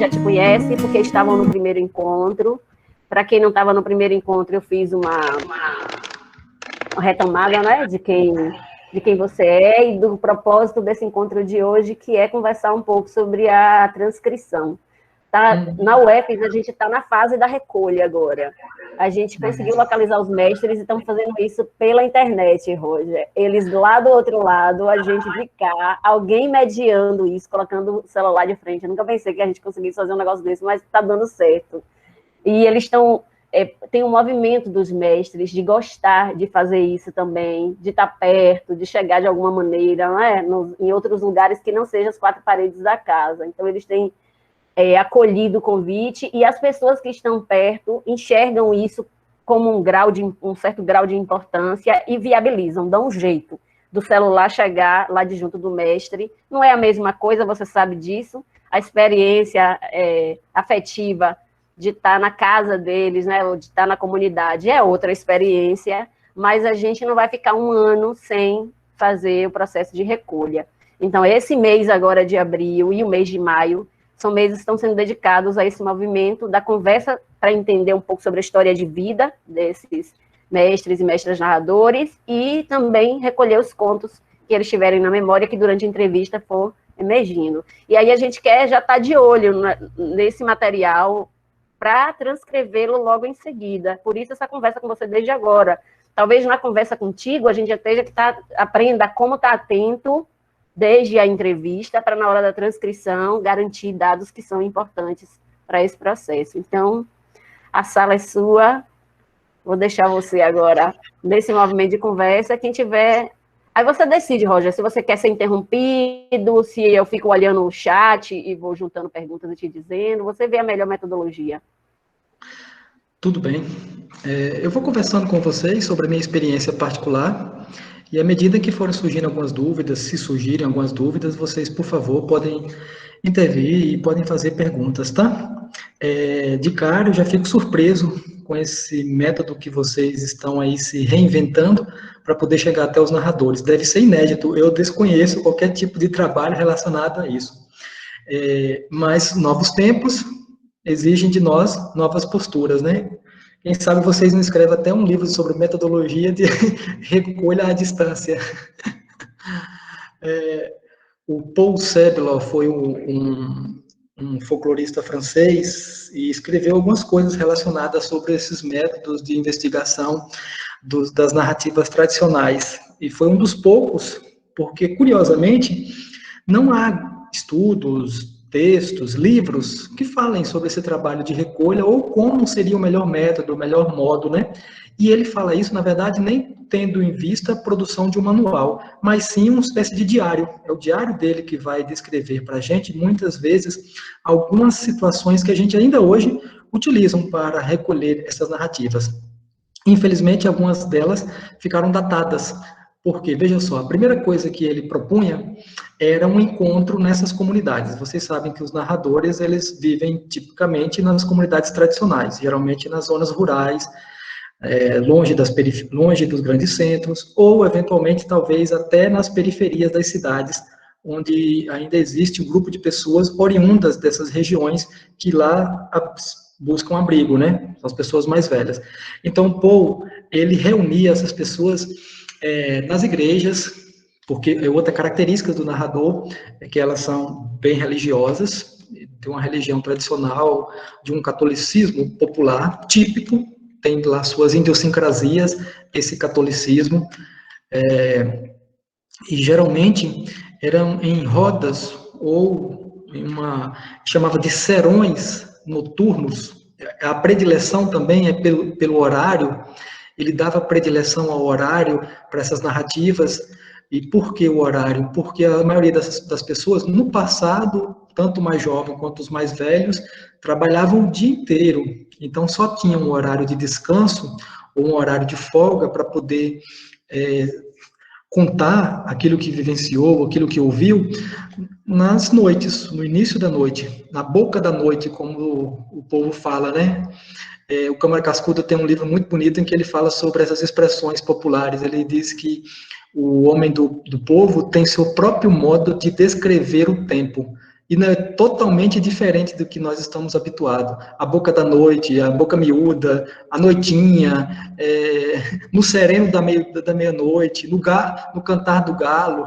já te conhece, porque estavam no primeiro encontro. Para quem não estava no primeiro encontro, eu fiz uma retomada, né, de quem você é e do propósito desse encontro de hoje, que é conversar um pouco sobre a transcrição. Na UFES, a gente está na fase da recolha agora. A gente conseguiu localizar os mestres e estamos fazendo isso pela internet, Roger. Eles lá do outro lado, a gente de cá, alguém mediando isso, colocando o celular de frente. Eu nunca pensei que a gente conseguisse fazer um negócio desse, mas está dando certo. E eles estão... tem um movimento dos mestres de gostar de fazer isso também, de estar perto, de chegar de alguma maneira, né, em outros lugares que não sejam as quatro paredes da casa. Então, eles têm acolhido o convite, e as pessoas que estão perto enxergam isso como um certo grau de importância e viabilizam, dão um jeito do celular chegar lá de junto do mestre. Não é a mesma coisa, você sabe disso, a experiência afetiva de estar na casa deles, né, ou de estar na comunidade, é outra experiência, mas a gente não vai ficar um ano sem fazer o processo de recolha. Então, esse mês agora de abril e o mês de maio são meses que estão sendo dedicados a esse movimento da conversa para entender um pouco sobre a história de vida desses mestres e mestras narradores e também recolher os contos que eles tiverem na memória que durante a entrevista for emergindo. E aí a gente quer já estar de olho nesse material para transcrevê-lo logo em seguida. Por isso essa conversa com você desde agora. Talvez na conversa contigo a gente já esteja que aprenda como estar atento desde a entrevista para na hora da transcrição garantir dados que são importantes para esse processo. Então, a sala é sua. Vou deixar você agora nesse movimento de conversa. Quem tiver... Aí você decide, Roger, se você quer ser interrompido, se eu fico olhando o chat e vou juntando perguntas e te dizendo. Você vê a melhor metodologia. Tudo bem. Eu vou conversando com vocês sobre a minha experiência particular, e à medida que forem surgindo algumas dúvidas, se surgirem algumas dúvidas, vocês, por favor, podem intervir e podem fazer perguntas, tá? De cara, eu já fico surpreso com esse método que vocês estão aí se reinventando para poder chegar até os narradores. Deve ser inédito, eu desconheço qualquer tipo de trabalho relacionado a isso. Mas novos tempos exigem de nós novas posturas, né? Quem sabe vocês não escrevem até um livro sobre metodologia de recolha à distância. O Paul Sébillot foi um folclorista francês e escreveu algumas coisas relacionadas sobre esses métodos de investigação das narrativas tradicionais. E foi um dos poucos, porque, curiosamente, não há estudos, textos, livros que falem sobre esse trabalho de recolha ou como seria o melhor método, o melhor modo, né? E ele fala isso, na verdade, nem tendo em vista a produção de um manual, mas sim uma espécie de diário. É o diário dele que vai descrever para a gente, muitas vezes, algumas situações que a gente ainda hoje utilizam para recolher essas narrativas. Infelizmente, algumas delas ficaram datadas, porque, veja só, a primeira coisa que ele propunha era um encontro nessas comunidades. Vocês sabem que os narradores, eles vivem tipicamente nas comunidades tradicionais, geralmente nas zonas rurais, longe dos grandes centros, ou, eventualmente, talvez até nas periferias das cidades, onde ainda existe um grupo de pessoas oriundas dessas regiões que lá buscam abrigo, né? São as pessoas mais velhas. Então, Paul, ele reunia essas pessoas nas igrejas, porque outra característica do narrador é que elas são bem religiosas, de uma religião tradicional, de um catolicismo popular típico, tem lá suas idiosincrasias, esse catolicismo, e geralmente eram em rodas ou em chamava de serões noturnos. A predileção também é pelo horário. Ele dava predileção ao horário para essas narrativas. E por que o horário? Porque a maioria das pessoas, no passado, tanto o mais jovem quanto os mais velhos, trabalhavam o dia inteiro. Então, só tinham um horário de descanso ou um horário de folga para poder contar aquilo que vivenciou, aquilo que ouviu, nas noites, no início da noite, na boca da noite, como o povo fala, né? O Câmara Cascudo tem um livro muito bonito em que ele fala sobre essas expressões populares. Ele diz que o homem do povo tem seu próprio modo de descrever o tempo. e não é totalmente diferente do que nós estamos habituados. A Boca da Noite, a Boca Miúda, a Noitinha, no Sereno da Meia-Noite, no Cantar do Galo.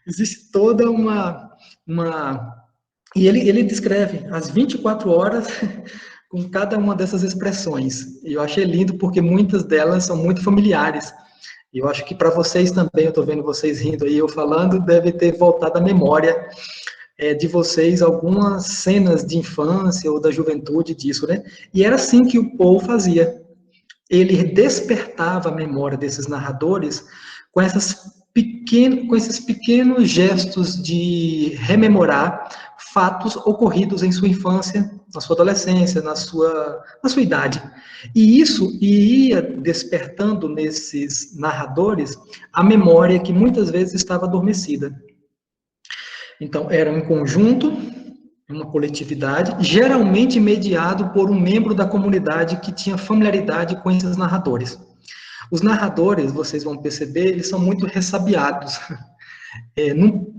Existe toda uma... E ele descreve as 24 horas com cada uma dessas expressões. E eu achei lindo porque muitas delas são muito familiares. E eu acho que para vocês também, eu estou vendo vocês rindo aí, eu falando, deve ter voltado à memória de vocês algumas cenas de infância ou da juventude disso, né? E era assim que o Poe fazia. Ele despertava a memória desses narradores com esses pequenos gestos de rememorar fatos ocorridos em sua infância, na sua adolescência, na sua idade. E isso ia despertando nesses narradores a memória que muitas vezes estava adormecida. Então, era um conjunto, uma coletividade, geralmente mediado por um membro da comunidade que tinha familiaridade com esses narradores. Os narradores, vocês vão perceber, eles são muito ressabiados.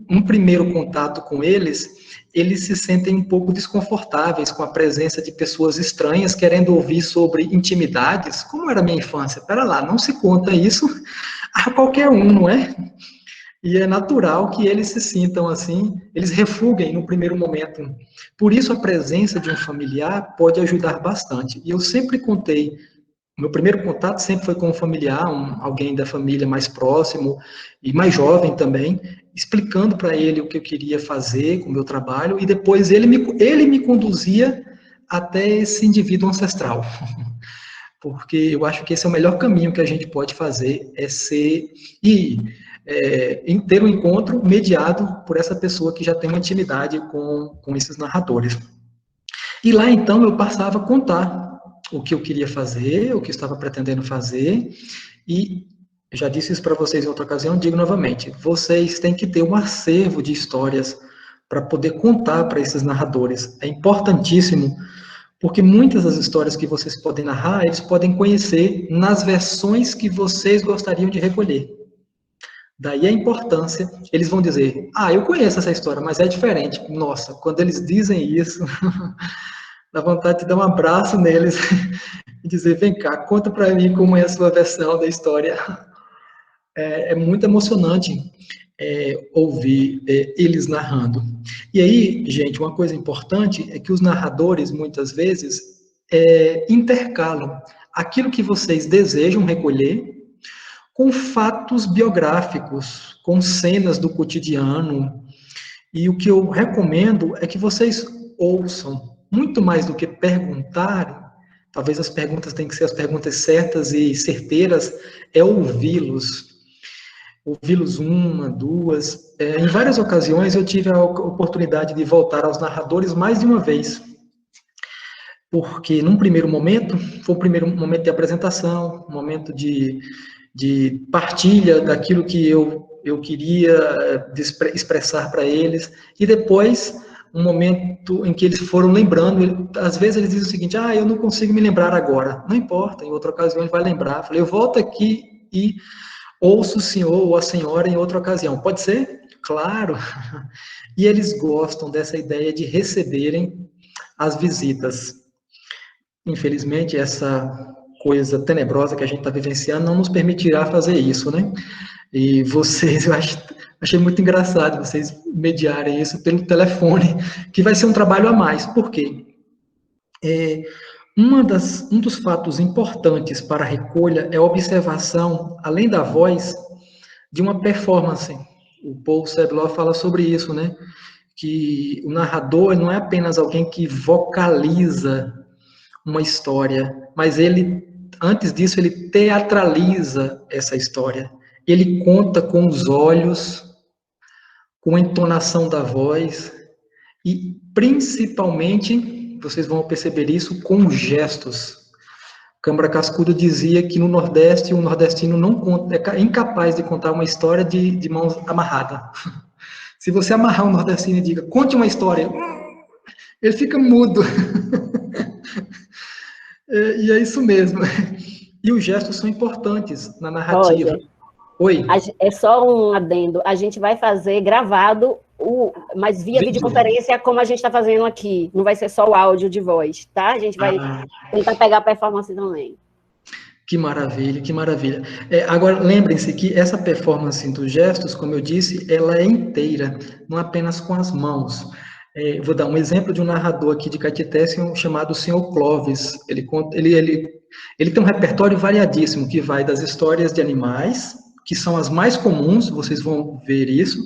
Num primeiro contato com eles se sentem um pouco desconfortáveis com a presença de pessoas estranhas querendo ouvir sobre intimidades. Como era a minha infância? Pera lá, não se conta isso a qualquer um, não é? E é natural que eles se sintam assim, eles refuguem no primeiro momento. Por isso, a presença de um familiar pode ajudar bastante. E eu sempre contei, meu primeiro contato sempre foi com um familiar, alguém da família mais próximo e mais jovem também, explicando para ele o que eu queria fazer com o meu trabalho, e depois ele me conduzia até esse indivíduo ancestral. Porque eu acho que esse é o melhor caminho que a gente pode fazer, em ter um encontro mediado por essa pessoa que já tem uma intimidade com esses narradores. E lá, então, eu passava a contar o que eu queria fazer, o que eu estava pretendendo fazer, e já disse isso para vocês em outra ocasião, digo novamente, vocês têm que ter um acervo de histórias para poder contar para esses narradores. É importantíssimo, porque muitas das histórias que vocês podem narrar, eles podem conhecer nas versões que vocês gostariam de recolher. Daí a importância, eles vão dizer, eu conheço essa história, mas é diferente. Nossa, quando eles dizem isso, dá vontade de dar um abraço neles e dizer, vem cá, conta para mim como é a sua versão da história. É muito emocionante ouvir eles narrando. E aí, gente, uma coisa importante é que os narradores, muitas vezes, intercalam aquilo que vocês desejam recolher com fatos biográficos, com cenas do cotidiano. E o que eu recomendo é que vocês ouçam, muito mais do que perguntarem, talvez as perguntas tenham que ser as perguntas certas e certeiras, é ouvi-los uma, duas. Em várias ocasiões eu tive a oportunidade de voltar aos narradores mais de uma vez, porque num primeiro momento, foi o primeiro momento de apresentação, um momento de partilha daquilo que eu queria expressar para eles, e depois um momento em que eles foram lembrando, às vezes eles dizem o seguinte, eu não consigo me lembrar agora, não importa, em outra ocasião ele vai lembrar. Eu falei, eu volto aqui e ouço o senhor ou a senhora em outra ocasião, pode ser? Claro! E eles gostam dessa ideia de receberem as visitas. Infelizmente, essa coisa tenebrosa que a gente está vivenciando não nos permitirá fazer isso, né? E vocês, eu achei muito engraçado vocês mediarem isso pelo telefone, que vai ser um trabalho a mais. Por quê? Um dos fatos importantes para a recolha é a observação, além da voz, de uma performance. O Paul Sebloff fala sobre isso, né? Que o narrador não é apenas alguém que vocaliza uma história, mas antes disso, ele teatraliza essa história. Ele conta com os olhos, com a entonação da voz e, principalmente, vocês vão perceber isso, com gestos. Câmara Cascudo dizia que no Nordeste, o nordestino é incapaz de contar uma história de mãos amarradas. Se você amarrar um nordestino e diga, conte uma história, ele fica mudo. E é isso mesmo. E os gestos são importantes na narrativa. Oi. É só um adendo. A gente vai fazer gravado mas via videoconferência, como a gente está fazendo aqui. Não vai ser só o áudio de voz, tá? A gente vai tentar pegar a performance também. Que maravilha, que maravilha. Agora, lembrem-se que essa performance dos gestos, como eu disse, ela é inteira, não apenas com as mãos. Vou dar um exemplo de um narrador aqui de Caetité chamado Sr. Clovis. Ele tem um repertório variadíssimo, que vai das histórias de animais, que são as mais comuns, vocês vão ver isso,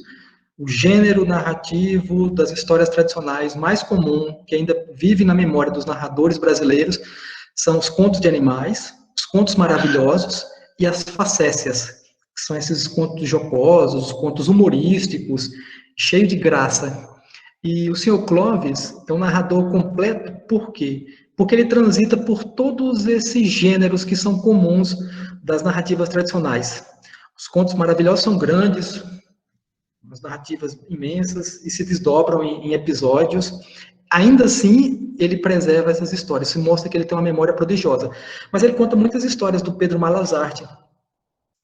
o gênero narrativo das histórias tradicionais mais comum, que ainda vive na memória dos narradores brasileiros, são os contos de animais, os contos maravilhosos e as facécias, que são esses contos jocosos, contos humorísticos, cheios de graça. E o Sr. Clovis é um narrador completo, por quê? Porque ele transita por todos esses gêneros que são comuns das narrativas tradicionais. Os contos maravilhosos são grandes, as narrativas imensas, e se desdobram em episódios. Ainda assim, ele preserva essas histórias, isso mostra que ele tem uma memória prodigiosa. Mas ele conta muitas histórias do Pedro Malazarte,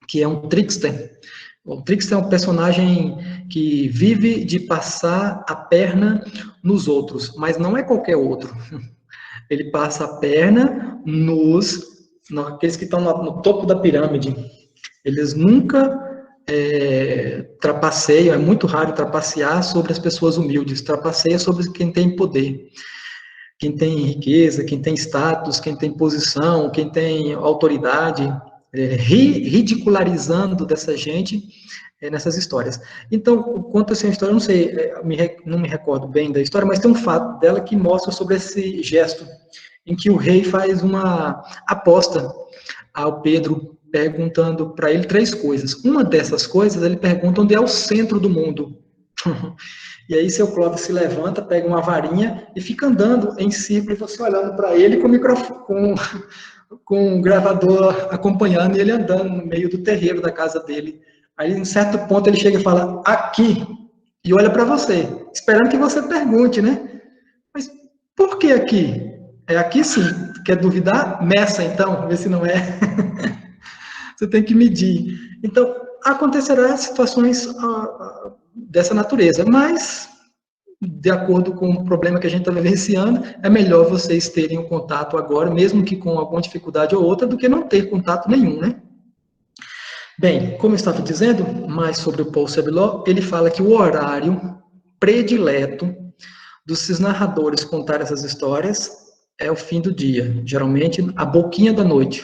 que é um trickster. O trickster é um personagem que vive de passar a perna nos outros, mas não é qualquer outro. Ele passa a perna naqueles que estão no topo da pirâmide. Eles nunca trapaceiam, é muito raro trapacear sobre as pessoas humildes, trapaceia sobre quem tem poder, quem tem riqueza, quem tem status, quem tem posição, quem tem autoridade, ridicularizando dessa gente nessas histórias. Então, conta essa história, eu não sei, não me recordo bem da história, mas tem um fato dela que mostra sobre esse gesto, em que o rei faz uma aposta ao Pedro, perguntando para ele 3 coisas. Uma dessas coisas, ele pergunta onde é o centro do mundo. E aí seu Clóvis se levanta, pega uma varinha e fica andando em círculo, e você olhando para ele com o microfone, com o gravador acompanhando, e ele andando no meio do terreiro da casa dele. Aí, em certo ponto, ele chega e fala, aqui, e olha para você, esperando que você pergunte, né? Mas por que aqui? É aqui sim. Quer duvidar? Meça então, vê se não é. Você tem que medir. Então, acontecerá situações dessa natureza, mas, de acordo com o problema que a gente está vivenciando, é melhor vocês terem um contato agora, mesmo que com alguma dificuldade ou outra, do que não ter contato nenhum, né? Bem, como eu estava dizendo, mais sobre o Paul Sébillot, ele fala que o horário predileto dos narradores contar essas histórias é o fim do dia, geralmente a boquinha da noite,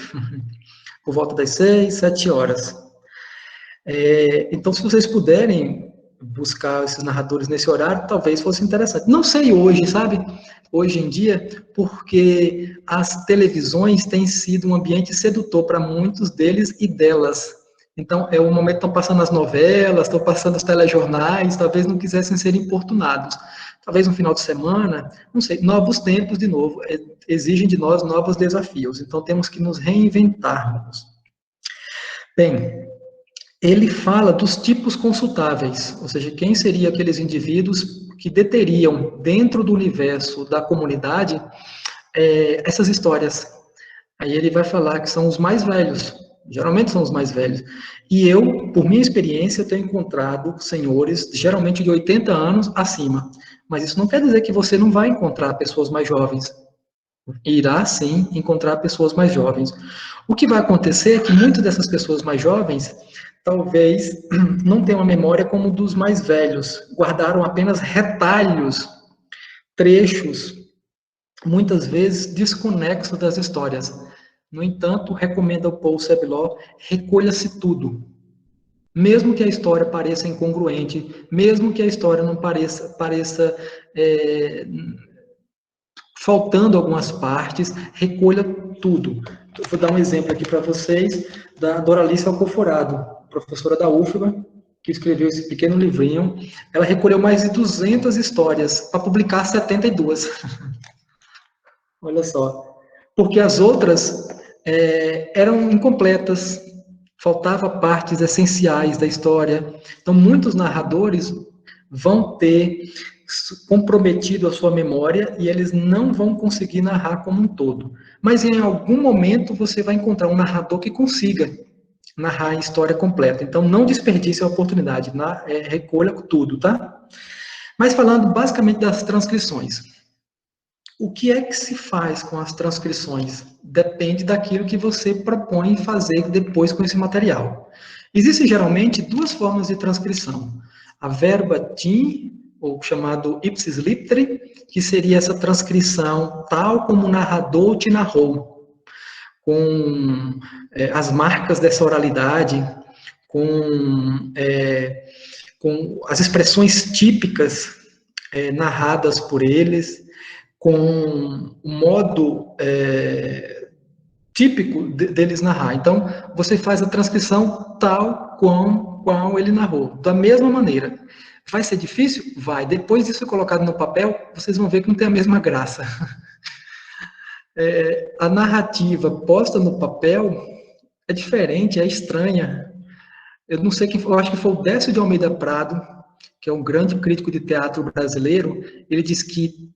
por volta das 6, 7 horas. Então, se vocês puderem buscar esses narradores nesse horário, talvez fosse interessante. Não sei hoje, sabe? Hoje em dia, porque as televisões têm sido um ambiente sedutor para muitos deles e delas. Então, é o momento que estão passando as novelas, estão passando os telejornais, talvez não quisessem ser importunados. Talvez no final de semana, não sei, novos tempos, de novo, exigem de nós novos desafios. Então, temos que nos reinventarmos. Bem, ele fala dos tipos consultáveis, ou seja, quem seriam aqueles indivíduos que deteriam dentro do universo da comunidade essas histórias. Aí ele vai falar que são os mais velhos, geralmente são os mais velhos. E eu, por minha experiência, tenho encontrado senhores, geralmente de 80 anos acima. Mas isso não quer dizer que você não vai encontrar pessoas mais jovens. Irá, sim, encontrar pessoas mais jovens. O que vai acontecer é que muitas dessas pessoas mais jovens talvez não tenham uma memória como dos mais velhos. Guardaram apenas retalhos, trechos, muitas vezes desconexos das histórias. No entanto, recomenda ao Paul Sébillot, recolha-se tudo. Mesmo que a história pareça incongruente, mesmo que a história não pareça faltando algumas partes, recolha tudo. Eu vou dar um exemplo aqui para vocês da Doralice Alcoforado, professora da UFBA, que escreveu esse pequeno livrinho. Ela recolheu mais de 200 histórias para publicar 72. Olha só. Porque as outras eram incompletas, faltavam partes essenciais da história. Então, muitos narradores vão ter comprometido a sua memória e eles não vão conseguir narrar como um todo. Mas em algum momento você vai encontrar um narrador que consiga narrar a história completa. Então não desperdice a oportunidade, recolha tudo, tá? Mas falando basicamente das transcrições. O que é que se faz com as transcrições? Depende daquilo que você propõe fazer depois com esse material. Existem geralmente duas formas de transcrição. A verbatim, ou chamado ipsis literi, que seria essa transcrição tal como o narrador te narrou, com as marcas dessa oralidade, com as expressões típicas narradas por eles, com o modo típico deles narrar. Então, você faz a transcrição tal qual ele narrou, da mesma maneira. Vai ser difícil? Vai. Depois disso colocado no papel, vocês vão ver que não tem a mesma graça. A narrativa posta no papel é diferente, é estranha. Eu não sei quem foi, eu acho que foi o Décio de Almeida Prado, que é um grande crítico de teatro brasileiro. Ele diz que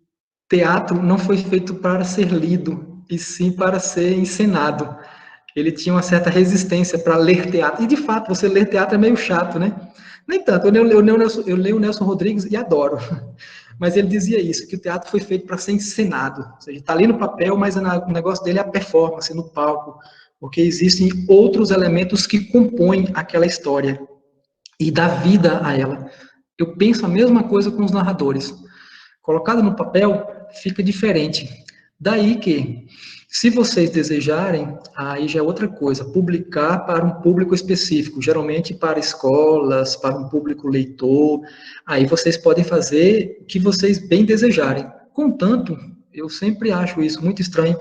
teatro não foi feito para ser lido, e sim para ser encenado. Ele tinha uma certa resistência para ler teatro. E, de fato, você ler teatro é meio chato, né? Nem tanto. Eu leio o Nelson Rodrigues e adoro. Mas ele dizia isso, que o teatro foi feito para ser encenado. Ou seja, está ali no papel, mas o negócio dele é a performance, no palco. Porque existem outros elementos que compõem aquela história e dá vida a ela. Eu penso a mesma coisa com os narradores. Colocado no papel, fica diferente. Daí que, se vocês desejarem, aí já é outra coisa, publicar para um público específico, geralmente para escolas, para um público leitor, aí vocês podem fazer o que vocês bem desejarem. Contanto, eu sempre acho isso muito estranho,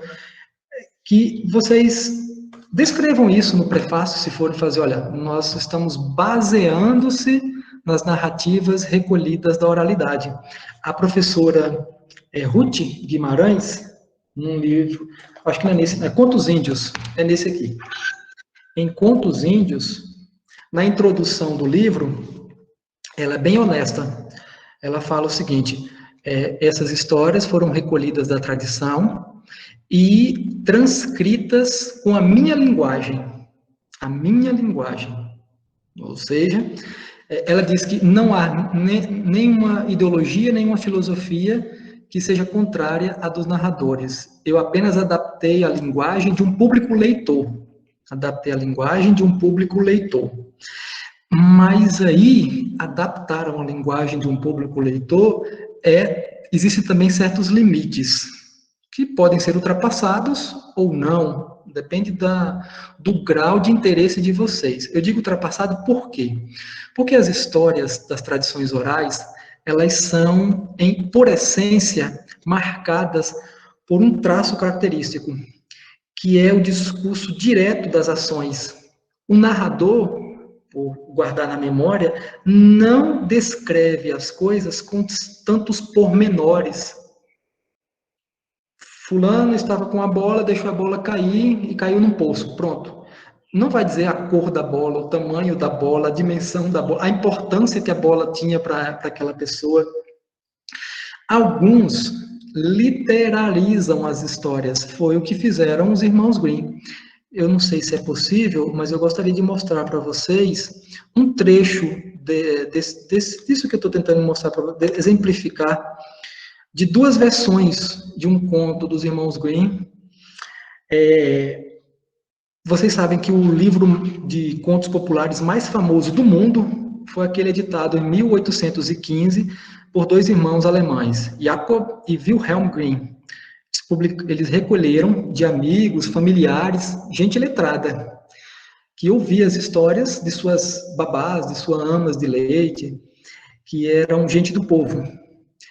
que vocês descrevam isso no prefácio, se forem fazer, olha, nós estamos baseando-se nas narrativas recolhidas da oralidade. A professora Ruth Guimarães, num livro, acho que não é nesse, Contos Índios, é nesse aqui. Em Contos Índios, na introdução do livro, ela é bem honesta. Ela fala o seguinte, essas histórias foram recolhidas da tradição e transcritas com a minha linguagem. A minha linguagem. Ou seja, ela diz que não há nenhuma ideologia, nenhuma filosofia que seja contrária à dos narradores. Eu apenas adaptei a linguagem de um público leitor. Adaptei a linguagem de um público leitor. Mas aí, adaptaram a linguagem de um público leitor, existem também certos limites, que podem ser ultrapassados ou não, depende do grau de interesse de vocês. Eu digo ultrapassado por quê? Porque as histórias das tradições orais, elas são, por essência, marcadas por um traço característico, que é o discurso direto das ações. O narrador, por guardar na memória, não descreve as coisas com tantos pormenores. Fulano estava com a bola, deixou a bola cair e caiu num poço. Pronto. Não vai dizer a cor da bola, o tamanho da bola, a dimensão da bola, a importância que a bola tinha para aquela pessoa. Alguns literalizam as histórias. Foi o que fizeram os irmãos Grimm. Eu não sei se é possível, mas eu gostaria de mostrar para vocês um trecho disso que eu estou tentando mostrar, para exemplificar, de duas versões de um conto dos irmãos Grimm. Vocês sabem que o livro de contos populares mais famoso do mundo foi aquele editado em 1815 por dois irmãos alemães, Jacob e Wilhelm Grimm. Eles recolheram de amigos, familiares, gente letrada, que ouvia as histórias de suas babás, de suas amas de leite, que eram gente do povo.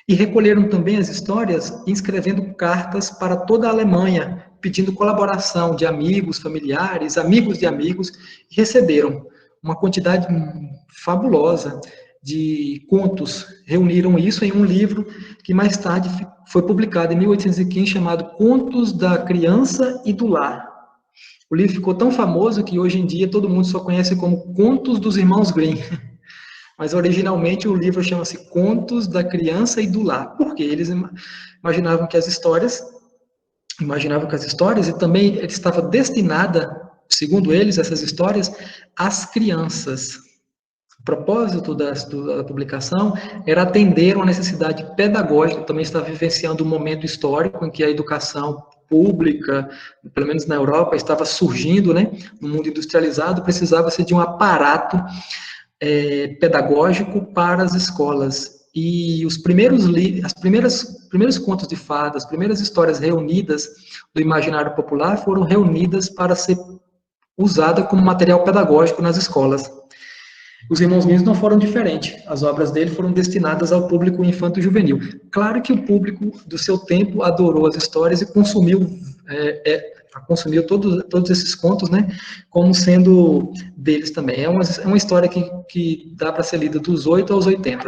E recolheram também as histórias escrevendo cartas para toda a Alemanha, pedindo colaboração de amigos, familiares, amigos de amigos, e receberam uma quantidade fabulosa de contos. Reuniram isso em um livro que mais tarde foi publicado em 1815, chamado Contos da Criança e do Lar. O livro ficou tão famoso que hoje em dia todo mundo só conhece como Contos dos Irmãos Grimm. Mas originalmente o livro chama-se Contos da Criança e do Lar. Por quê? Eles imaginavam que as histórias, e também estava destinada, segundo eles, essas histórias, às crianças. propósito da publicação era atender uma necessidade pedagógica, também está vivenciando um momento histórico em que a educação pública, pelo menos na Europa, estava surgindo, né, no mundo industrializado, precisava-se de um aparato pedagógico para as escolas. E os primeiros contos de fadas, as primeiras histórias reunidas do imaginário popular foram reunidas para ser usada como material pedagógico nas escolas. Os Irmãos Grimm não foram diferentes. As obras dele foram destinadas ao público infanto-juvenil. Claro que o público do seu tempo adorou as histórias e consumiu todos esses contos, né, como sendo deles também. É uma história que dá para ser lida dos 8 aos 80.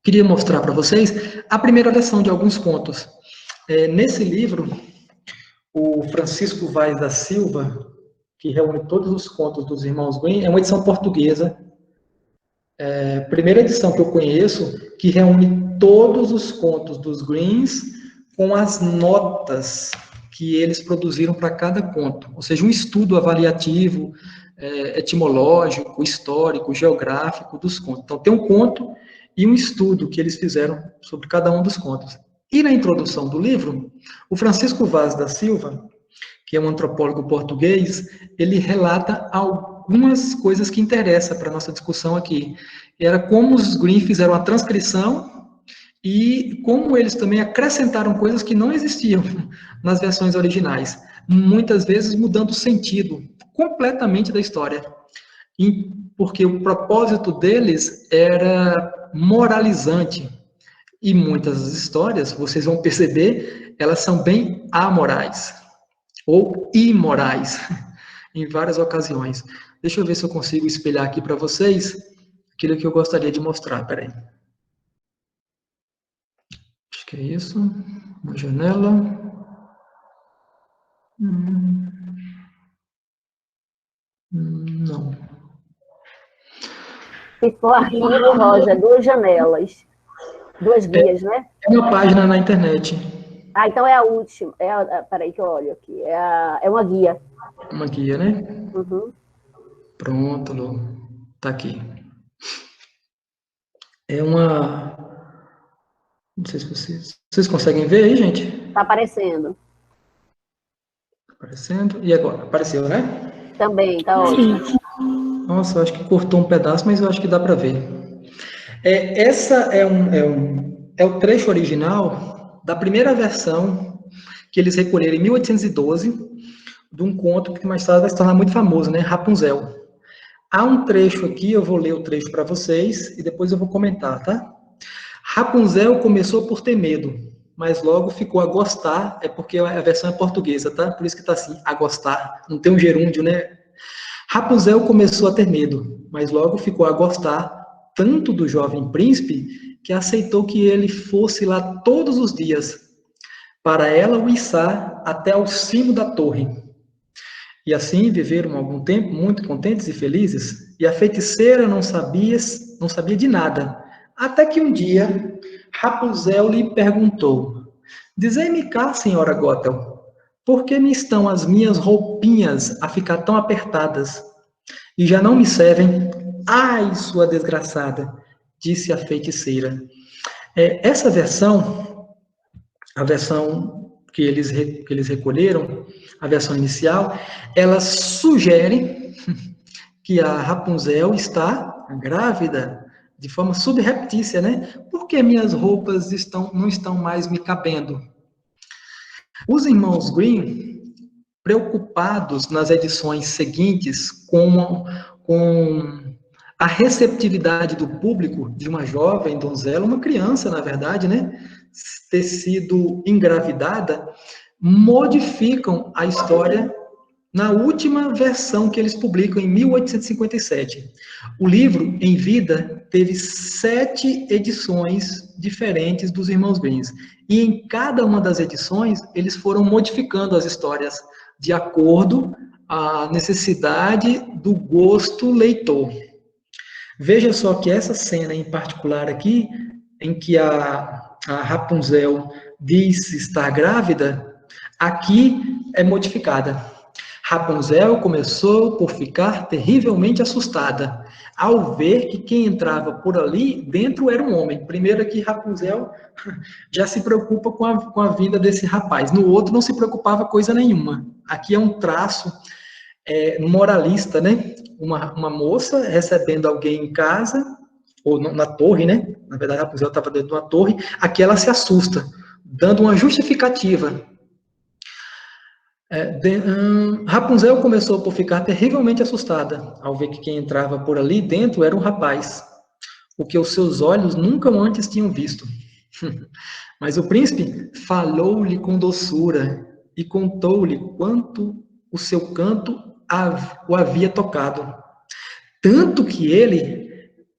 Queria mostrar para vocês a primeira versão de alguns contos. Nesse livro, o Francisco Vaz da Silva, que reúne todos os contos dos Irmãos Grimm, é uma edição portuguesa, primeira edição que eu conheço, que reúne todos os contos dos Grimms com as notas que eles produziram para cada conto, ou seja, um estudo avaliativo, etimológico, histórico, geográfico dos contos. Então, tem um conto e um estudo que eles fizeram sobre cada um dos contos. E na introdução do livro, o Francisco Vaz da Silva, que é um antropólogo português, ele relata algumas coisas que interessam para a nossa discussão aqui. Era como os Grimm fizeram a transcrição e como eles também acrescentaram coisas que não existiam nas versões originais, muitas vezes mudando o sentido completamente da história. Porque o propósito deles era moralizante. E muitas das histórias, vocês vão perceber, elas são bem amorais ou imorais, em várias ocasiões. Deixa eu ver se eu consigo espelhar aqui para vocês aquilo que eu gostaria de mostrar. Peraí. Acho que é isso. Uma janela. Não. Se for arquivo, Rosa, 2 janelas. 2 guias, né? É uma página na internet. Ah, então é a última. Peraí que eu olho aqui. É uma guia. Uma guia, né? Uhum. Pronto, Lu. Tá aqui. É uma... Não sei se vocês conseguem ver aí, gente? Tá aparecendo. Aparecendo. E agora? Apareceu, né? Também, tá ótimo. Nossa, eu acho que cortou um pedaço, mas eu acho que dá para ver. Essa é o trecho original da primeira versão que eles recolheram em 1812, de um conto que mais tarde vai se tornar muito famoso, né? Rapunzel. Há um trecho aqui, eu vou ler o trecho para vocês e depois eu vou comentar, tá? Rapunzel começou por ter medo, mas logo ficou a gostar, é porque a versão é portuguesa, tá? Por isso que tá assim, a gostar, não tem um gerúndio, né? Rapunzel começou a ter medo, mas logo ficou a gostar tanto do jovem príncipe que aceitou que ele fosse lá todos os dias, para ela o içar até ao cimo da torre. E assim viveram algum tempo muito contentes e felizes, e a feiticeira não sabia de nada, até que um dia Rapunzel lhe perguntou: "Dizei-me cá, senhora Gothel, por que me estão as minhas roupinhas a ficar tão apertadas? E já não me servem? Ai, sua desgraçada!" disse a feiticeira. Essa versão, a versão que eles recolheram, a versão inicial, ela sugere que a Rapunzel está grávida de forma subreptícia, né? Por que minhas roupas não estão mais me cabendo? Os irmãos Grimm, preocupados nas edições seguintes com a receptividade do público de uma jovem donzela, uma criança, na verdade, né, ter sido engravidada, modificam a história na última versão que eles publicam, em 1857. O livro, em vida, teve 7 edições diferentes dos Irmãos Grimm. E em cada uma das edições, eles foram modificando as histórias de acordo à necessidade do gosto leitor. Veja só que essa cena em particular aqui, em que a Rapunzel diz estar grávida, aqui é modificada. Rapunzel começou por ficar terrivelmente assustada, ao ver que quem entrava por ali dentro era um homem. Primeiro que Rapunzel já se preocupa com a vinda desse rapaz. No outro não se preocupava coisa nenhuma. Aqui é um traço moralista, né? Uma moça recebendo alguém em casa, ou na torre, né? Na verdade, Rapunzel estava dentro de uma torre. Aqui ela se assusta, dando uma justificativa. Rapunzel começou por ficar terrivelmente assustada, ao ver que quem entrava por ali dentro era um rapaz, o que os seus olhos nunca antes tinham visto. Mas o príncipe falou-lhe com doçura e contou-lhe quanto o seu canto o havia tocado, tanto que ele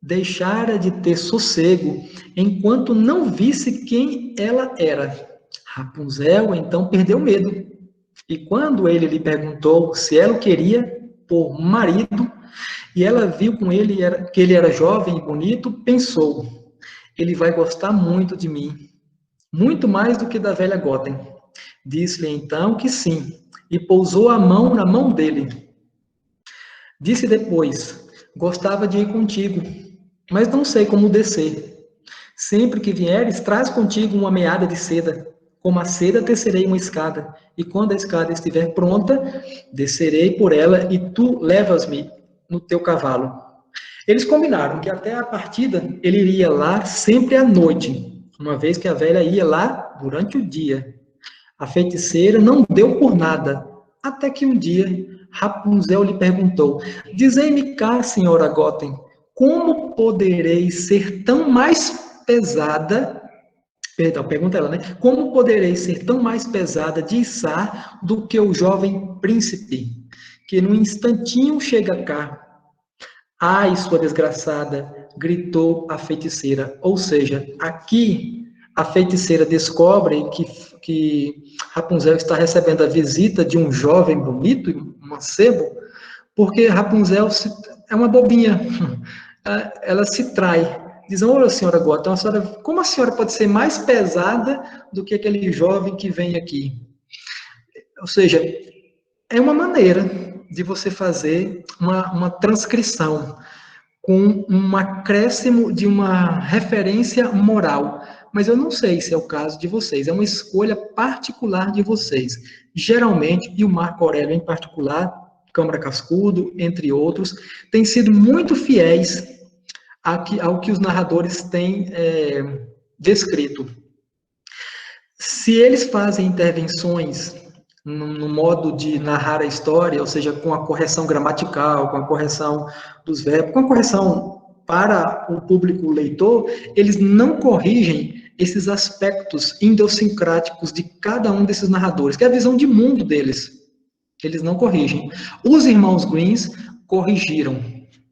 deixara de ter sossego enquanto não visse quem ela era. Rapunzel então perdeu medo, e quando ele lhe perguntou se ela o queria por marido, e ela viu que ele era jovem e bonito, pensou: ele vai gostar muito de mim, muito mais do que da velha Goten. Disse-lhe então que sim, e pousou a mão na mão dele. Disse depois: gostava de ir contigo, mas não sei como descer. Sempre que vieres, traz contigo uma meada de seda. Como a seda, tecerei uma escada, e quando a escada estiver pronta, descerei por ela, e tu levas-me no teu cavalo. Eles combinaram que até a partida ele iria lá sempre à noite, uma vez que a velha ia lá durante o dia. A feiticeira não deu por nada, até que um dia Rapunzel lhe perguntou: dizei-me cá, senhora Goten, como poderei ser tão mais pesada? Perdão, pergunta ela, né? Como poderei ser tão mais pesada de içar do que o jovem príncipe, que num instantinho chega cá? Ai, sua desgraçada, gritou a feiticeira. Ou seja, aqui a feiticeira descobre que Rapunzel está recebendo a visita de um jovem bonito, um mancebo, porque Rapunzel é uma bobinha. Ela se trai. Diz: olha, senhora Gotham, como a senhora pode ser mais pesada do que aquele jovem que vem aqui? Ou seja, é uma maneira de você fazer uma transcrição com um acréscimo de uma referência moral. Mas eu não sei se é o caso de vocês, é uma escolha particular de vocês. Geralmente, e o Marco Aurélio em particular, Câmara Cascudo, entre outros, têm sido muito fiéis ao que os narradores têm descrito. Se eles fazem intervenções no modo de narrar a história, ou seja, com a correção gramatical, com a correção dos verbos, com a correção para o público leitor, eles não corrigem esses aspectos idiosincráticos de cada um desses narradores, que é a visão de mundo deles. Eles não corrigem. Os irmãos Greens corrigiram.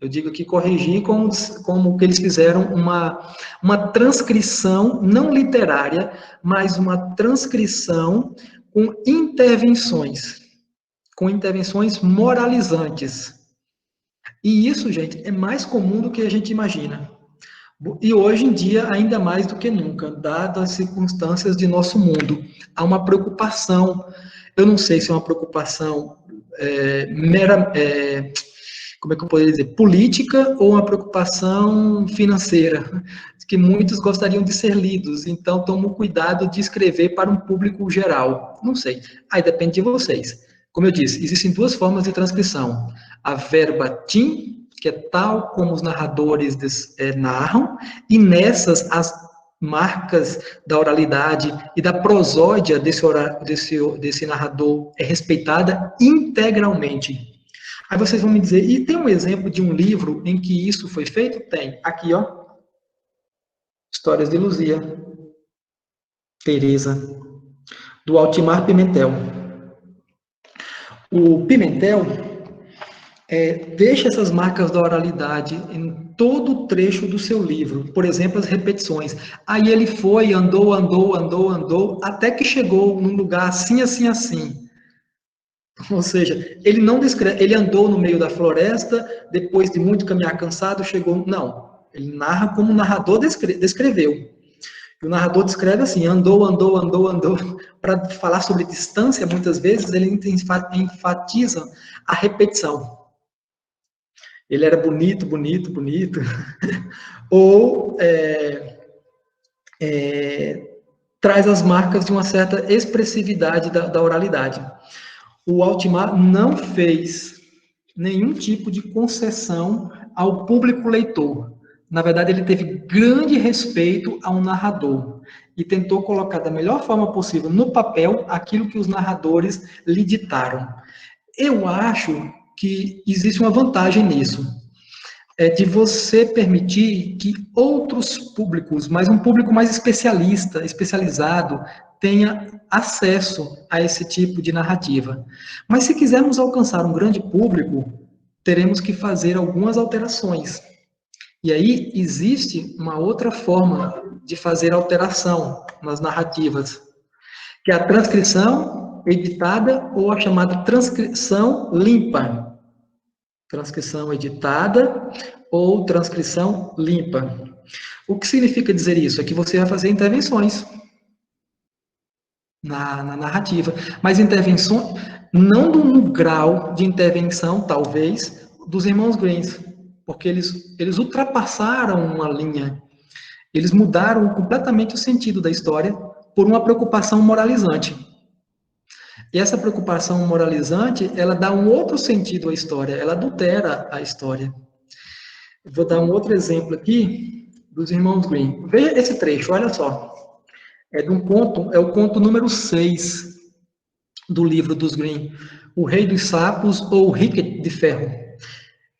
Eu digo que corrigir como que eles fizeram uma transcrição, não literária, mas uma transcrição com intervenções moralizantes. E isso, gente, é mais comum do que a gente imagina. E hoje em dia, ainda mais do que nunca, dadas as circunstâncias de nosso mundo. Há uma preocupação, eu não sei se é uma preocupação como é que eu poderia dizer, política ou uma preocupação financeira, que muitos gostariam de ser lidos, então tomo cuidado de escrever para um público geral. Não sei, aí depende de vocês. Como eu disse, existem duas formas de transcrição. A verbatim, que é tal como os narradores narram, e nessas as marcas da oralidade e da prosódia desse narrador é respeitada integralmente. Aí vocês vão me dizer, e tem um exemplo de um livro em que isso foi feito? Tem. Aqui, ó. Histórias de Luzia. Teresa. Do Altimar Pimentel. O Pimentel deixa essas marcas da oralidade em todo o trecho do seu livro. Por exemplo, as repetições. Aí ele foi, andou, até que chegou num lugar assim, assim, assim. Ou seja, ele não descreve, ele andou no meio da floresta, depois de muito caminhar cansado, chegou. Não, ele narra como o narrador descreveu. O narrador descreve assim, andou, andou, andou, andou. Para falar sobre distância, muitas vezes, ele enfatiza a repetição. Ele era bonito, bonito, bonito. Ou traz as marcas de uma certa expressividade da oralidade. O Altmaier não fez nenhum tipo de concessão ao público leitor. Na verdade, ele teve grande respeito ao narrador e tentou colocar da melhor forma possível no papel aquilo que os narradores lhe ditaram. Eu acho que existe uma vantagem nisso, de você permitir que outros públicos, mas um público mais especializado, tenha acesso a esse tipo de narrativa. Mas se quisermos alcançar um grande público, teremos que fazer algumas alterações. E aí existe uma outra forma de fazer alteração nas narrativas, que é a transcrição editada ou a chamada transcrição limpa. Transcrição editada ou transcrição limpa. O que significa dizer isso? É que você vai fazer intervenções na narrativa, mas intervenções não no grau de intervenção, talvez, dos irmãos Grimm, porque eles ultrapassaram uma linha, eles mudaram completamente o sentido da história por uma preocupação moralizante. E essa preocupação moralizante, ela dá um outro sentido à história, ela adultera a história. Eu vou dar um outro exemplo aqui dos irmãos Grimm. Veja esse trecho, olha só. É de um conto, é o conto número 6 do livro dos Grimm, O Rei dos Sapos ou o Ricket de Ferro.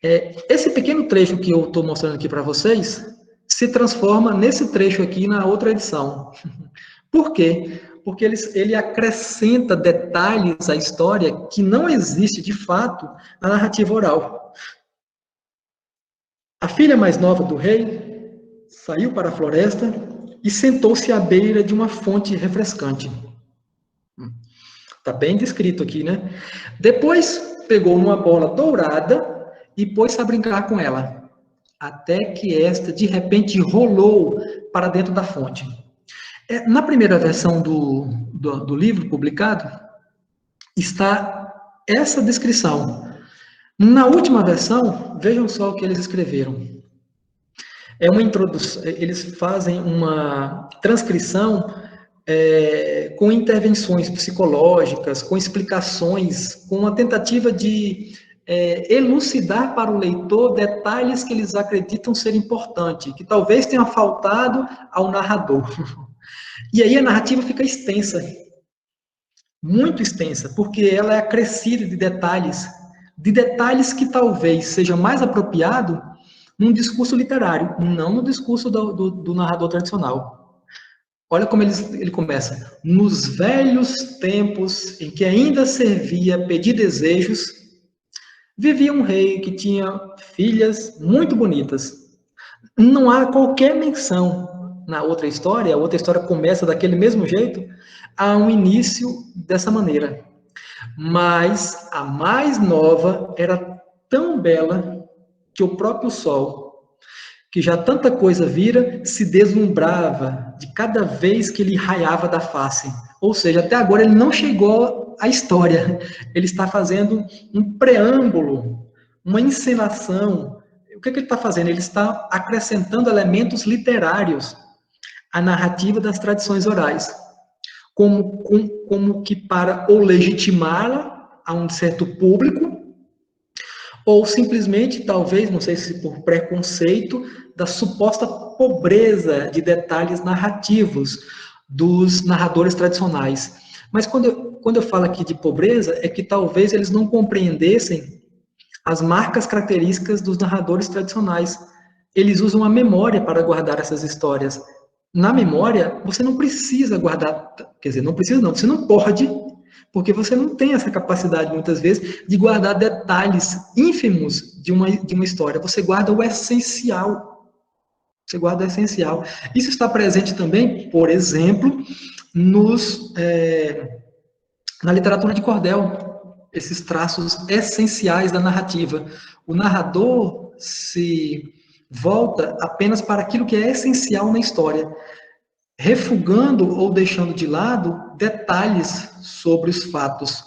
Esse pequeno trecho que eu estou mostrando aqui para vocês se transforma nesse trecho aqui na outra edição. Por quê? Porque ele acrescenta detalhes à história que não existe, de fato, na narrativa oral. A filha mais nova do rei saiu para a floresta e sentou-se à beira de uma fonte refrescante. Está bem descrito aqui, né? Depois pegou uma bola dourada e pôs-se a brincar com ela, até que esta, de repente, rolou para dentro da fonte. Na primeira versão do livro publicado, está essa descrição. Na última versão, vejam só o que eles escreveram. É uma introdução, eles fazem uma transcrição com intervenções psicológicas, com explicações, com uma tentativa de elucidar para o leitor detalhes que eles acreditam ser importantes, que talvez tenha faltado ao narrador. E aí a narrativa fica extensa, muito extensa, porque ela é acrescida de detalhes que talvez seja mais apropriado num discurso literário, não no discurso do narrador tradicional. Olha como ele começa. Nos velhos tempos em que ainda servia pedir desejos, vivia um rei que tinha filhas muito bonitas. Não há qualquer menção na outra história, a outra história começa daquele mesmo jeito, há um início dessa maneira. Mas a mais nova era tão bela que o próprio sol, que já tanta coisa vira, se deslumbrava de cada vez que ele raiava da face. Ou seja, até agora ele não chegou à história. Ele está fazendo um preâmbulo, uma encenação. O que ele está fazendo? Ele está acrescentando elementos literários à narrativa das tradições orais, como que para ou legitimá-la a um certo público, ou simplesmente, talvez, não sei se por preconceito, da suposta pobreza de detalhes narrativos dos narradores tradicionais. Mas quando eu falo aqui de pobreza, é que talvez eles não compreendessem as marcas características dos narradores tradicionais. Eles usam a memória para guardar essas histórias. Na memória, você não precisa guardar, quer dizer, não precisa não, você não pode, porque você não tem essa capacidade, muitas vezes, de guardar detalhes ínfimos de uma história. Você guarda o essencial. Você guarda o essencial. Isso está presente também, por exemplo, na literatura de cordel, esses traços essenciais da narrativa. O narrador se volta apenas para aquilo que é essencial na história. refugando ou deixando de lado detalhes sobre os fatos.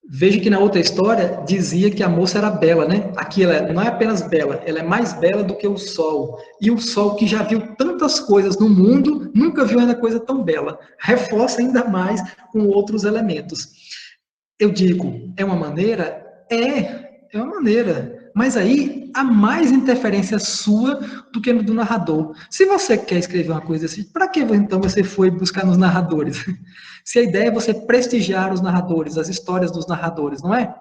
Veja que na outra história dizia que a moça era bela, né? Aqui ela não é apenas bela, ela é mais bela do que o sol. E o sol, que já viu tantas coisas no mundo, nunca viu ainda coisa tão bela. Reforça ainda mais com outros elementos. Eu digo, é uma maneira? É uma maneira. Mas aí há mais interferência sua do que no do narrador. Se você quer escrever uma coisa assim, para que então você foi buscar nos narradores? Se a ideia é você prestigiar os narradores, as histórias dos narradores, não é?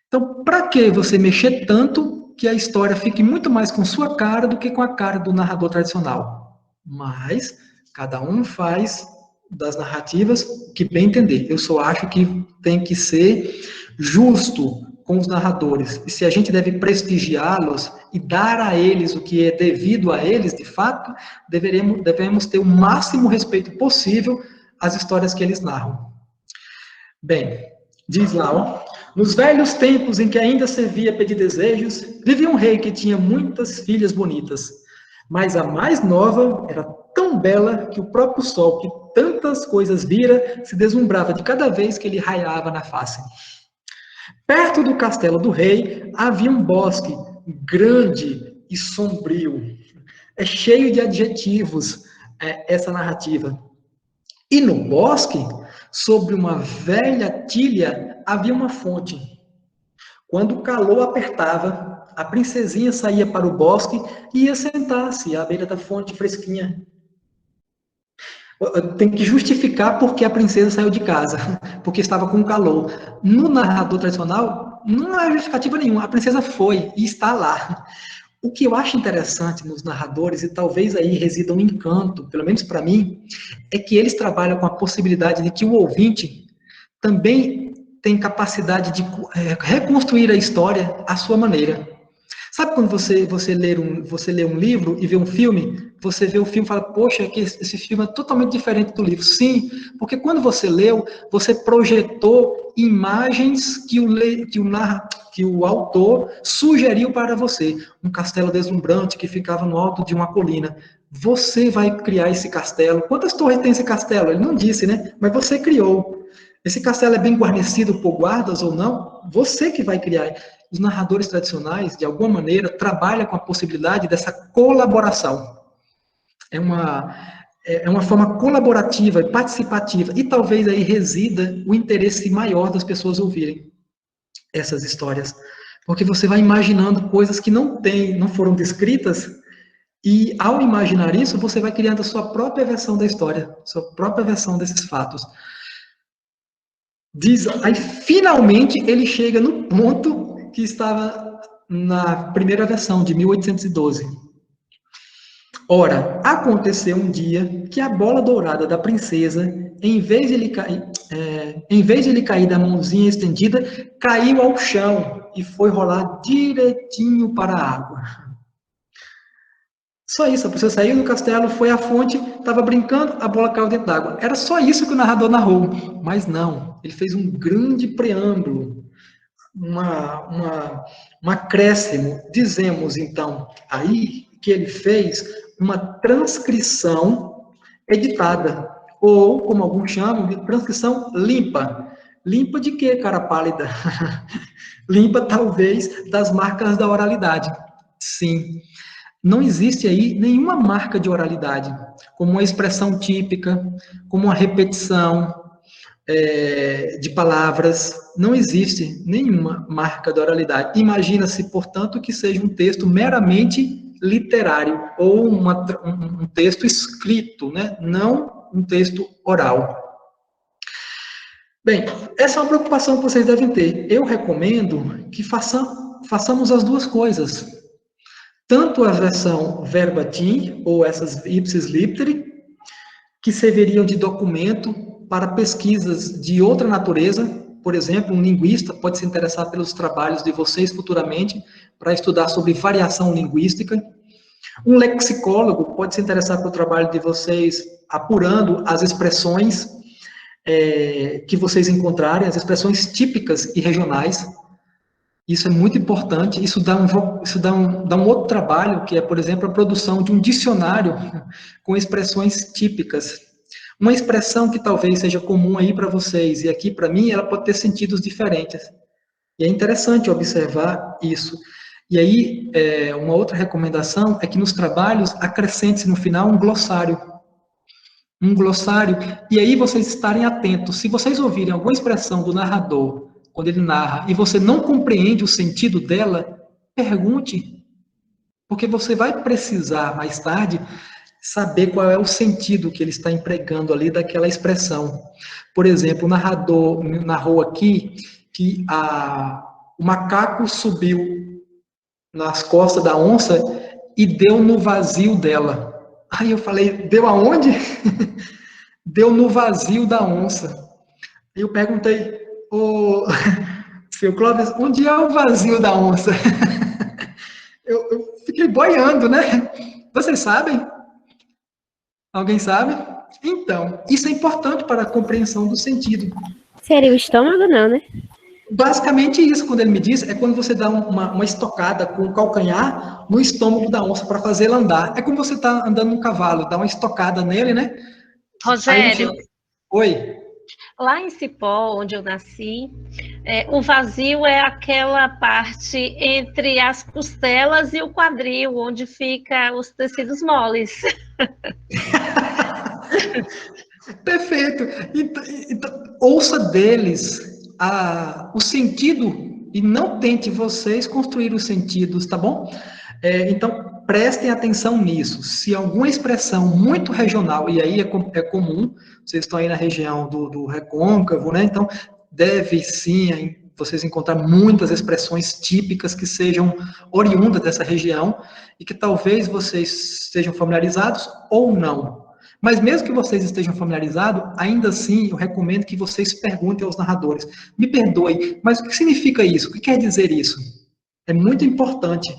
Então, para que você mexer tanto que a história fique muito mais com sua cara do que com a cara do narrador tradicional? Mas cada um faz das narrativas o que bem entender. Eu só acho que tem que ser justo com os narradores. E se a gente deve prestigiá-los e dar a eles o que é devido a eles, de fato, devemos ter o máximo respeito possível às histórias que eles narram. Bem, diz lá, ó, nos velhos tempos em que ainda servia pedir desejos, vivia um rei que tinha muitas filhas bonitas, mas a mais nova era tão bela que o próprio sol, que tantas coisas vira, se deslumbrava de cada vez que ele raiava na face. Perto do castelo do rei havia um bosque grande e sombrio. É cheio de adjetivos essa narrativa. E no bosque, sobre uma velha tilha, havia uma fonte. Quando o calor apertava, a princesinha saía para o bosque e ia sentar-se à beira da fonte fresquinha. Tem que justificar porque a princesa saiu de casa, porque estava com calor. No narrador tradicional, não há justificativa nenhuma. A princesa foi e está lá. O que eu acho interessante nos narradores, e talvez aí resida um encanto, pelo menos para mim, é que eles trabalham com a possibilidade de que o ouvinte também tem capacidade de reconstruir a história à sua maneira. Sabe quando você lê um livro e vê um filme, você vê o filme e fala, poxa, que esse filme é totalmente diferente do livro. Sim, porque quando você leu, você projetou imagens que o autor sugeriu para você. Um castelo deslumbrante que ficava no alto de uma colina. Você vai criar esse castelo. Quantas torres tem esse castelo? Ele não disse, né? Mas você criou. Esse castelo é bem guarnecido por guardas ou não? Você que vai criar. Os narradores tradicionais, de alguma maneira, trabalham com a possibilidade dessa colaboração. É uma forma colaborativa e participativa, e talvez aí resida o interesse maior das pessoas ouvirem essas histórias. Porque você vai imaginando coisas que não foram descritas, e ao imaginar isso, você vai criando a sua própria versão da história, sua própria versão desses fatos. Aí finalmente ele chega no ponto que estava na primeira versão, de 1812. Ora, aconteceu um dia que a bola dourada da princesa, em vez de ele cair da mãozinha estendida, caiu ao chão e foi rolar direitinho para a água. Só isso, a princesa saiu do castelo, foi à fonte, estava brincando, a bola caiu dentro d'água. Era só isso que o narrador narrou, mas não, ele fez um grande preâmbulo, um acréscimo. Dizemos, então, aí que ele fez uma transcrição editada, ou, como alguns chamam, de transcrição limpa. Limpa de quê, cara pálida? Limpa, talvez, das marcas da oralidade. Sim. Não existe aí nenhuma marca de oralidade, como uma expressão típica, como uma repetição de palavras. Não existe nenhuma marca de oralidade. Imagina-se, portanto, que seja um texto meramente literário, ou um texto escrito, né? Não um texto oral. Bem, essa é uma preocupação que vocês devem ter. Eu recomendo que façamos as duas coisas. Tanto a versão verbatim, ou essas ipsis literi, que serviriam de documento para pesquisas de outra natureza. Por exemplo, um linguista pode se interessar pelos trabalhos de vocês futuramente para estudar sobre variação linguística. Um lexicólogo pode se interessar pelo trabalho de vocês apurando as expressões que vocês encontrarem, as expressões típicas e regionais. Isso é muito importante, isso dá um outro trabalho, que é, por exemplo, a produção de um dicionário com expressões típicas. Uma expressão que talvez seja comum aí para vocês e aqui para mim, ela pode ter sentidos diferentes. E é interessante observar isso. E aí, uma outra recomendação é que nos trabalhos acrescente-se no final um glossário. Um glossário, e aí vocês estarem atentos. Se vocês ouvirem alguma expressão do narrador, quando ele narra, e você não compreende o sentido dela, pergunte, porque você vai precisar, mais tarde, saber qual é o sentido que ele está empregando ali daquela expressão. Por exemplo, o narrador narrou aqui que o macaco subiu nas costas da onça e deu no vazio dela. Aí eu falei, deu aonde? Deu no vazio da onça. E eu perguntei, ô, seu Clóvis, onde é o vazio da onça? Eu fiquei boiando, né? Vocês sabem? Alguém sabe? Então, isso é importante para a compreensão do sentido. Seria o estômago, não, né? Basicamente isso, quando ele me diz, é quando você dá uma estocada com o calcanhar no estômago da onça para fazer ela andar. É como você está andando num cavalo, dá uma estocada nele, né? Rogério, Oi. lá em Cipó, onde eu nasci, o vazio é aquela parte entre as costelas e o quadril, onde fica os tecidos moles. Perfeito. Então, ouça deles o sentido e não tente vocês construir os sentidos, tá bom? Então, prestem atenção nisso. Se alguma expressão muito regional, e aí é comum, vocês estão aí na região do Recôncavo, né? Então, deve sim vocês encontrar muitas expressões típicas que sejam oriundas dessa região e que talvez vocês estejam familiarizados ou não. Mas mesmo que vocês estejam familiarizados, ainda assim eu recomendo que vocês perguntem aos narradores. Me perdoe, mas o que significa isso? O que quer dizer isso? É muito importante.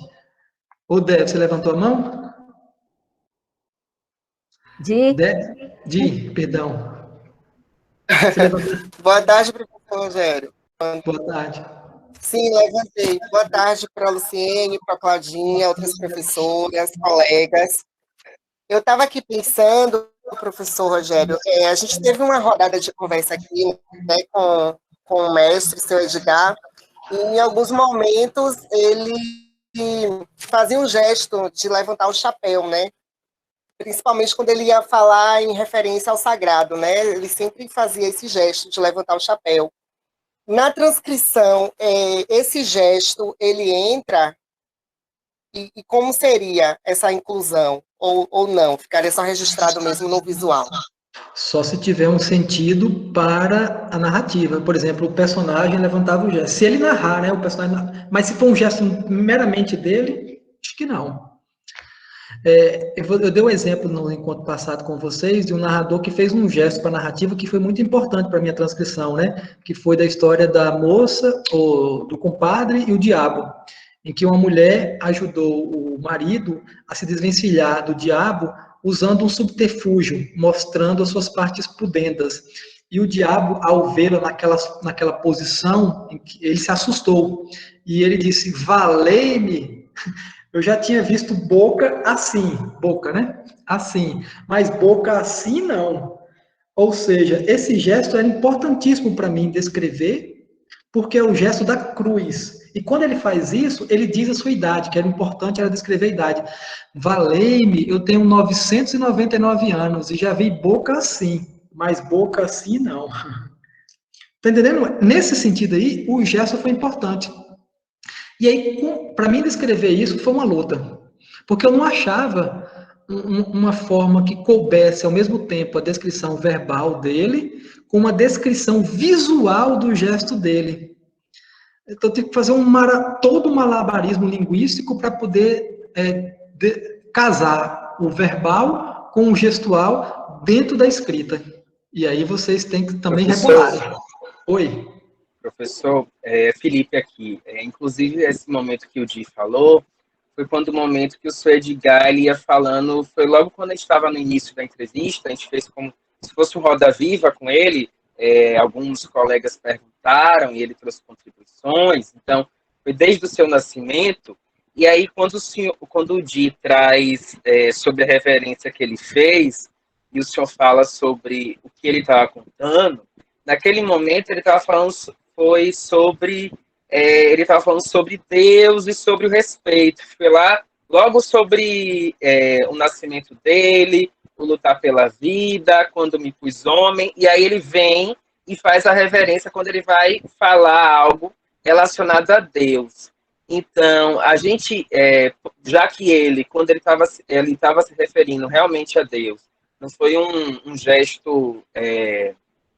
Ô, Débora, você levantou a mão? Perdão. Boa tarde, professor Rogério. Boa tarde. Sim, levantei. Boa tarde para a Luciene, para a Claudinha, outras professoras, colegas. Eu estava aqui pensando, professor Rogério, a gente teve uma rodada de conversa aqui, né, com o mestre, seu Edgar, e em alguns momentos ele fazia um gesto de levantar o chapéu, né? Principalmente quando ele ia falar em referência ao sagrado, né? Ele sempre fazia esse gesto de levantar o chapéu. Na transcrição, esse gesto, ele entra, e como seria essa inclusão? Ou não? Ficaria só registrado mesmo no visual? Só se tiver um sentido para a narrativa. Por exemplo, o personagem levantava o gesto. Se ele narrar, né? O personagem, mas se for um gesto meramente dele, acho que não. Eu dei um exemplo no encontro passado com vocês de um narrador que fez um gesto para a narrativa que foi muito importante para a minha transcrição, né? Que foi da história da moça, do compadre e o diabo, em que uma mulher ajudou o marido a se desvencilhar do diabo usando um subterfúgio, mostrando as suas partes pudendas. E o diabo, ao vê-la naquela posição, ele se assustou. E ele disse, valei-me, eu já tinha visto boca assim, boca, né? Assim, mas boca assim não. Ou seja, esse gesto era importantíssimo para mim descrever, porque é o gesto da cruz. E quando ele faz isso, ele diz a sua idade, que era importante, era descrever a idade. Valei-me, eu tenho 999 anos e já vi boca assim, mas boca assim não. Tá entendendo? Nesse sentido aí, o gesto foi importante. E aí, para mim descrever isso foi uma luta, porque eu não achava uma forma que coubesse ao mesmo tempo a descrição verbal dele com uma descrição visual do gesto dele. Então, eu tenho que fazer todo um malabarismo linguístico para poder casar o verbal com o gestual dentro da escrita. E aí vocês têm que também regular. Oi. Professor, Felipe aqui. Inclusive, esse momento que o Di falou foi quando o momento que o senhor Edgar ele ia falando, foi logo quando a gente estava no início da entrevista, a gente fez como se fosse um Roda Viva com ele, alguns colegas perguntaram e ele trouxe contribuições, então foi desde o seu nascimento. E aí, quando o Di traz sobre a reverência que ele fez, e o senhor fala sobre o que ele estava contando, naquele momento ele estava falando ele estava falando sobre Deus e sobre o respeito. Foi lá logo sobre o nascimento dele, o lutar pela vida, quando me pus homem, e aí ele vem e faz a reverência quando ele vai falar algo relacionado a Deus. Então, a gente, já que ele, quando ele estava se referindo realmente a Deus, não foi um gesto,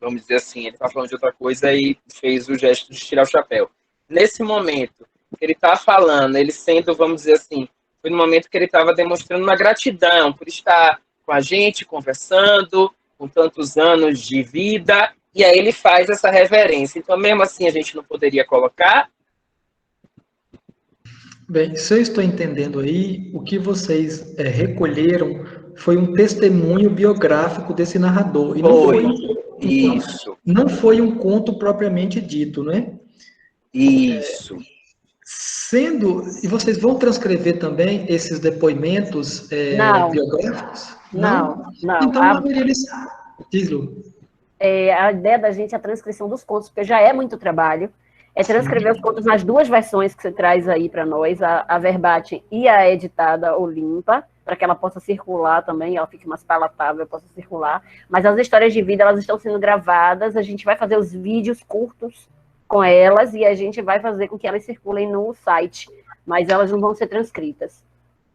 vamos dizer assim, ele estava falando de outra coisa e fez o gesto de tirar o chapéu. Nesse momento, ele está falando, ele sendo, vamos dizer assim, foi no momento que ele estava demonstrando uma gratidão por estar com a gente, conversando, com tantos anos de vida, e aí ele faz essa reverência. Então, mesmo assim, a gente não poderia colocar. Bem, se eu estou entendendo aí, o que vocês recolheram foi um testemunho biográfico desse narrador. E não foi um conto propriamente dito, né? Isso. E vocês vão transcrever também esses depoimentos biográficos? Não. Então, não haveria necessidade. Diz, Lu. A ideia da gente é a transcrição dos contos, porque já é muito trabalho. É transcrever os contos nas duas versões que você traz aí para nós, a verbatim e a editada ou limpa, para que ela possa circular também, ela fique mais palatável, possa circular. Mas as histórias de vida, elas estão sendo gravadas, a gente vai fazer os vídeos curtos com elas e a gente vai fazer com que elas circulem no site, mas elas não vão ser transcritas.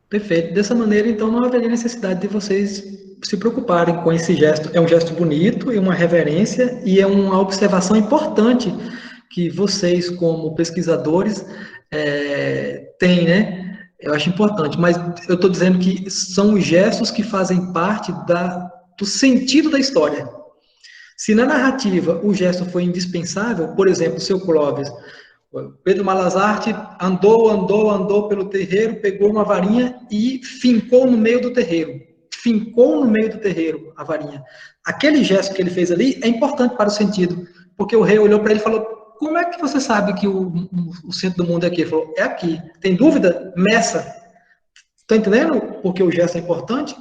Perfeito. Dessa maneira, então, não haveria necessidade de vocês se preocuparem com esse gesto. É um gesto bonito, é uma reverência e é uma observação importante que vocês, como pesquisadores, têm, né? Eu acho importante, mas eu estou dizendo que são os gestos que fazem parte do sentido da história. Se na narrativa o gesto foi indispensável, por exemplo, o seu Clóvis, Pedro Malazarte andou pelo terreiro, pegou uma varinha e fincou no meio do terreiro. Fincou no meio do terreiro a varinha. Aquele gesto que ele fez ali é importante para o sentido, porque o rei olhou para ele e falou: como é que você sabe que o centro do mundo é aqui? Ele falou: é aqui. Tem dúvida? Meça. Está entendendo porque o gesto é importante?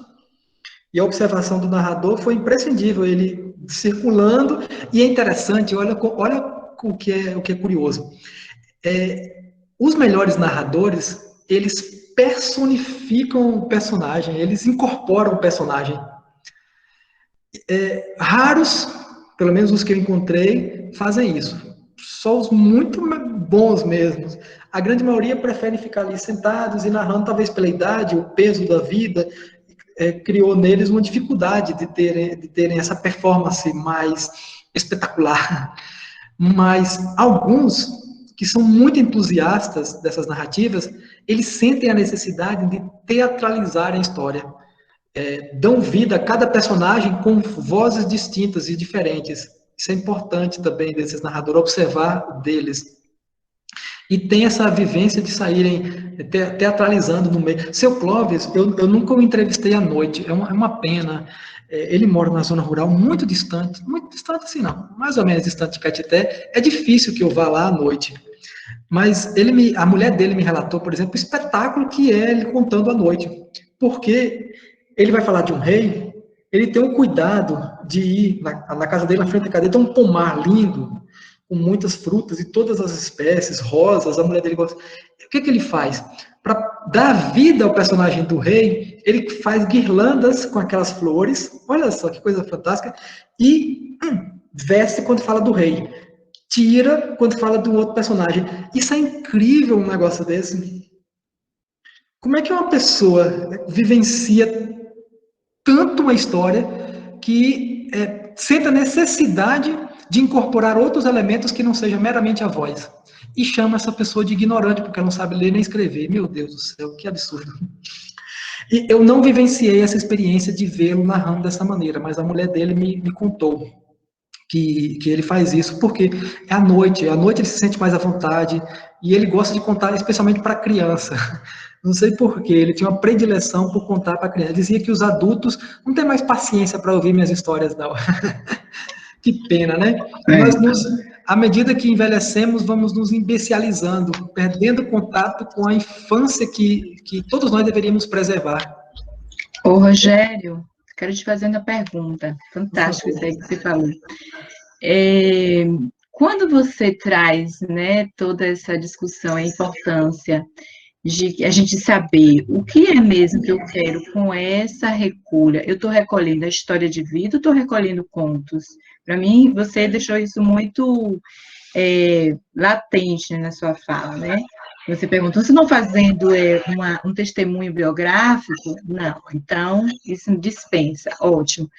E a observação do narrador foi imprescindível, ele circulando, e é interessante, olha o que é curioso. Os melhores narradores, eles personificam o personagem, eles incorporam o personagem. Raros, pelo menos os que eu encontrei, fazem isso. Só os muito bons mesmos. A grande maioria prefere ficar ali sentados e narrando, talvez pela idade, o peso da vida, criou neles uma dificuldade de terem essa performance mais espetacular. Mas alguns que são muito entusiastas dessas narrativas, eles sentem a necessidade de teatralizar a história. Dão vida a cada personagem com vozes distintas e diferentes. Isso é importante também desses narradores, observar deles. E tem essa vivência de saírem teatralizando no meio. Seu Clóvis, eu nunca o entrevistei à noite, é uma pena. Ele mora na zona rural, muito distante assim não, mais ou menos distante de Caetité. É difícil que eu vá lá à noite. Mas a mulher dele me relatou, por exemplo, o espetáculo que é ele contando à noite. Porque ele vai falar de um rei, ele tem um cuidado de ir na casa dele, na frente da casa dele, tem um pomar lindo, com muitas frutas e todas as espécies, rosas, a mulher dele gosta. O que ele faz? Para dar vida ao personagem do rei, ele faz guirlandas com aquelas flores, olha só que coisa fantástica, e veste quando fala do rei, tira quando fala do outro personagem. Isso é incrível, um negócio desse. Como é que uma pessoa vivencia tanto uma história que sente a necessidade de incorporar outros elementos que não sejam meramente a voz, e chama essa pessoa de ignorante, porque ela não sabe ler nem escrever. Meu Deus do céu, que absurdo. E eu não vivenciei essa experiência de vê-lo narrando dessa maneira, mas a mulher dele me contou que ele faz isso, porque à noite ele se sente mais à vontade, e ele gosta de contar especialmente para criança. Não sei porquê, ele tinha uma predileção por contar para criança. Ele dizia que os adultos não têm mais paciência para ouvir minhas histórias, não. Que pena, né? À medida que envelhecemos, vamos nos imbecilizando, perdendo contato com a infância que todos nós deveríamos preservar. Ô, Rogério, quero te fazer uma pergunta. Por Fantástico isso favor. aí que você falou. Quando você traz, né, toda essa discussão, a importância de a gente saber o que é mesmo que eu quero com essa recolha, eu estou recolhendo a história de vida, ou estou recolhendo contos? Para mim, você deixou isso muito latente, né, na sua fala, né? Você perguntou, se não fazendo um testemunho biográfico? Não, então, isso dispensa, ótimo.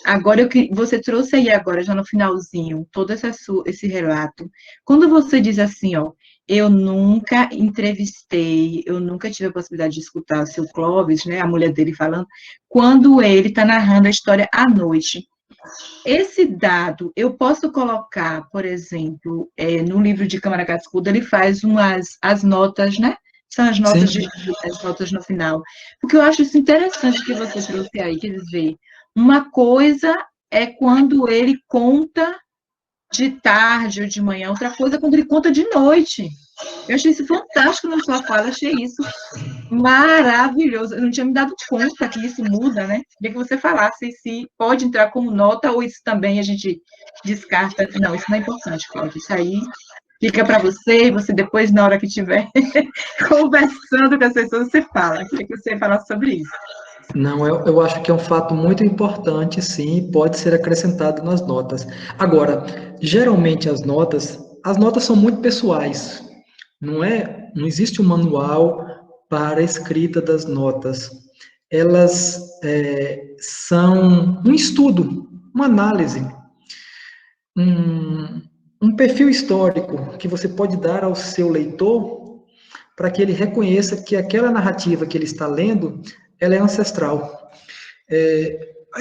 Agora, você trouxe aí agora, já no finalzinho, todo esse relato. Quando você diz assim, ó, eu nunca entrevistei, eu nunca tive a possibilidade de escutar o seu Clóvis, né, a mulher dele falando, quando ele está narrando a história à noite. Esse dado, eu posso colocar, por exemplo, no livro de Câmara Cascuda, ele faz as notas, né? São as notas, as notas no final. Porque eu acho isso interessante que você trouxe aí, quer dizer, uma coisa é quando ele conta de tarde ou de manhã, outra coisa é quando ele conta de noite. Eu achei isso fantástico na sua fala, achei isso maravilhoso. Eu não tinha me dado conta que isso muda, né? Queria que você falasse se pode entrar como nota ou isso também a gente descarta. Não, isso não é importante, Cláudia. Isso aí fica para você e você depois, na hora que estiver conversando com as pessoas, você fala. Queria que você falasse sobre isso. Não, eu acho que é um fato muito importante, sim, pode ser acrescentado nas notas. Agora, geralmente as notas são muito pessoais, não existe um manual para a escrita das notas. Elas são um estudo, uma análise, um perfil histórico que você pode dar ao seu leitor para que ele reconheça que aquela narrativa que ele está lendo ela é ancestral.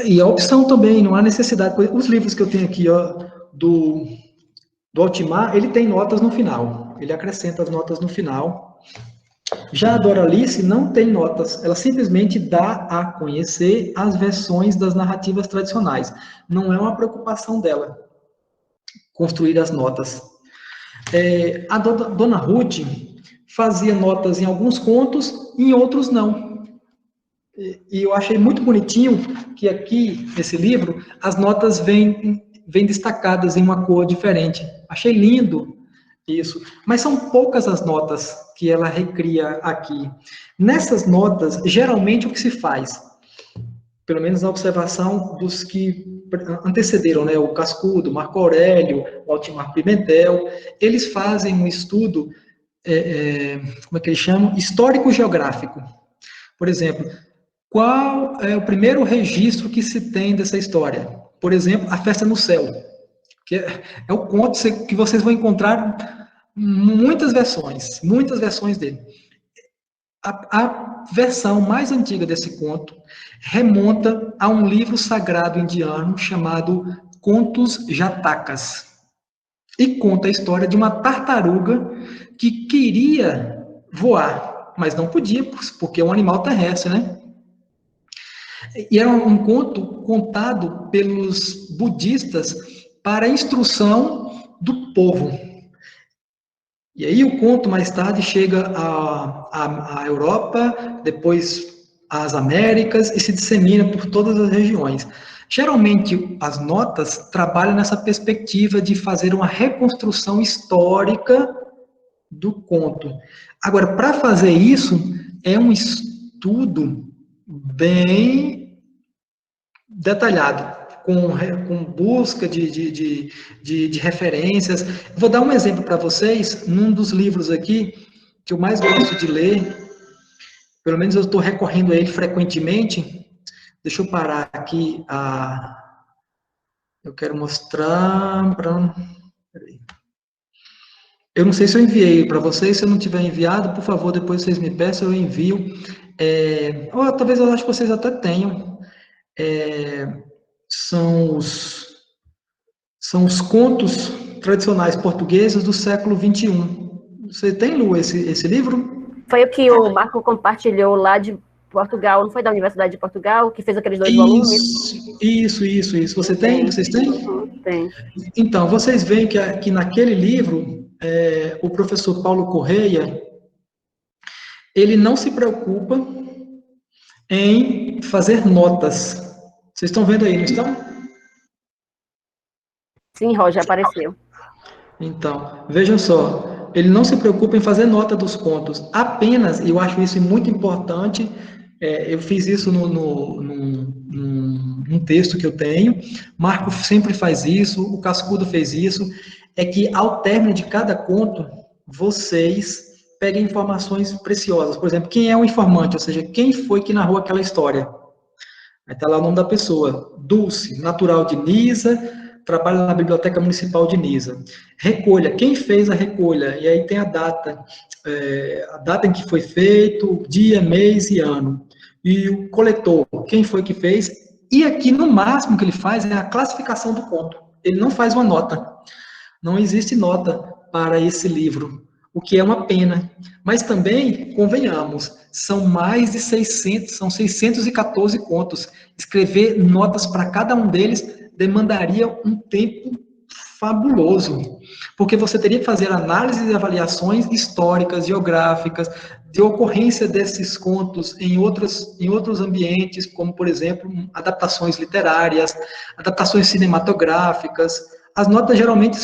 E a opção também, não há necessidade. Os livros que eu tenho aqui, ó, do Altimar, ele tem notas no final. Ele acrescenta as notas no final. Já a Doralice não tem notas. Ela simplesmente dá a conhecer as versões das narrativas tradicionais. Não é uma preocupação dela construir as notas. A Dona Ruth fazia notas em alguns contos, em outros não. E eu achei muito bonitinho que aqui, nesse livro, as notas vêm destacadas em uma cor diferente. Achei lindo isso. Mas são poucas as notas que ela recria aqui. Nessas notas, geralmente o que se faz, pelo menos na observação dos que antecederam, né, o Cascudo, Marco Aurélio, o Altimar Pimentel, eles fazem um estudo, como é que eles chamam? Histórico-geográfico. Por exemplo, qual é o primeiro registro que se tem dessa história? Por exemplo, a Festa no Céu, que é o conto que vocês vão encontrar muitas versões dele. A versão mais antiga desse conto remonta a um livro sagrado indiano chamado Contos Jatakas, e conta a história de uma tartaruga que queria voar, mas não podia, porque é um animal terrestre, né? E era um conto contado pelos budistas para a instrução do povo. E aí o conto mais tarde chega à Europa, depois às Américas e se dissemina por todas as regiões. Geralmente as notas trabalham nessa perspectiva de fazer uma reconstrução histórica do conto. Agora, para fazer isso, é um estudo bem detalhado, com busca de referências. Vou dar um exemplo para vocês, num dos livros aqui, que eu mais gosto de ler, pelo menos eu estou recorrendo a ele frequentemente. Deixa eu parar aqui, eu quero mostrar peraí. Eu não sei se eu enviei para vocês, se eu não tiver enviado, por favor, depois vocês me peçam, eu envio. Ou talvez eu acho que vocês até tenham. São os contos tradicionais portugueses do século XXI. Você tem, Lu, esse livro? Foi o que o Marco compartilhou lá Portugal, não foi da Universidade de Portugal, que fez aqueles 2 volumes? Isso. Você tem? Vocês têm? Tem. Então, vocês veem que naquele livro, o professor Paulo Correia, ele não se preocupa em fazer notas. Vocês estão vendo aí, não estão? Sim, Roger, apareceu. Então, vejam só, ele não se preocupa em fazer nota dos contos, apenas, e eu acho isso muito importante, eu fiz isso num texto que eu tenho, Marco sempre faz isso, o Cascudo fez isso, é que ao término de cada conto, vocês peguem informações preciosas. Por exemplo, quem é o informante, ou seja, quem foi que narrou aquela história. Aí está lá o nome da pessoa, Dulce, natural de Nisa, trabalha na Biblioteca Municipal de Nisa. Recolha, quem fez a recolha? E aí tem a data em que foi feito, dia, mês e ano. E o coletor, quem foi que fez? E aqui, no máximo que ele faz é a classificação do conto. Ele não faz uma nota. Não existe nota para esse livro, o que é uma pena. Mas também, convenhamos, são mais de 600, são 614 contos. Escrever notas para cada um deles demandaria um tempo fabuloso, porque você teria que fazer análises e avaliações históricas, geográficas, de ocorrência desses contos em outros ambientes, como, por exemplo, adaptações literárias, adaptações cinematográficas. As notas geralmente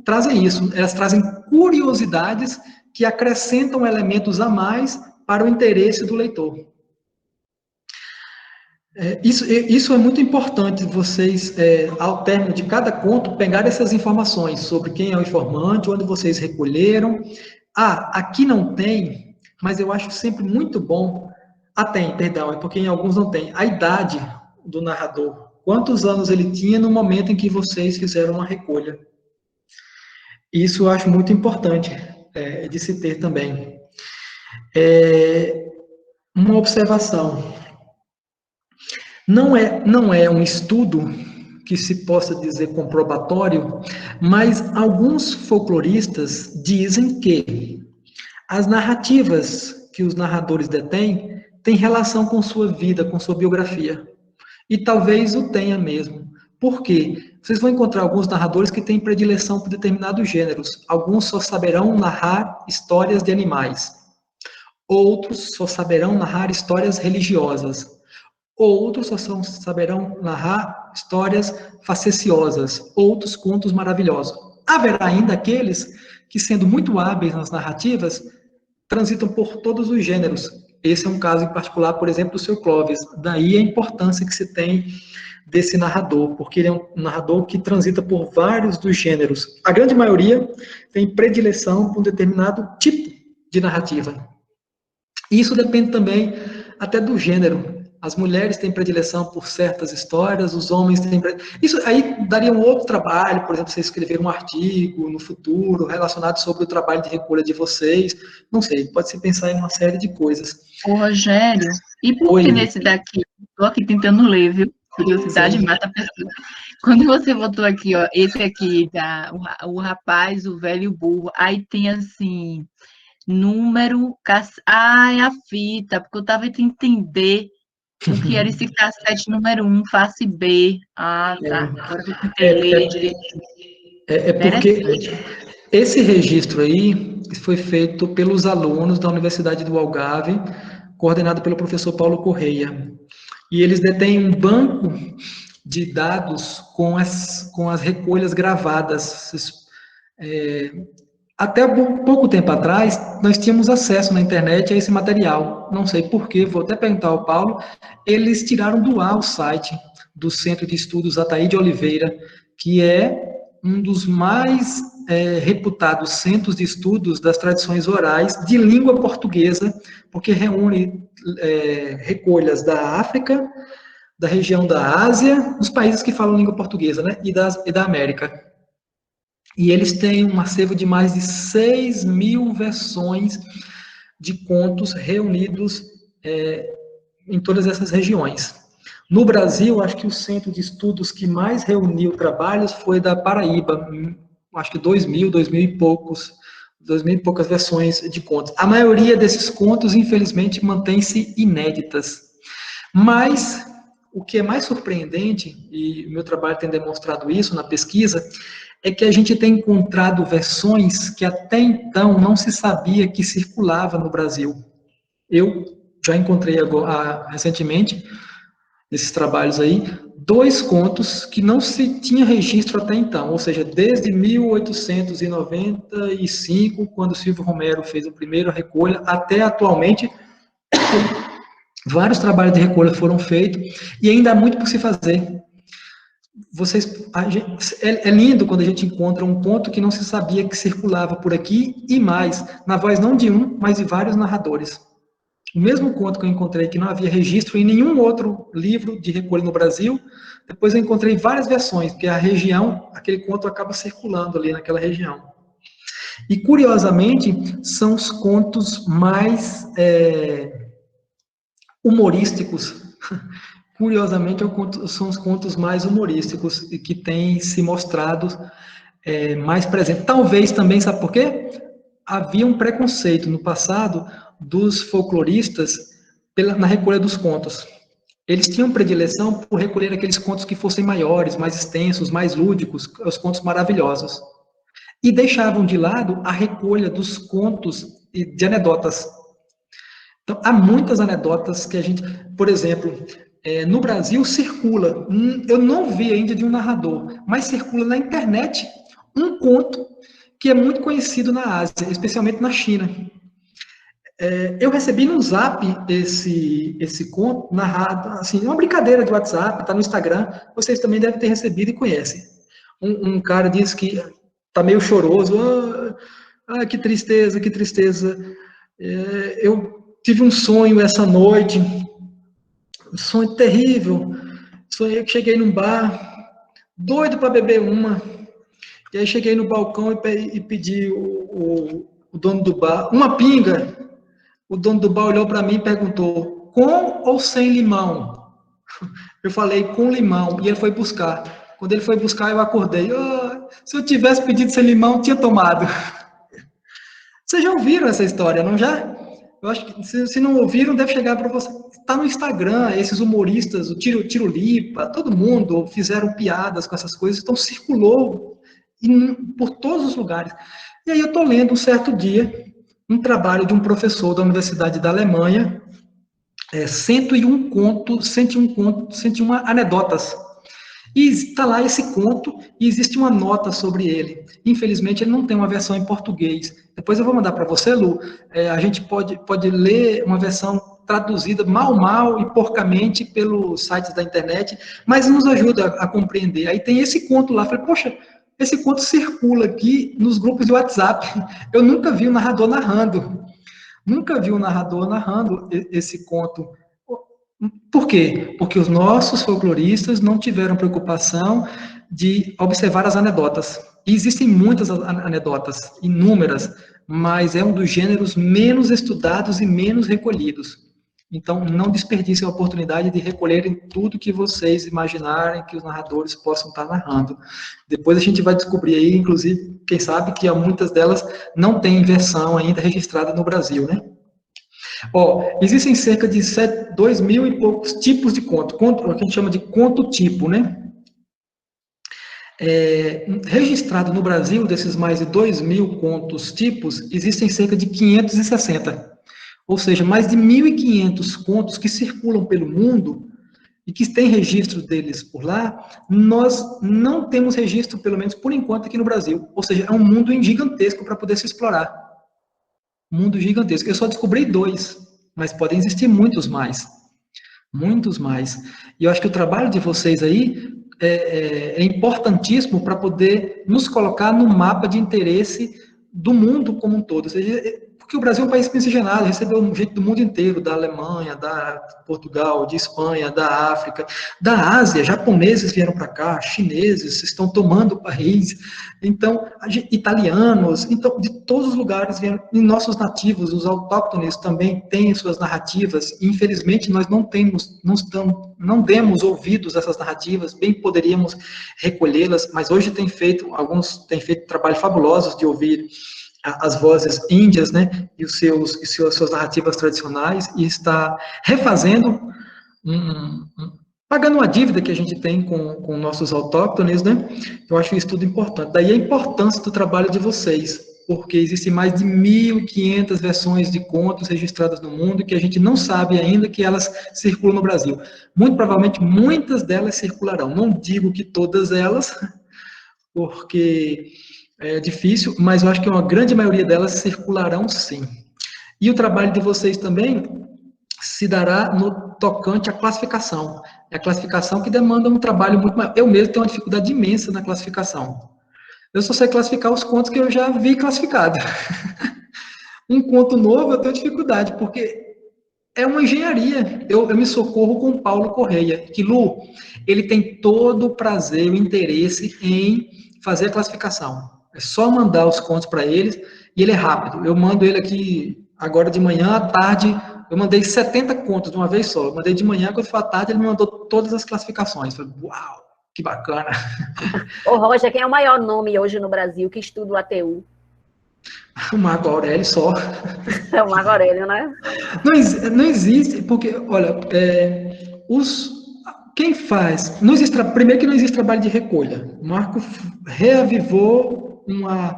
trazem isso, elas trazem curiosidades que acrescentam elementos a mais para o interesse do leitor. Isso é muito importante, vocês, ao término de cada conto, pegar essas informações sobre quem é o informante, onde vocês recolheram. Aqui não tem, mas eu acho sempre muito bom. Tem, perdão, é porque em alguns não tem. A idade do narrador. Quantos anos ele tinha no momento em que vocês fizeram uma recolha. Isso eu acho muito importante de se ter também. Uma observação. Não é um estudo que se possa dizer comprobatório, mas alguns folcloristas dizem que as narrativas que os narradores detêm têm relação com sua vida, com sua biografia. E talvez o tenha mesmo. Por quê? Vocês vão encontrar alguns narradores que têm predileção por determinados gêneros. Alguns só saberão narrar histórias de animais. Outros só saberão narrar histórias religiosas. Outros só saberão narrar histórias faceciosas, outros contos maravilhosos. Haverá ainda aqueles que, sendo muito hábeis nas narrativas, transitam por todos os gêneros. Esse é um caso em particular, por exemplo, do Sr. Clovis. Daí a importância que se tem desse narrador, porque ele é um narrador que transita por vários dos gêneros. A grande maioria tem predileção por um determinado tipo de narrativa. E isso depende também até do gênero. As mulheres têm predileção por certas histórias, os homens têm... Isso aí daria um outro trabalho, por exemplo, você escrever um artigo no futuro relacionado sobre o trabalho de recolha de vocês. Não sei, pode-se pensar em uma série de coisas. Ô, Rogério, e por que nesse daqui? Estou aqui tentando ler, viu? Curiosidade mata a pessoa. Quando você botou aqui, ó, esse aqui, o rapaz, o velho e o burro, aí tem assim, número... é a fita, porque eu estava tentando entender o que era esse cassete número 1, face B. Tá. Agora que eu entendi direito. Porque esse registro aí foi feito pelos alunos da Universidade do Algarve, coordenado pelo professor Paulo Correia. E eles detêm um banco de dados com as recolhas gravadas. Até pouco tempo atrás, nós tínhamos acesso na internet a esse material. Não sei porquê, vou até perguntar ao Paulo. Eles tiraram do ar o site do Centro de Estudos Ataíde Oliveira, que é um dos mais reputados centros de estudos das tradições orais de língua portuguesa, porque reúne recolhas da África, da região da Ásia, dos países que falam língua portuguesa, né, e da América. E eles têm um acervo de mais de 6.000 versões de contos reunidos em todas essas regiões. No Brasil, acho que o centro de estudos que mais reuniu trabalhos foi da Paraíba, acho que 2.000 e poucos 2.000 e poucas versões de contos. A maioria desses contos, infelizmente, mantém-se inéditas. Mas o que é mais surpreendente, e o meu trabalho tem demonstrado isso na pesquisa, é que a gente tem encontrado versões que até então não se sabia que circulava no Brasil. Eu já encontrei agora, recentemente, nesses trabalhos aí, 2 contos que não se tinha registro até então, ou seja, desde 1895, quando Silvio Romero fez a primeira recolha, até atualmente, vários trabalhos de recolha foram feitos, e ainda há muito por se fazer. É lindo quando a gente encontra um conto que não se sabia que circulava por aqui, e mais, na voz não de um, mas de vários narradores. O mesmo conto que eu encontrei que não havia registro em nenhum outro livro de recolha no Brasil, depois eu encontrei várias versões, porque a região, aquele conto acaba circulando ali naquela região. E, curiosamente, são os contos mais humorísticos. Curiosamente, são os contos mais humorísticos e que têm se mostrado mais presentes. Talvez também, sabe por quê? Havia um preconceito no passado dos folcloristas na recolha dos contos. Eles tinham predileção por recolher aqueles contos que fossem maiores, mais extensos, mais lúdicos, os contos maravilhosos. E deixavam de lado a recolha dos contos de anedotas. Então, há muitas anedotas que a gente... Por exemplo, no Brasil circula, eu não vi ainda de um narrador, mas circula na internet um conto que é muito conhecido na Ásia, especialmente na China. Eu recebi no Zap esse conto narrado, assim, uma brincadeira de WhatsApp, está no Instagram, vocês também devem ter recebido e conhecem. Um cara disse que está meio choroso, que tristeza, que tristeza. Eu tive um sonho essa noite, um sonho terrível, sonhei que cheguei num bar, doido para beber uma, e aí cheguei no balcão e pedi o dono do bar, uma pinga. O dono do bar olhou para mim e perguntou, com ou sem limão? Eu falei, com limão, e ele foi buscar. Quando ele foi buscar, eu acordei. Se eu tivesse pedido sem limão, tinha tomado. Vocês já ouviram essa história, não já? Eu acho que, se não ouviram, deve chegar para você. Está no Instagram, esses humoristas, o Tirolipa, todo mundo fizeram piadas com essas coisas, então circulou por todos os lugares. E aí eu estou lendo um certo dia um trabalho de um professor da Universidade da Alemanha, 101 anedotas. E está lá esse conto, e existe uma nota sobre ele. Infelizmente, ele não tem uma versão em português. Depois eu vou mandar para você, Lu. A gente pode ler uma versão traduzida mal e porcamente pelos sites da internet, mas nos ajuda a compreender. Aí tem esse conto lá. Falei, poxa, esse conto circula aqui nos grupos de WhatsApp. Eu nunca vi um narrador narrando. Nunca vi um narrador narrando esse conto. Por quê? Porque os nossos folcloristas não tiveram preocupação de observar as anedotas. E existem muitas anedotas, inúmeras, mas é um dos gêneros menos estudados e menos recolhidos. Então, não desperdicem a oportunidade de recolherem tudo que vocês imaginarem que os narradores possam estar narrando. Depois a gente vai descobrir aí, inclusive, quem sabe que muitas delas não têm versão ainda registrada no Brasil, né? Existem cerca de 2.000 e poucos tipos de conto, o que a gente chama de conto tipo, né? Registrado no Brasil, desses mais de 2.000 contos tipos, existem cerca de 560. Ou seja, mais de 1.500 contos que circulam pelo mundo e que tem registro deles por lá, nós não temos registro, pelo menos por enquanto, aqui no Brasil. Ou seja, é um mundo gigantesco para poder se explorar. Mundo gigantesco. Eu só descobri 2, mas podem existir muitos mais. Muitos mais. E eu acho que o trabalho de vocês aí é importantíssimo para poder nos colocar no mapa de interesse do mundo como um todo. Ou seja, porque o Brasil é um país miscigenado, recebeu gente do mundo inteiro, da Alemanha, da Portugal, de Espanha, da África, da Ásia, japoneses vieram para cá, chineses estão tomando o país, então, italianos, então, de todos os lugares vieram, e nossos nativos, os autóctones também têm suas narrativas, infelizmente nós não demos ouvidos a essas narrativas, bem poderíamos recolhê-las, mas hoje alguns têm feito trabalhos fabulosos de ouvir as vozes índias, né, e suas narrativas tradicionais, e está refazendo, pagando uma dívida que a gente tem com nossos autóctones, né? Eu acho isso tudo importante. Daí a importância do trabalho de vocês, porque existem mais de 1.500 versões de contos registradas no mundo que a gente não sabe ainda que elas circulam no Brasil. Muito provavelmente, muitas delas circularão. Não digo que todas elas, porque é difícil, mas eu acho que uma grande maioria delas circularão sim. E o trabalho de vocês também se dará no tocante à classificação. É a classificação que demanda um trabalho muito maior. Eu mesmo tenho uma dificuldade imensa na classificação. Eu só sei classificar os contos que eu já vi classificado. Um conto novo eu tenho dificuldade, porque é uma engenharia. Eu me socorro com o Paulo Correia, que, Lu, ele tem todo o prazer e o interesse em fazer a classificação. É só mandar os contos para eles, e ele é rápido. Eu mando ele aqui agora de manhã, à tarde, eu mandei 70 contos de uma vez só. Eu mandei de manhã, quando foi à tarde, ele me mandou todas as classificações. Eu falei, uau, que bacana. Ô, Roger, quem é o maior nome hoje no Brasil que estuda o ATU? O Marco Aurélio só. É o Marco Aurélio, né? Não existe, porque, olha, quem faz... Não existe, primeiro que não existe trabalho de recolha. O Marco reavivou uma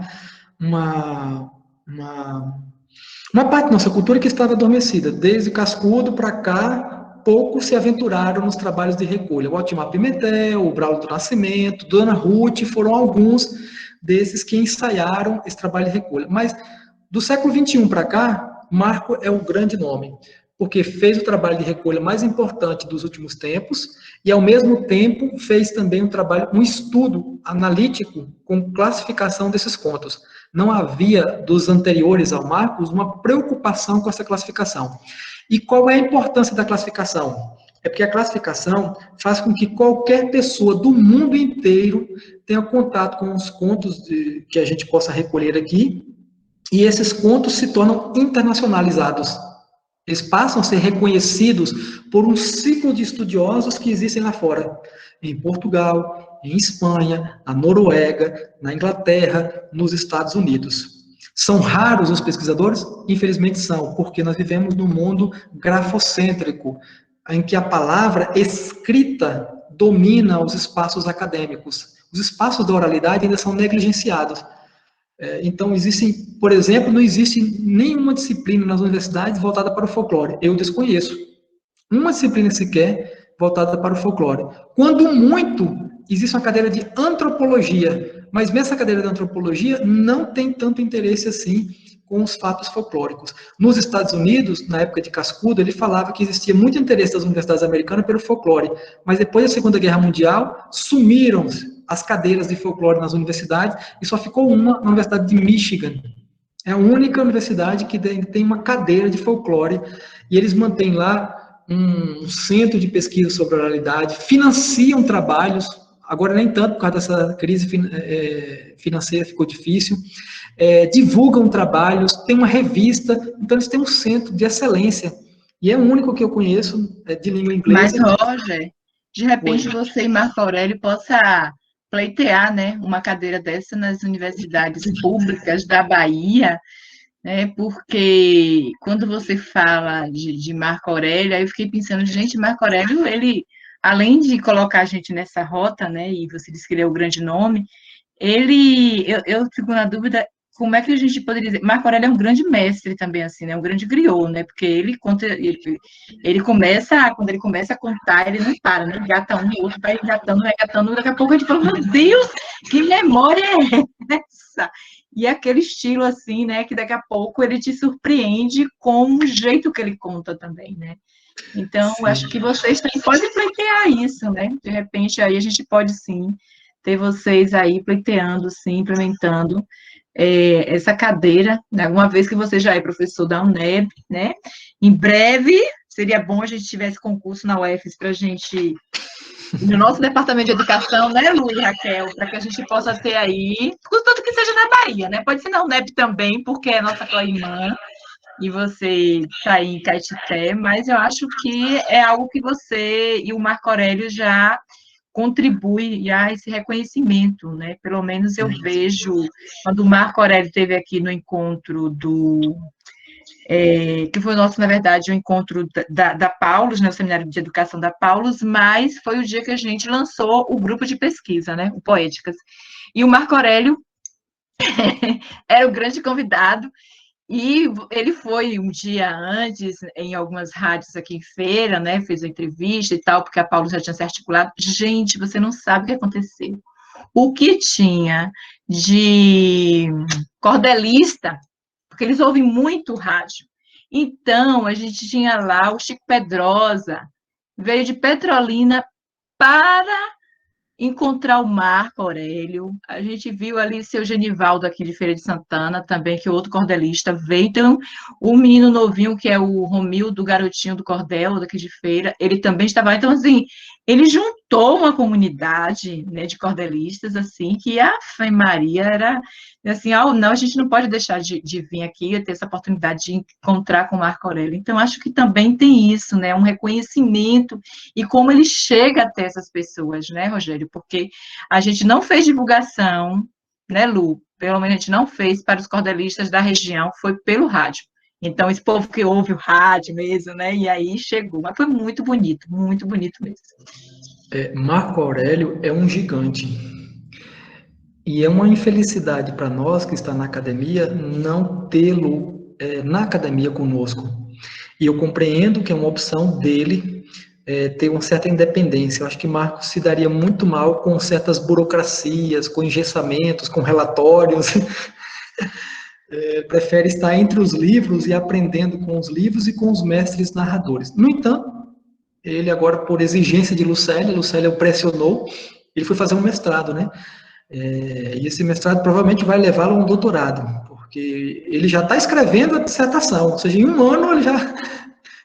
parte da nossa cultura que estava adormecida. Desde Cascudo para cá, poucos se aventuraram nos trabalhos de recolha. O Otimar Pimentel, o Braulio do Nascimento, Dona Ruth, foram alguns desses que ensaiaram esse trabalho de recolha. Mas do século XXI para cá, Marco é o grande nome, porque fez o trabalho de recolha mais importante dos últimos tempos e, ao mesmo tempo, fez também um estudo analítico com classificação desses contos. Não havia, dos anteriores ao Marcos, uma preocupação com essa classificação. E qual é a importância da classificação? É porque a classificação faz com que qualquer pessoa do mundo inteiro tenha contato com os contos que a gente possa recolher aqui, e esses contos se tornam internacionalizados. Eles passam a ser reconhecidos por um ciclo de estudiosos que existem lá fora, em Portugal, em Espanha, na Noruega, na Inglaterra, nos Estados Unidos. São raros os pesquisadores? Infelizmente são, porque nós vivemos num mundo grafocêntrico, em que a palavra escrita domina os espaços acadêmicos. Os espaços da oralidade ainda são negligenciados. Então, por exemplo, não existe nenhuma disciplina nas universidades voltada para o folclore. Eu desconheço. Uma disciplina sequer voltada para o folclore. Quando muito, existe uma cadeira de antropologia, mas mesmo essa cadeira de antropologia não tem tanto interesse assim com os fatos folclóricos. Nos Estados Unidos, na época de Cascudo, ele falava que existia muito interesse das universidades americanas pelo folclore, mas depois da Segunda Guerra Mundial, sumiram as cadeiras de folclore nas universidades e só ficou uma na Universidade de Michigan. É a única universidade que tem uma cadeira de folclore e eles mantêm lá um centro de pesquisa sobre oralidade, financiam trabalhos, agora nem tanto por causa dessa crise financeira, ficou difícil, divulgam trabalhos, tem uma revista, então eles têm um centro de excelência, e é o único que eu conheço de língua inglesa. Mas, Roger, de repente você e Marco Aurélio possa pleitear, né, uma cadeira dessa nas universidades públicas da Bahia, né, porque quando você fala de Marco Aurélio, aí eu fiquei pensando, gente, Marco Aurélio, ele, além de colocar a gente nessa rota, né, e você disse que ele é o grande nome, eu fico na dúvida, como é que a gente poderia dizer? Marco Aurélio é um grande mestre também, assim, né? Um grande griot, né? Porque ele conta, ele começa, quando ele começa a contar, ele não para, né? Engata um e outro, vai engatando, daqui a pouco a gente fala, meu Deus, que memória é essa? E é aquele estilo, assim, né? Que daqui a pouco ele te surpreende com o jeito que ele conta também, né? Então, acho que vocês podem pleitear isso, né? De repente, aí a gente pode, sim, ter vocês aí pleiteando, sim, implementando essa cadeira, né? Uma vez que você já é professor da UNEB, né? Em breve, seria bom a gente tivesse concurso na UFES para a gente, no nosso departamento de educação, né, Lu e Raquel, para que a gente possa ter aí, contanto que seja na Bahia, né? Pode ser na UNEB também, porque é a nossa irmã, e você está aí em Caetité, mas eu acho que é algo que você e o Marco Aurélio já contribui a esse reconhecimento, né? Pelo menos eu vejo, quando o Marco Aurélio esteve aqui no encontro que foi o nosso, na verdade, o encontro da Paulus, né, o Seminário de Educação da Paulus, mas foi o dia que a gente lançou o grupo de pesquisa, né, o Poéticas. E o Marco Aurélio era o grande convidado, e ele foi um dia antes, em algumas rádios aqui em Feira, né, fez uma entrevista e tal, porque a Paulus já tinha se articulado. Gente, você não sabe o que aconteceu. O que tinha de cordelista, porque eles ouvem muito rádio. Então, a gente tinha lá o Chico Pedrosa, veio de Petrolina para encontrar o Marco Aurélio. A gente viu ali seu Genivaldo aqui de Feira de Santana, também, que é outro cordelista, veio. Então, o menino novinho, que é o Romildo, garotinho do cordel, daqui de Feira, ele também estava. Então, assim, ele juntou uma comunidade, né, de cordelistas, assim, que a Fé Maria era, assim, não, a gente não pode deixar de vir aqui e ter essa oportunidade de encontrar com o Marco Aurélio. Então, acho que também tem isso, né, um reconhecimento e como ele chega até essas pessoas, né, Rogério? Porque a gente não fez divulgação, né, Lu? Pelo menos a gente não fez para os cordelistas da região, foi pelo rádio. Então, esse povo que ouve o rádio mesmo, né? E aí chegou. Mas foi muito bonito mesmo. Marco Aurélio é um gigante. E é uma infelicidade para nós que está na academia não tê-lo na academia conosco. E eu compreendo que é uma opção dele ter uma certa independência. Eu acho que Marcos se daria muito mal com certas burocracias, com engessamentos, com relatórios. Prefere estar entre os livros e aprendendo com os livros e com os mestres narradores. No entanto, ele agora, por exigência de Lucélia o pressionou, ele foi fazer um mestrado, né? E esse mestrado provavelmente vai levá-lo a um doutorado, porque ele já está escrevendo a dissertação, ou seja, em um ano ele já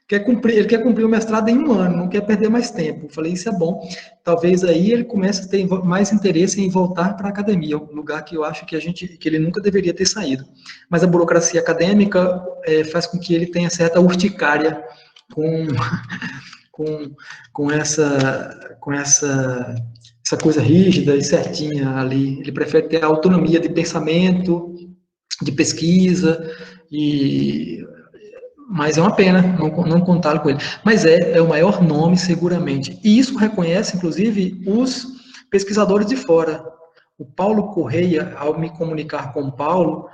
quer cumprir o mestrado em um ano, não quer perder mais tempo. Eu falei, isso é bom. Talvez aí ele comece a ter mais interesse em voltar para a academia, um lugar que eu acho que ele nunca deveria ter saído. Mas a burocracia acadêmica faz com que ele tenha certa urticária com essa coisa rígida e certinha ali. Ele prefere ter a autonomia de pensamento, de pesquisa, mas é uma pena não contá-lo com ele. Mas é o maior nome, seguramente. E isso reconhece, inclusive, os pesquisadores de fora. O Paulo Correia, ao me comunicar com o Paulo,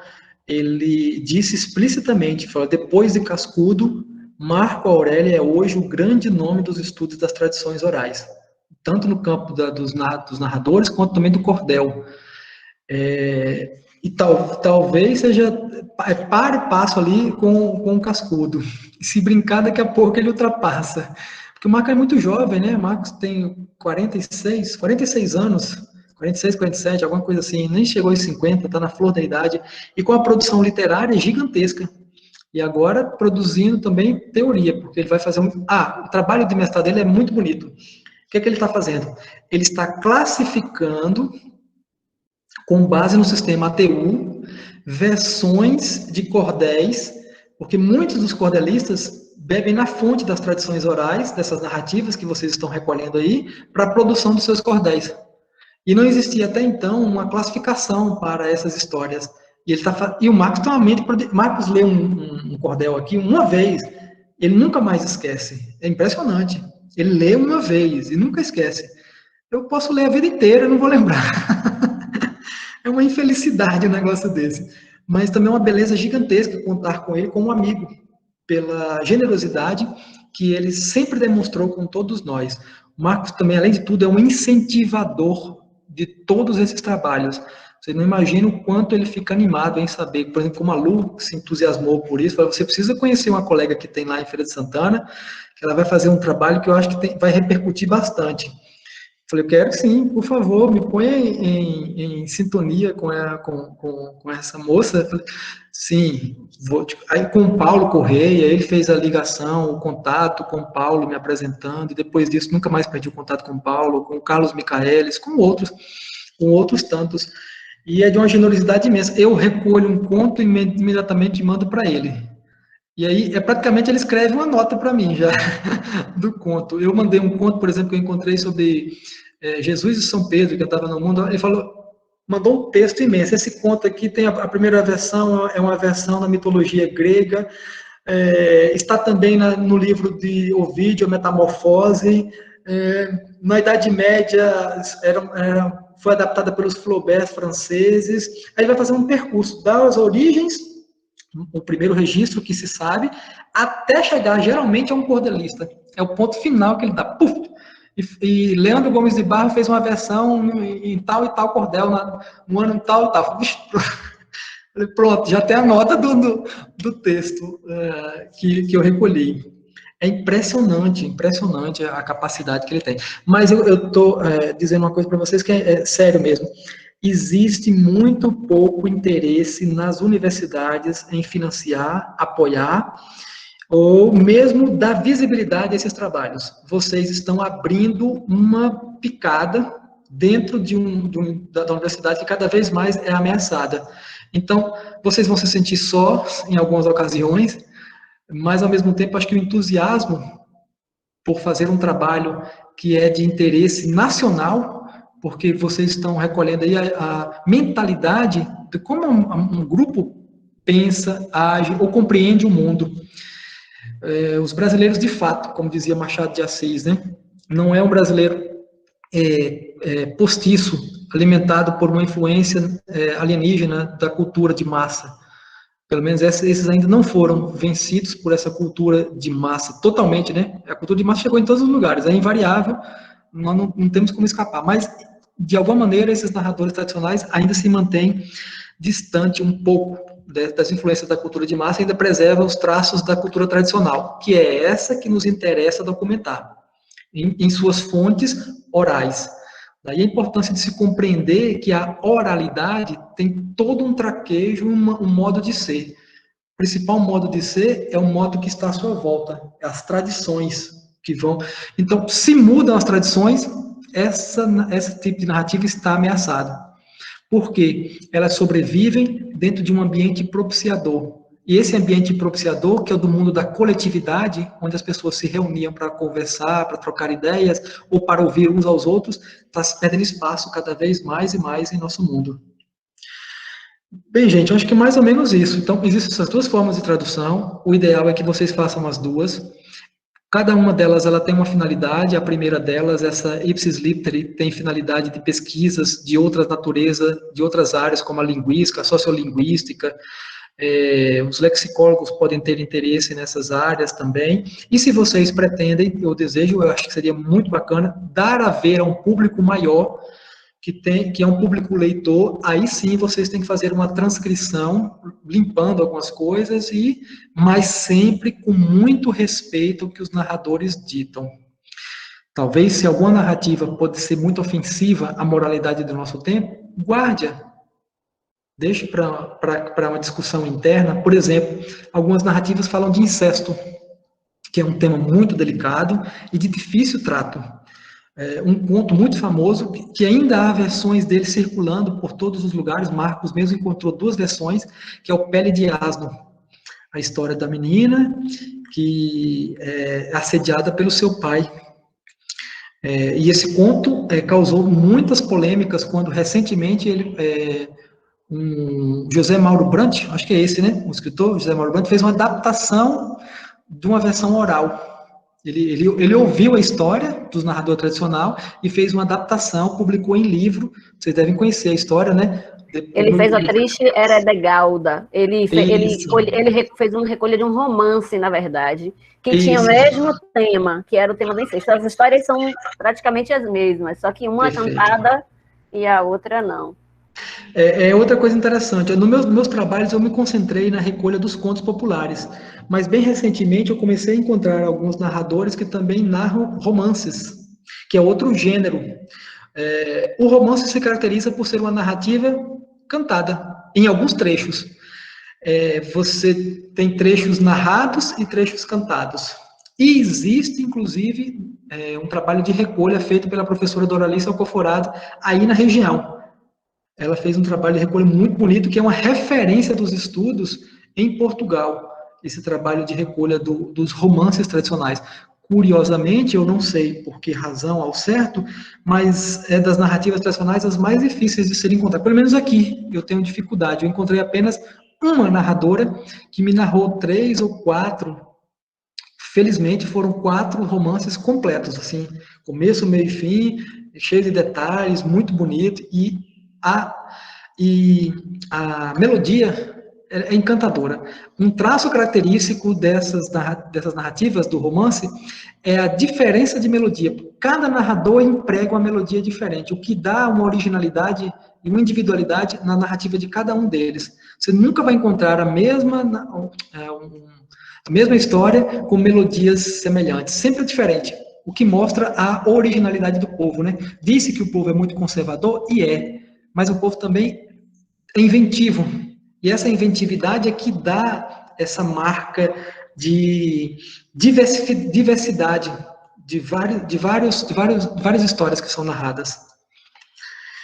ele disse explicitamente, falou, depois de Cascudo, Marco Aurélio é hoje o grande nome dos estudos das tradições orais, tanto no campo dos narradores, quanto também do cordel. E talvez seja pare e passo ali com o Cascudo. E se brincar, daqui a pouco ele ultrapassa. Porque o Marco é muito jovem, né? O Marcos tem 46 anos, 46, 47, alguma coisa assim, nem chegou aos 50, está na flor da idade, e com a produção literária gigantesca. E agora produzindo também teoria, porque ele vai fazer o trabalho de mestrado dele é muito bonito. O que é que ele está fazendo? Ele está classificando, com base no sistema ATU, versões de cordéis, porque muitos dos cordelistas bebem na fonte das tradições orais, dessas narrativas que vocês estão recolhendo aí, para a produção dos seus cordéis. E não existia até então uma classificação para essas histórias. E o Marcos tem uma mente... Marcos lê um cordel aqui uma vez, ele nunca mais esquece. É impressionante. Ele lê uma vez e nunca esquece. Eu posso ler a vida inteira, eu não vou lembrar. É uma infelicidade um negócio desse. Mas também é uma beleza gigantesca contar com ele como um amigo, pela generosidade que ele sempre demonstrou com todos nós. O Marcos também, além de tudo, é um incentivador de todos esses trabalhos. Você não imagina o quanto ele fica animado em saber, por exemplo, como a Lu se entusiasmou por isso, falou, você precisa conhecer uma colega que tem lá em Feira de Santana, que ela vai fazer um trabalho que eu acho que vai repercutir bastante. Falei, eu quero sim, por favor, me ponha em sintonia com essa moça. Falei, sim, vou. Aí com o Paulo Correia, ele fez a ligação, o contato com o Paulo, me apresentando, e depois disso nunca mais perdi o contato com o Paulo, com o Carlos Michaelis, com outros tantos. E é de uma generosidade imensa. Eu recolho um conto e imediatamente mando para ele. E aí, praticamente, ele escreve uma nota para mim já, do conto. Eu mandei um conto, por exemplo, que eu encontrei sobre Jesus e São Pedro, que estava no mundo, ele mandou um texto imenso. Esse conto aqui tem a primeira versão, é uma versão na mitologia grega, está também no livro de Ovídio, a Metamorfose. Na Idade Média, foi adaptada pelos Flaubert franceses. Aí vai fazer um percurso das origens, o primeiro registro que se sabe, até chegar, geralmente, a um cordelista. É o ponto final que ele dá. Puf! E Leandro Gomes de Barro fez uma versão em tal e tal cordel, no ano tal e tal. Pronto, já tem a nota do texto que eu recolhi. É impressionante a capacidade que ele tem. Mas eu estou dizendo uma coisa para vocês que é sério mesmo. Existe muito pouco interesse nas universidades em financiar, apoiar, ou mesmo dar visibilidade a esses trabalhos. Vocês estão abrindo uma picada dentro da universidade que cada vez mais é ameaçada. Então, vocês vão se sentir sós em algumas ocasiões, mas, ao mesmo tempo, acho que o entusiasmo por fazer um trabalho que é de interesse nacional, porque vocês estão recolhendo aí a mentalidade de como um grupo pensa, age ou compreende o mundo. Os brasileiros, de fato, como dizia Machado de Assis, né, não é um brasileiro postiço, alimentado por uma influência alienígena da cultura de massa. Pelo menos esses ainda não foram vencidos por essa cultura de massa, totalmente, né? A cultura de massa chegou em todos os lugares, é invariável, nós não temos como escapar. Mas, de alguma maneira, esses narradores tradicionais ainda se mantêm distante um pouco das influências da cultura de massa, ainda preservam os traços da cultura tradicional, que é essa que nos interessa documentar, em suas fontes orais. Daí a importância de se compreender que a oralidade tem todo um traquejo, um modo de ser. O principal modo de ser é o modo que está à sua volta, as tradições que vão... Então, se mudam as tradições, esse tipo de narrativa está ameaçado. Por quê? Elas sobrevivem dentro de um ambiente propiciador. E esse ambiente propiciador, que é o do mundo da coletividade, onde as pessoas se reuniam para conversar, para trocar ideias, ou para ouvir uns aos outros, está perdendo espaço cada vez mais e mais em nosso mundo. Bem, gente, eu acho que mais ou menos isso. Então, existem essas duas formas de tradução. O ideal é que vocês façam as duas. Cada uma delas ela tem uma finalidade. A primeira delas, essa Ipsis Literi, tem finalidade de pesquisas de outras naturezas, de outras áreas, como a linguística, a sociolinguística. Os lexicólogos podem ter interesse nessas áreas também, e se vocês pretendem, eu acho que seria muito bacana, dar a ver a um público maior, que é um público leitor, aí sim vocês têm que fazer uma transcrição, limpando algumas coisas, mas sempre com muito respeito ao que os narradores ditam. Talvez, se alguma narrativa pode ser muito ofensiva à moralidade do nosso tempo, guarde-a. Deixe para uma discussão interna. Por exemplo, algumas narrativas falam de incesto, que é um tema muito delicado e de difícil trato. Um conto muito famoso, que ainda há versões dele circulando por todos os lugares. Marcos mesmo encontrou duas versões, que é o Pele de Asno, a história da menina que é assediada pelo seu pai. E esse conto causou muitas polêmicas quando recentemente José Mauro Brandt, acho que é esse, né? O escritor José Mauro Brandt fez uma adaptação de uma versão oral. Ele ouviu a história dos narradores tradicional e fez uma adaptação, publicou em livro. Vocês devem conhecer a história, né? Ele fez a Triste Heredegalda. Ele fez uma recolha de um romance, na verdade, que tinha o mesmo tema, que era o tema do incesto. As histórias são praticamente as mesmas, só que uma é cantada e a outra não. Outra coisa interessante, nos meus trabalhos eu me concentrei na recolha dos contos populares, mas bem recentemente eu comecei a encontrar alguns narradores que também narram romances, que é outro gênero. O romance se caracteriza por ser uma narrativa cantada, em alguns trechos. Você tem trechos narrados e trechos cantados. E existe, inclusive, um trabalho de recolha feito pela professora Doralice Alcoforado aí na região. Ela fez um trabalho de recolha muito bonito, que é uma referência dos estudos em Portugal, esse trabalho de recolha dos romances tradicionais, curiosamente, eu não sei por que razão ao certo, mas é das narrativas tradicionais as mais difíceis de serem encontradas. Pelo menos aqui eu tenho dificuldade. Eu encontrei apenas uma narradora que me narrou 3 ou 4. Felizmente foram 4 romances completos, assim, começo, meio e fim, cheio de detalhes, muito bonito, e a melodia é encantadora. Um traço característico dessas narrativas do romance é a diferença de melodia. Cada narrador emprega uma melodia diferente, o que dá uma originalidade e uma individualidade na narrativa de cada um deles. Você nunca vai encontrar a mesma história com melodias semelhantes, sempre diferente, o que mostra a originalidade do povo, né? Disse que o povo é muito conservador, e mas o povo também é inventivo, e essa inventividade é que dá essa marca de diversidade de várias histórias que são narradas.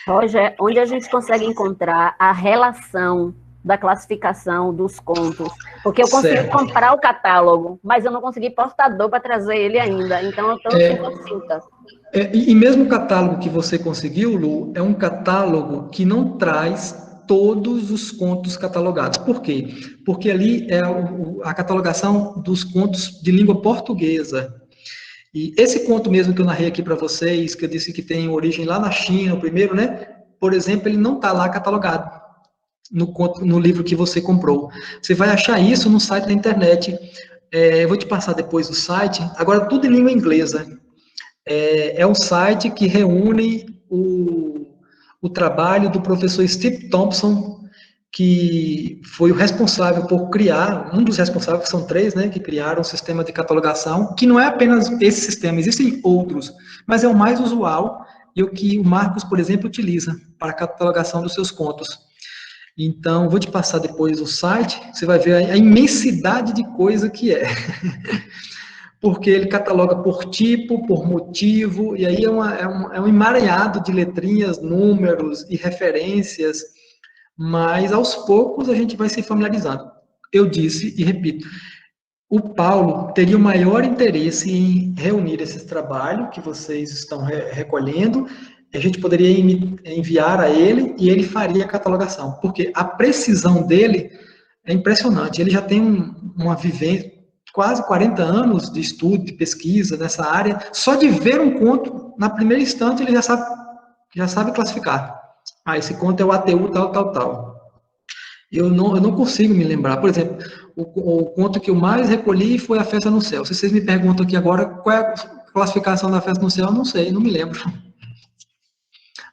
Roger, onde a gente consegue encontrar a relação da classificação dos contos? Porque eu consegui comprar o catálogo, mas eu não consegui portador para trazer ele ainda, então eu estou cinta. E mesmo o catálogo que você conseguiu, Lu, é um catálogo que não traz todos os contos catalogados. Por quê? Porque ali é a catalogação dos contos de língua portuguesa. E esse conto mesmo que eu narrei aqui para vocês, que eu disse que tem origem lá na China, o primeiro, né? Por exemplo, ele não está lá catalogado no livro que você comprou. Você vai achar isso no site da internet. Eu vou te passar depois o site. Agora, tudo em língua inglesa. É um site que reúne o trabalho do professor Steve Thompson, que foi o responsável por criar, um dos responsáveis, que são 3, né, que criaram um sistema de catalogação, que não é apenas esse sistema, existem outros, mas é o mais usual e o que o Marcos, por exemplo, utiliza para a catalogação dos seus contos. Então, vou te passar depois o site, você vai ver a imensidade de coisa que é. Porque ele cataloga por tipo, por motivo, e aí é um emaranhado de letrinhas, números e referências, mas aos poucos a gente vai se familiarizando. Eu disse e repito, o Paulo teria o maior interesse em reunir esse trabalho que vocês estão recolhendo, a gente poderia enviar a ele e ele faria a catalogação, porque a precisão dele é impressionante. Ele já tem uma vivência, quase 40 anos de estudo, de pesquisa nessa área. Só de ver um conto, na primeira instante, ele já sabe classificar. Esse conto é o ATU tal, tal, tal. Eu não consigo me lembrar. Por exemplo, o conto que eu mais recolhi foi A Festa no Céu. Se vocês me perguntam aqui agora qual é a classificação da Festa no Céu, eu não sei, não me lembro.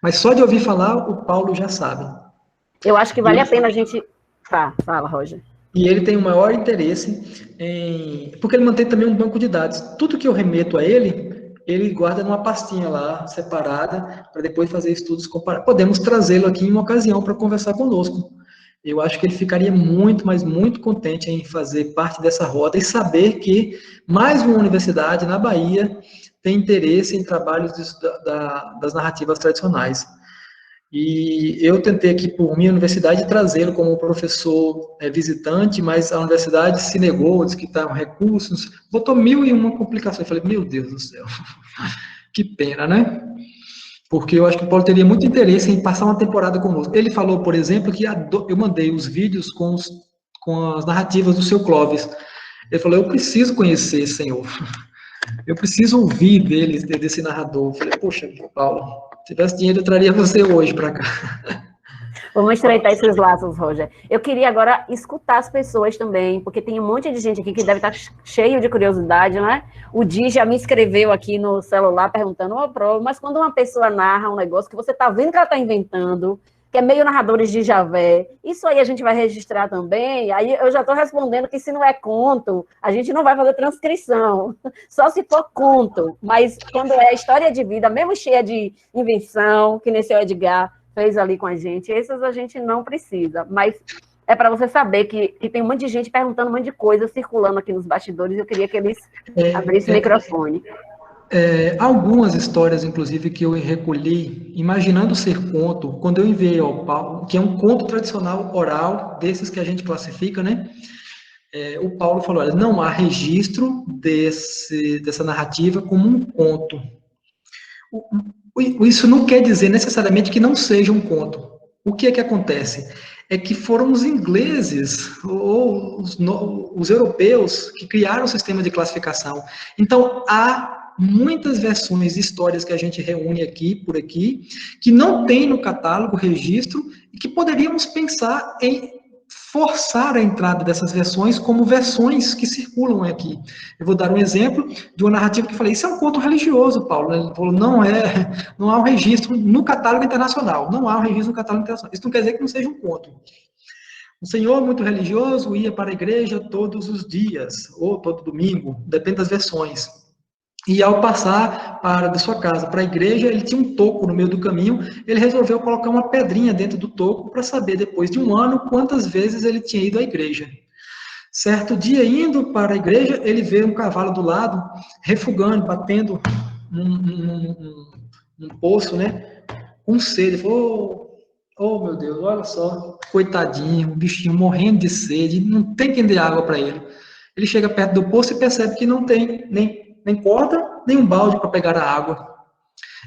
Mas só de ouvir falar, o Paulo já sabe. Eu acho que vale a pena a gente... Fala, Roger. E ele tem o maior interesse porque ele mantém também um banco de dados. Tudo que eu remeto a ele guarda numa pastinha lá, separada, para depois fazer estudos comparados. Podemos trazê-lo aqui em uma ocasião para conversar conosco. Eu acho que ele ficaria muito, mas muito contente em fazer parte dessa roda e saber que mais uma universidade na Bahia tem interesse em trabalhos das narrativas tradicionais. E eu tentei aqui, por minha universidade, trazê-lo como professor visitante, mas a universidade se negou, disse que estavam recursos, botou 1001 complicações. Eu falei, meu Deus do céu, que pena, né? Porque eu acho que o Paulo teria muito interesse em passar uma temporada conosco. Ele falou, por exemplo, que eu mandei os vídeos com as narrativas do seu Clóvis. Ele falou, eu preciso conhecer esse senhor. Eu preciso ouvir desse narrador. Eu falei, poxa, Paulo, se tivesse dinheiro, eu traria você hoje para cá. Vamos estreitar esses laços, Roger. Eu queria agora escutar as pessoas também, porque tem um monte de gente aqui que deve estar cheio de curiosidade, né? O Di já me escreveu aqui no celular perguntando, mas quando uma pessoa narra um negócio que você está vendo que ela está inventando, que é meio narradores de Javé, isso aí a gente vai registrar também? Aí eu já estou respondendo que se não é conto, a gente não vai fazer transcrição, só se for conto, mas quando é história de vida, mesmo cheia de invenção, que nesse Edgar fez ali com a gente, essas a gente não precisa, mas é para você saber que tem um monte de gente perguntando um monte de coisa, circulando aqui nos bastidores, eu queria que eles abrissem o microfone. Algumas histórias, inclusive, que eu recolhi, imaginando ser conto, quando eu enviei ao Paulo, que é um conto tradicional oral, desses que a gente classifica, né? o Paulo falou, olha, não há registro dessa narrativa como um conto. Isso não quer dizer necessariamente que não seja um conto. O que é que acontece? É que foram os ingleses ou os europeus que criaram o sistema de classificação. Então, há muitas versões de histórias que a gente reúne aqui, por aqui, que não tem no catálogo registro e que poderíamos pensar em forçar a entrada dessas versões como versões que circulam aqui. Eu vou dar um exemplo de uma narrativa que eu falei, isso é um conto religioso, Paulo. Ele falou, não há um registro no catálogo internacional, não há um registro no catálogo internacional. Isso não quer dizer que não seja um conto. Um senhor muito religioso ia para a igreja todos os dias, ou todo domingo, depende das versões. E ao passar da sua casa para a igreja, ele tinha um toco no meio do caminho, ele resolveu colocar uma pedrinha dentro do toco para saber, depois de um ano, quantas vezes ele tinha ido à igreja. Certo dia, indo para a igreja, ele vê um cavalo do lado, refugando, batendo num poço, né, com sede. Ele falou, oh, meu Deus, olha só, coitadinho, o bichinho morrendo de sede, não tem quem dê água para ele. Ele chega perto do poço e percebe que não tem nem corda, nem um balde para pegar a água.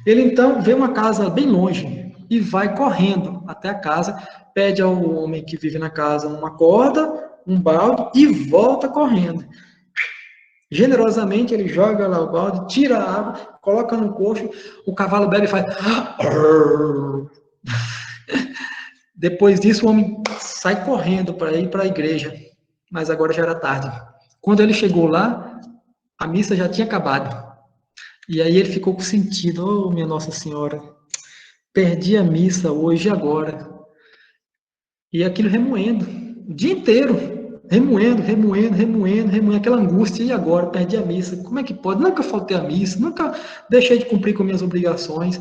Ele então vê uma casa bem longe e vai correndo até a casa, pede ao homem que vive na casa uma corda, um balde e volta correndo. Generosamente ele joga lá o balde, tira a água, coloca no coxo, o cavalo bebe e faz... Depois disso o homem sai correndo para ir para a igreja, mas agora já era tarde. Quando ele chegou lá, a missa já tinha acabado. E aí ele ficou com sentido, oh, minha Nossa Senhora, perdi a missa hoje e agora. E aquilo remoendo, o dia inteiro, remoendo, aquela angústia, e agora, perdi a missa, como é que pode? Nunca faltei a missa, nunca deixei de cumprir com minhas obrigações.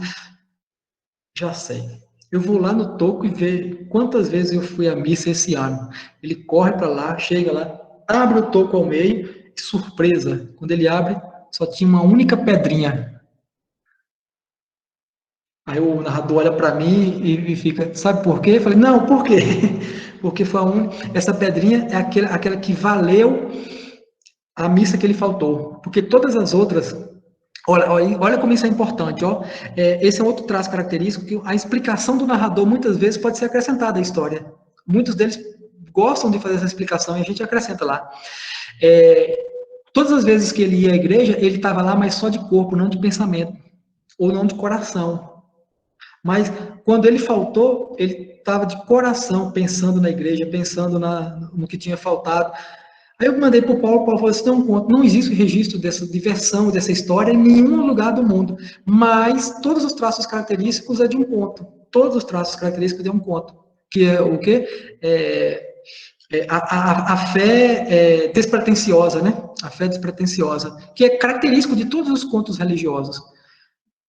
Já sei, eu vou lá no toco e ver quantas vezes eu fui à missa esse ano. Ele corre para lá, chega lá, abre o toco ao meio, e surpresa, quando ele abre, só tinha uma única pedrinha. Aí o narrador olha para mim e fica, sabe por quê? Eu falei, não, por quê? Porque foi essa pedrinha é aquela que valeu a missa que ele faltou. Porque todas as outras, olha como isso é importante, ó. Esse é outro traço característico, que a explicação do narrador muitas vezes pode ser acrescentada à história. Muitos deles gostam de fazer essa explicação e a gente acrescenta lá. Todas as vezes que ele ia à igreja, ele estava lá, mas só de corpo, não de pensamento, ou não de coração. Mas quando ele faltou, ele estava de coração pensando na igreja, pensando no que tinha faltado. Aí eu mandei para o Paulo falou assim, não existe registro dessa versão, dessa história em nenhum lugar do mundo, mas todos os traços característicos é de um conto. Todos os traços característicos de um conto. Que é o quê? A fé despretensiosa, né? A fé despretensiosa, que é característico de todos os contos religiosos.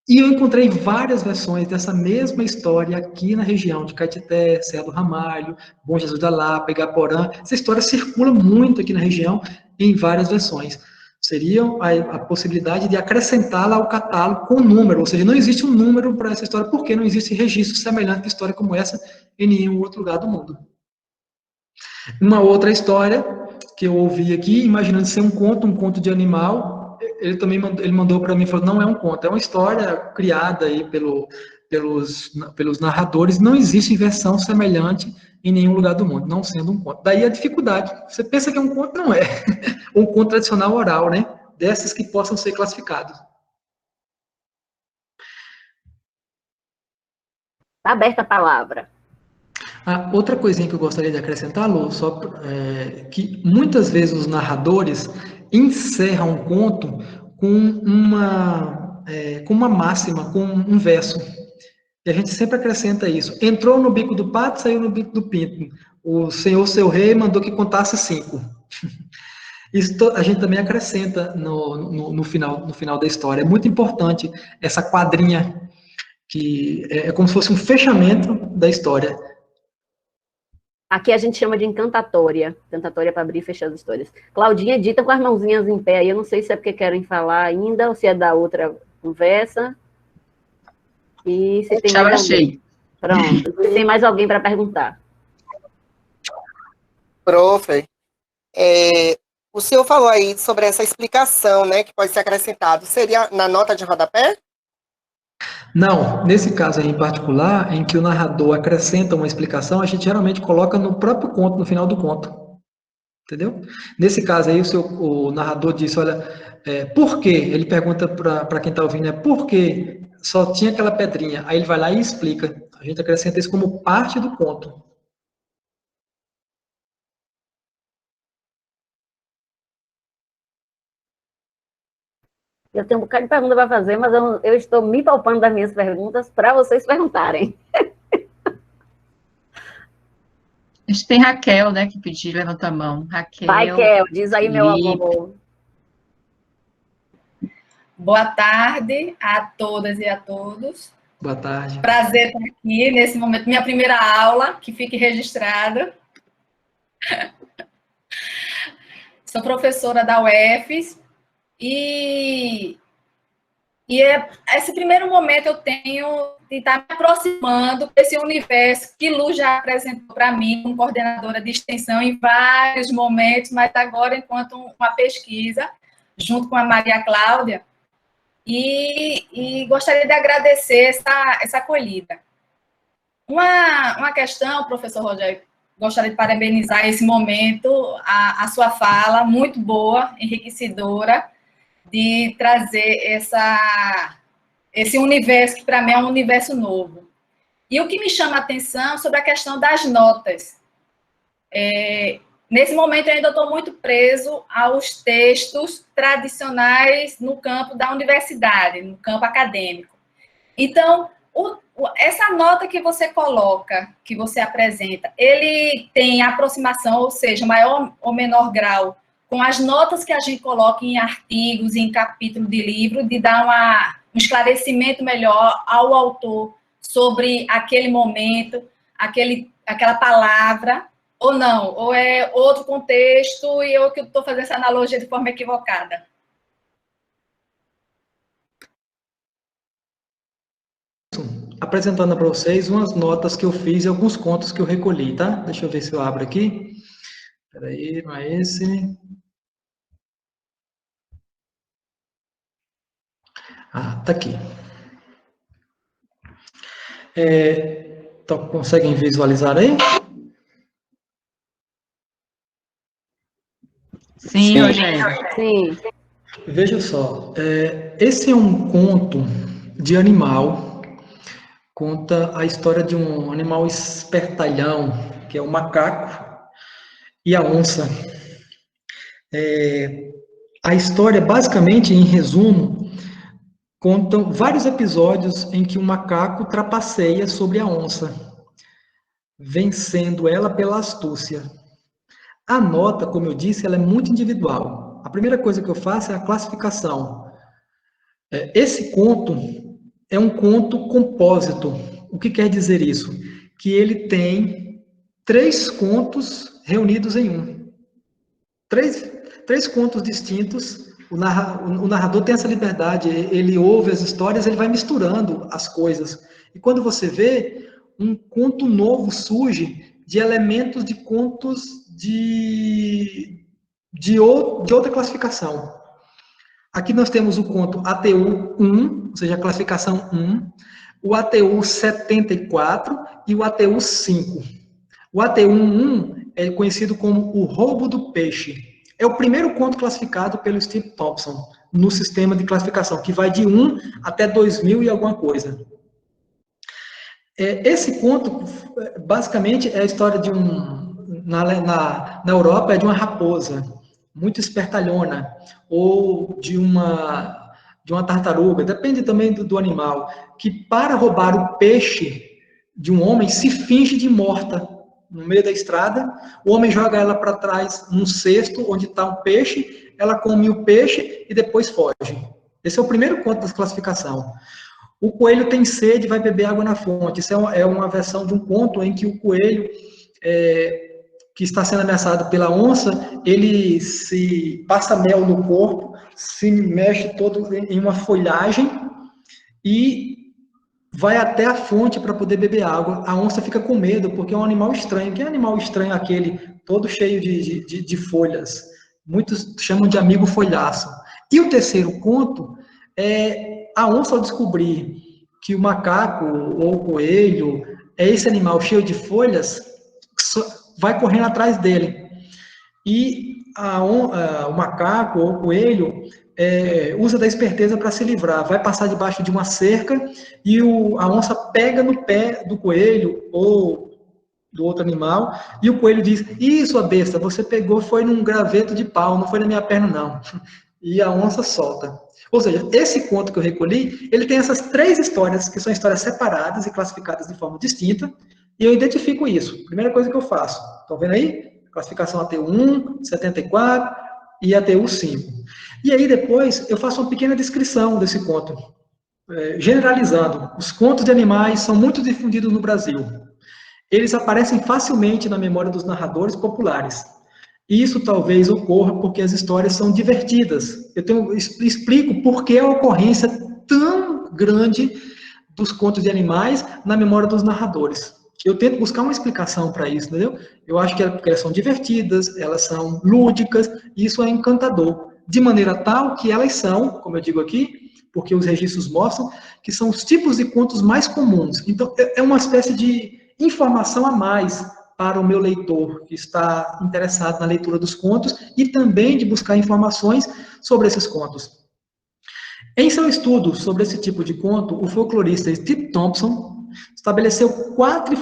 E eu encontrei várias versões dessa mesma história aqui na região de Caetité, Serra do Ramalho, Bom Jesus da Lapa, Igaporã. Essa história circula muito aqui na região em várias versões. Seria a possibilidade de acrescentá-la ao catálogo com número, ou seja, não existe um número para essa história, porque não existe registro semelhante de história como essa em nenhum outro lugar do mundo. Uma outra história que eu ouvi aqui, imaginando ser um conto de animal, ele mandou para mim e falou, não é um conto, é uma história criada aí pelos narradores, não existe versão semelhante em nenhum lugar do mundo, não sendo um conto. Daí a dificuldade, você pensa que é um conto, não é. Um conto tradicional oral, né? Dessas que possam ser classificados. Está aberta a palavra. Outra coisinha que eu gostaria de acrescentar, Lu, que muitas vezes os narradores encerram um conto com uma máxima, com um verso. E a gente sempre acrescenta isso. Entrou no bico do pato, saiu no bico do pinto. O senhor, seu rei, mandou que contasse 5. Isso a gente também acrescenta no final da história. É muito importante essa quadrinha, que é como se fosse um fechamento da história. Aqui a gente chama de encantatória. Encantatória para abrir e fechar as histórias. Claudinha dita com as mãozinhas em pé. Eu não sei se é porque querem falar ainda ou se é da outra conversa. E se tem mais alguém. Pronto. Se tem mais alguém para perguntar. Prof, O senhor falou aí sobre essa explicação, né, que pode ser acrescentado. Seria na nota de rodapé? Não, nesse caso aí em particular, em que o narrador acrescenta uma explicação, a gente geralmente coloca no próprio conto, no final do conto. Entendeu? Nesse caso aí, o narrador disse, olha, por quê? Ele pergunta para quem está ouvindo, por quê? Só tinha aquela pedrinha. Aí ele vai lá e explica. A gente acrescenta isso como parte do conto. Eu tenho um bocado de pergunta para fazer, mas eu estou me poupando das minhas perguntas para vocês perguntarem. A gente tem Raquel, né, que pediu, levanta a mão. Raquel, diz aí, meu amor. Boa tarde a todas e a todos. Boa tarde. Prazer estar aqui nesse momento, minha primeira aula, que fique registrada. Sou professora da UFES e esse primeiro momento eu tenho de estar me aproximando desse universo que Lu já apresentou para mim como coordenadora de extensão em vários momentos, mas agora enquanto uma pesquisa, junto com a Maria Cláudia, e gostaria de agradecer essa acolhida. Uma questão, professor Rogério, gostaria de parabenizar esse momento, a sua fala, muito boa, enriquecedora, de trazer esse universo, que para mim é um universo novo. E o que me chama a atenção sobre a questão das notas. Nesse momento, eu ainda estou muito preso aos textos tradicionais no campo da universidade, no campo acadêmico. Então, essa nota que você coloca, que você apresenta, ele tem aproximação, ou seja, maior ou menor grau, com as notas que a gente coloca em artigos, em capítulo de livro, de dar um esclarecimento melhor ao autor sobre aquele momento, aquela palavra, ou não, ou é outro contexto e eu que estou fazendo essa analogia de forma equivocada. Apresentando para vocês umas notas que eu fiz e alguns contos que eu recolhi, tá? Deixa eu ver se eu abro aqui. Espera aí, não é esse. Ah, tá aqui. Então, conseguem visualizar aí? Sim, Rogério. Sim. Veja só, esse é um conto de animal, conta a história de um animal espertalhão, que é o macaco e a onça. A história, basicamente, em resumo, contam vários episódios em que o macaco trapaceia sobre a onça, vencendo ela pela astúcia. A nota, como eu disse, ela é muito individual. A primeira coisa que eu faço é a classificação. Esse conto é um conto compósito. O que quer dizer isso? Que ele tem 3 contos reunidos em um. Três contos distintos. O narrador tem essa liberdade, ele ouve as histórias, ele vai misturando as coisas. E quando você vê, um conto novo surge de elementos de contos de outra classificação. Aqui nós temos o conto ATU 1, ou seja, a classificação 1, o ATU 74 e o ATU 5. O ATU 1 é conhecido como o roubo do peixe. É o primeiro conto classificado pelo Steve Thompson no sistema de classificação, que vai de 1 até 2000 e alguma coisa. Esse conto, basicamente, é a história de na Europa, é de uma raposa muito espertalhona, ou de uma tartaruga, depende também do animal, que para roubar o peixe de um homem, se finge de morta no meio da estrada, o homem joga ela para trás num cesto onde está um peixe, ela come o peixe e depois foge. Esse é o primeiro conto da classificação. O coelho tem sede e vai beber água na fonte. Isso é uma versão de um conto em que o coelho, que está sendo ameaçado pela onça, ele se passa mel no corpo, se mexe todo em uma folhagem e vai até a fonte para poder beber água. A onça fica com medo, porque é um animal estranho. Que animal estranho é aquele, todo cheio de folhas? Muitos chamam de amigo folhaço. E o terceiro conto é a onça, ao descobrir que o macaco ou o coelho é esse animal cheio de folhas, vai correndo atrás dele. E o macaco ou o coelho usa da esperteza para se livrar, vai passar debaixo de uma cerca e a onça pega no pé do coelho ou do outro animal, e o coelho diz: "Ih, sua besta, você pegou, foi num graveto de pau, não foi na minha perna, não." E a onça solta. Ou seja, esse conto que eu recolhi, ele tem essas 3 histórias, que são histórias separadas e classificadas de forma distinta, e eu identifico isso. Primeira coisa que eu faço, estão vendo aí? Classificação ATU1, 74 e ATU5. E aí depois eu faço uma pequena descrição desse conto, generalizando. Os contos de animais são muito difundidos no Brasil. Eles aparecem facilmente na memória dos narradores populares. Isso talvez ocorra porque as histórias são divertidas. Eu explico por que a ocorrência tão grande dos contos de animais na memória dos narradores. Eu tento buscar uma explicação para isso, entendeu? Eu acho que porque elas são divertidas, elas são lúdicas, e isso é encantador. De maneira tal que elas são, como eu digo aqui, porque os registros mostram, que são os tipos de contos mais comuns. Então, é uma espécie de informação a mais para o meu leitor que está interessado na leitura dos contos e também de buscar informações sobre esses contos. Em seu estudo sobre esse tipo de conto, o folclorista Steve Thompson estabeleceu 4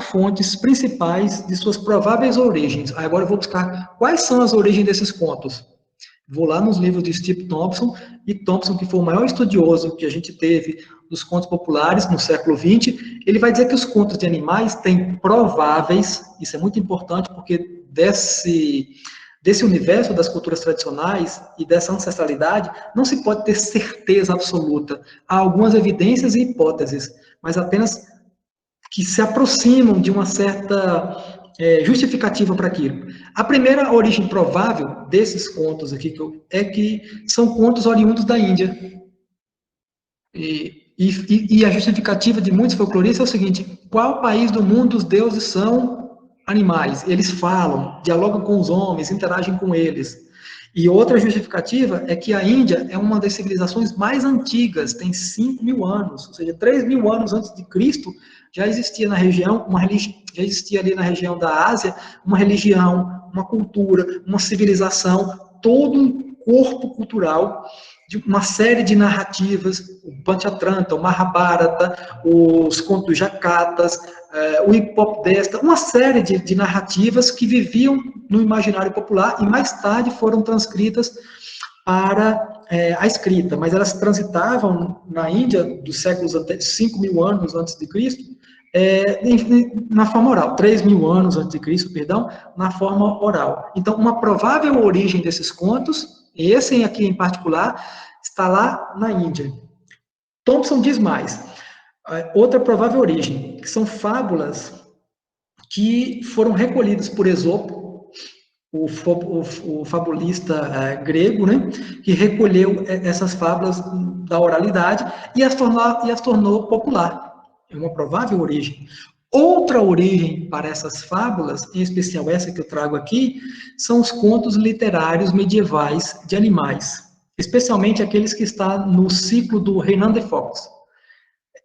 fontes principais de suas prováveis origens. Agora eu vou buscar quais são as origens desses contos. Vou lá nos livros de Steve Thompson, e Thompson, que foi o maior estudioso que a gente teve dos contos populares no século XX, ele vai dizer que os contos de animais têm prováveis, isso é muito importante, porque desse universo das culturas tradicionais e dessa ancestralidade, não se pode ter certeza absoluta. Há algumas evidências e hipóteses, mas apenas que se aproximam de uma certa justificativa para aquilo. A primeira origem provável desses contos aqui é que são contos oriundos da Índia. E a justificativa de muitos folcloristas é o seguinte: qual país do mundo os deuses são animais? Eles falam, dialogam com os homens, interagem com eles. E outra justificativa é que a Índia é uma das civilizações mais antigas, tem 5.000 anos, ou seja, 3.000 anos antes de Cristo, já existia na região, já existia ali na região da Ásia, uma religião, uma cultura, uma civilização, todo um corpo cultural, de uma série de narrativas, o Panchatranta, o Mahabharata, os contos Jatakas, o Hipopdesta, uma série de narrativas que viviam no imaginário popular e mais tarde foram transcritas para a escrita, mas elas transitavam na Índia dos séculos 5.000 anos antes de Cristo, na forma oral, 3.000 anos antes de Cristo, perdão, na forma oral. Então, uma provável origem desses contos, esse aqui em particular, está lá na Índia. Thompson diz mais. Outra provável origem, que são fábulas que foram recolhidas por Esopo, o fabulista grego, né, que recolheu essas fábulas da oralidade e as tornou popular. É uma provável origem. Outra origem para essas fábulas, em especial essa que eu trago aqui, são os contos literários medievais de animais, especialmente aqueles que estão no ciclo do Renan de Fox.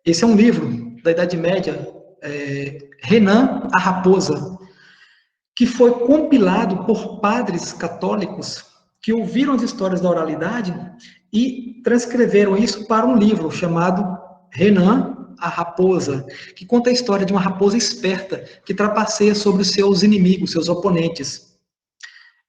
Esse é um livro da Idade Média, Renan, a Raposa, que foi compilado por padres católicos que ouviram as histórias da oralidade e transcreveram isso para um livro chamado Renan, a Raposa, que conta a história de uma raposa esperta que trapaceia sobre os seus inimigos, seus oponentes.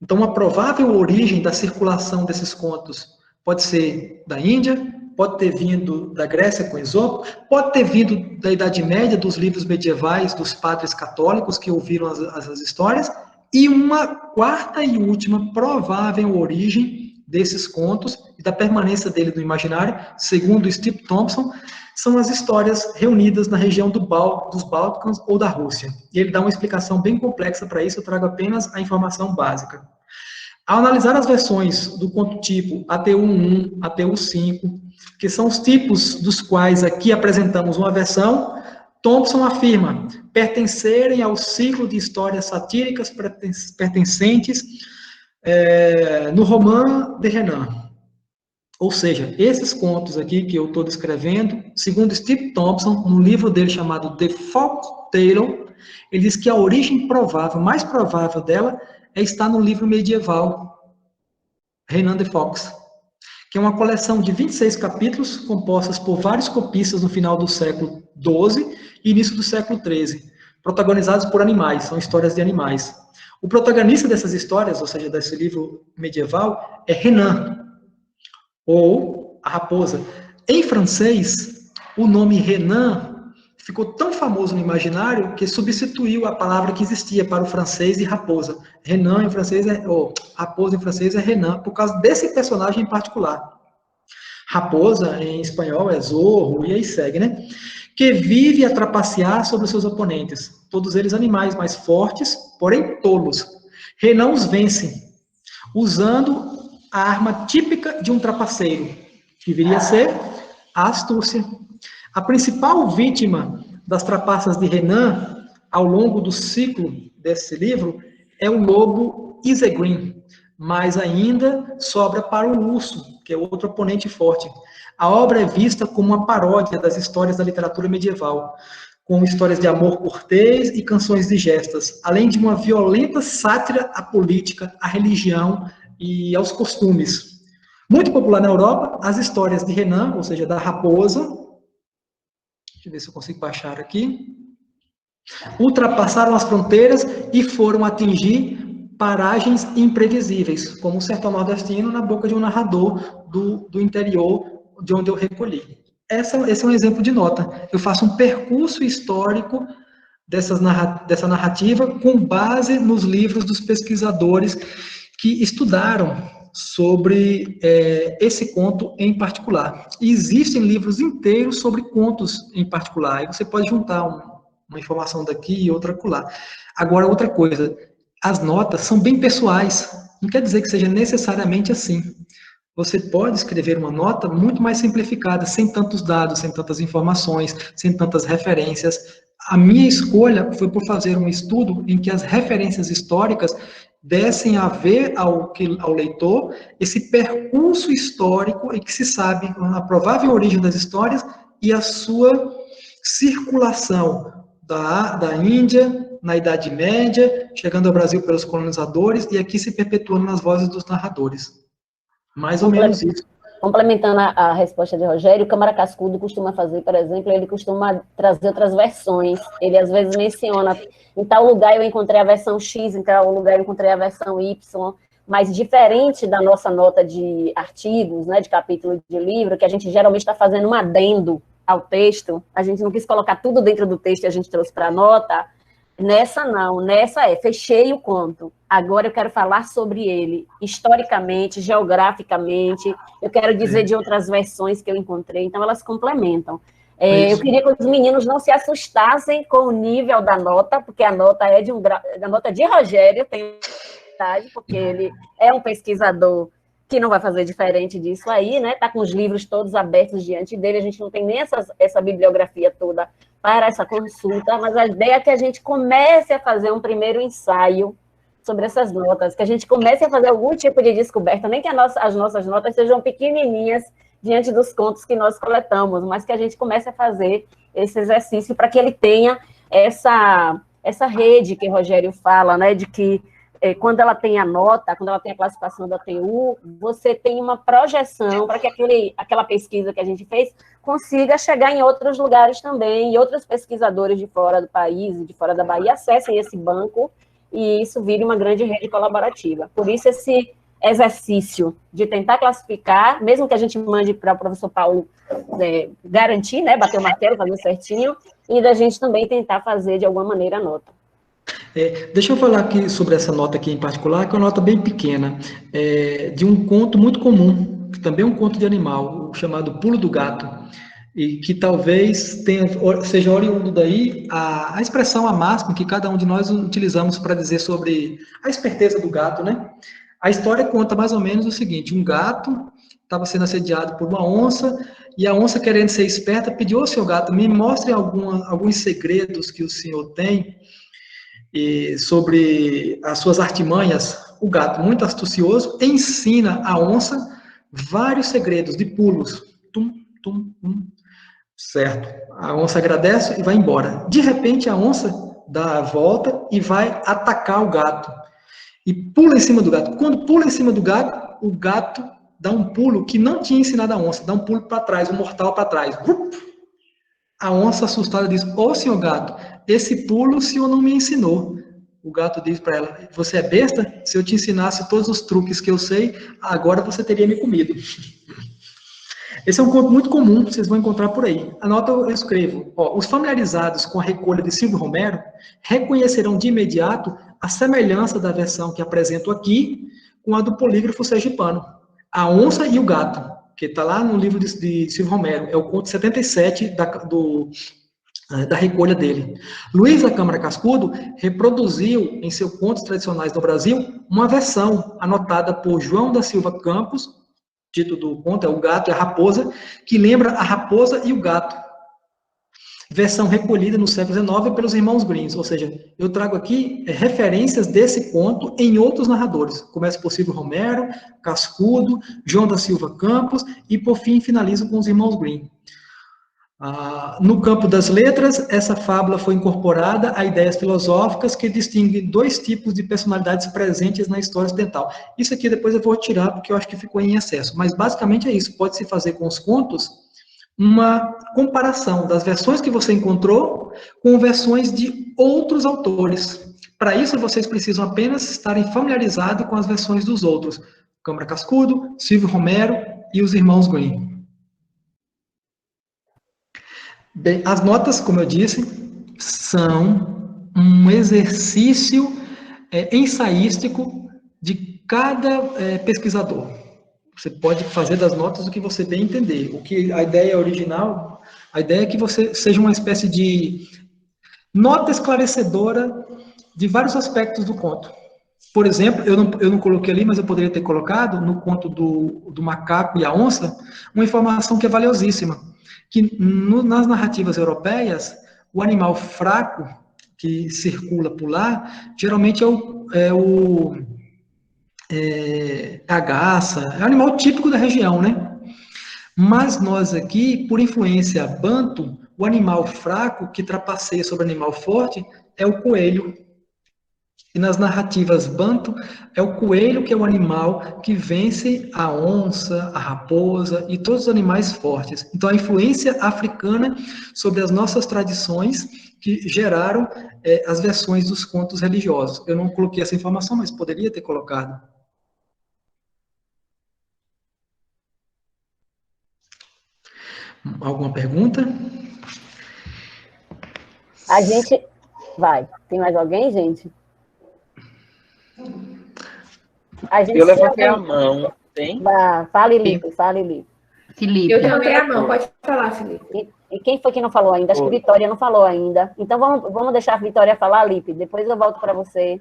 Então, uma provável origem da circulação desses contos pode ser da Índia, pode ter vindo da Grécia com Esopo, pode ter vindo da Idade Média, dos livros medievais, dos padres católicos que ouviram as histórias, e uma quarta e última provável origem desses contos e da permanência dele no imaginário, segundo Steve Thompson, são as histórias reunidas na região dos Balcãs ou da Rússia. E ele dá uma explicação bem complexa para isso, eu trago apenas a informação básica. Ao analisar as versões do conto tipo ATU1, ATU5, que são os tipos dos quais aqui apresentamos uma versão, Thompson afirma pertencerem ao ciclo de histórias satíricas pertencentes no roman de Renan. Ou seja, esses contos aqui que eu estou descrevendo, segundo Steve Thompson, no livro dele chamado The Folk Tale, ele diz que a origem provável, mais provável dela, está no livro medieval Renan de Fox, que é uma coleção de 26 capítulos, compostas por vários copistas no final do século XII e início do século XIII, protagonizados por animais, são histórias de animais. O protagonista dessas histórias, ou seja, desse livro medieval, é Renan, ou a raposa. Em francês, o nome Renan ficou tão famoso no imaginário que substituiu a palavra que existia para o francês de raposa. Renan em francês raposa em francês é Renan, por causa desse personagem em particular. Raposa em espanhol é Zorro, e aí segue, né? Que vive a trapacear sobre os seus oponentes, todos eles animais mais fortes, porém tolos. Renan os vence, usando a arma típica de um trapaceiro, que viria a ser a astúcia. A principal vítima das trapaças de Renan, ao longo do ciclo desse livro, é o lobo Isegrin, mas ainda sobra para o urso, que é outro oponente forte. A obra é vista como uma paródia das histórias da literatura medieval, com histórias de amor cortês e canções de gestas, além de uma violenta sátira à política, à religião e aos costumes. Muito popular na Europa, as histórias de Renan, ou seja, da raposa, deixa eu ver se eu consigo baixar aqui, ultrapassaram as fronteiras e foram atingir paragens imprevisíveis, como o sertão nordestino na boca de um narrador do interior de onde eu recolhi. Esse é um exemplo de nota. Eu faço um percurso histórico dessa narrativa com base nos livros dos pesquisadores que estudaram sobre esse conto em particular. E existem livros inteiros sobre contos em particular. Aí você pode juntar uma informação daqui e outra acolá. Agora, outra coisa, as notas são bem pessoais. Não quer dizer que seja necessariamente assim. Você pode escrever uma nota muito mais simplificada, sem tantos dados, sem tantas informações, sem tantas referências. A minha escolha foi por fazer um estudo em que as referências históricas dessem a ver ao leitor esse percurso histórico em que se sabe a provável origem das histórias e a sua circulação da Índia, na Idade Média, chegando ao Brasil pelos colonizadores e aqui se perpetuando nas vozes dos narradores. Mais ou menos isso. Complementando a resposta de Rogério, o Câmara Cascudo costuma fazer, por exemplo, ele costuma trazer outras versões. Ele, às vezes, menciona, em tal lugar eu encontrei a versão X, em tal lugar eu encontrei a versão Y, mas diferente da nossa nota de artigos, né, de capítulo de livro, que a gente geralmente está fazendo um adendo ao texto, a gente não quis colocar tudo dentro do texto e a gente trouxe para a nota. Nessa não, nessa fechei o conto. Agora eu quero falar sobre ele, historicamente, geograficamente, eu quero dizer de outras versões que eu encontrei, então elas complementam. Eu queria que os meninos não se assustassem com o nível da nota, porque a nota é da nota de Rogério, tem verdade, porque ele é um pesquisador que não vai fazer diferente disso aí, né? Está com os livros todos abertos diante dele, a gente não tem nem essa bibliografia toda para essa consulta, mas a ideia é que a gente comece a fazer um primeiro ensaio sobre essas notas, que a gente comece a fazer algum tipo de descoberta, nem que as nossas notas sejam pequenininhas diante dos contos que nós coletamos, mas que a gente comece a fazer esse exercício para que ele tenha essa rede que o Rogério fala, né, de que quando ela tem a nota, quando ela tem a classificação da TU, você tem uma projeção para que aquela pesquisa que a gente fez consiga chegar em outros lugares também, e outros pesquisadores de fora do país, de fora da Bahia, acessem esse banco, e isso vire uma grande rede colaborativa. Por isso, esse exercício de tentar classificar, mesmo que a gente mande para o professor Paulo garantir, né, bater o martelo, fazer certinho, e da gente também tentar fazer, de alguma maneira, a nota. Deixa eu falar aqui sobre essa nota aqui em particular, que é uma nota bem pequena, de um conto muito comum, que também é um conto de animal, chamado Pulo do Gato, e que talvez seja oriundo daí a expressão, a máxima que cada um de nós utilizamos para dizer sobre a esperteza do gato, né? A história conta mais ou menos o seguinte: um gato estava sendo assediado por uma onça, e a onça, querendo ser esperta, pediu ao senhor gato, me mostre alguns segredos que o senhor tem sobre as suas artimanhas. O gato, muito astucioso, ensina a onça vários segredos de pulos. Tum, tum, tum. Certo. A onça agradece e vai embora. De repente, a onça dá a volta e vai atacar o gato. E pula em cima do gato. Quando pula em cima do gato, o gato dá um pulo que não tinha ensinado a onça. Dá um pulo para trás, um mortal para trás. A onça, assustada, diz: ô, senhor gato, esse pulo o senhor não me ensinou. O gato diz para ela: você é besta? Se eu te ensinasse todos os truques que eu sei, agora você teria me comido. Esse é um conto muito comum, vocês vão encontrar por aí. Anota, eu escrevo. Os familiarizados com a recolha de Silvio Romero reconhecerão de imediato a semelhança da versão que apresento aqui com a do polígrafo sergipano. A Onça e o Gato, que está lá no livro de Silvio Romero. É o conto 77 da recolha dele. Luiz da Câmara Cascudo reproduziu, em seus contos tradicionais do Brasil, uma versão anotada por João da Silva Campos. O título do conto é O Gato e a Raposa, que lembra a raposa e o gato. Versão recolhida no século XIX pelos irmãos Grimm. Ou seja, eu trago aqui referências desse conto em outros narradores. Começo por Silvio Romero, Cascudo, João da Silva Campos e, por fim, finalizo com os irmãos Grimm. No campo das letras, essa fábula foi incorporada a ideias filosóficas que distinguem dois tipos de personalidades presentes na história ocidental. Isso aqui depois eu vou tirar porque eu acho que ficou em excesso, mas basicamente é isso. Pode-se fazer com os contos uma comparação das versões que você encontrou com versões de outros autores. Para isso, vocês precisam apenas estarem familiarizados com as versões dos outros. Câmara Cascudo, Silvio Romero e os irmãos Grimm. Bem, as notas, como eu disse, são um exercício ensaístico de cada pesquisador. Você pode fazer das notas o que você bem entender. A ideia original, a ideia é que você seja uma espécie de nota esclarecedora de vários aspectos do conto. Por exemplo, eu não coloquei ali, mas eu poderia ter colocado no conto do macaco e a onça, uma informação que é valiosíssima. Que nas narrativas europeias, o animal fraco que circula por lá, geralmente a garça, é um animal típico da região, né? Mas nós aqui, por influência banto, o animal fraco que trapaceia sobre o animal forte é o coelho. E nas narrativas banto, é o coelho que é o animal que vence a onça, a raposa e todos os animais fortes. Então, a influência africana sobre as nossas tradições que geraram as versões dos contos religiosos. Eu não coloquei essa informação, mas poderia ter colocado. Alguma pergunta? A gente... Vai. Tem mais alguém, gente? Eu levantei a mão, tem? Fale, Lipe, fale, Lipe. Felipe. Eu levantei a mão, pode falar, Felipe. E quem foi que não falou ainda? Acho que Vitória não falou ainda. Então, vamos deixar a Vitória falar, Lipe. Depois eu volto para você,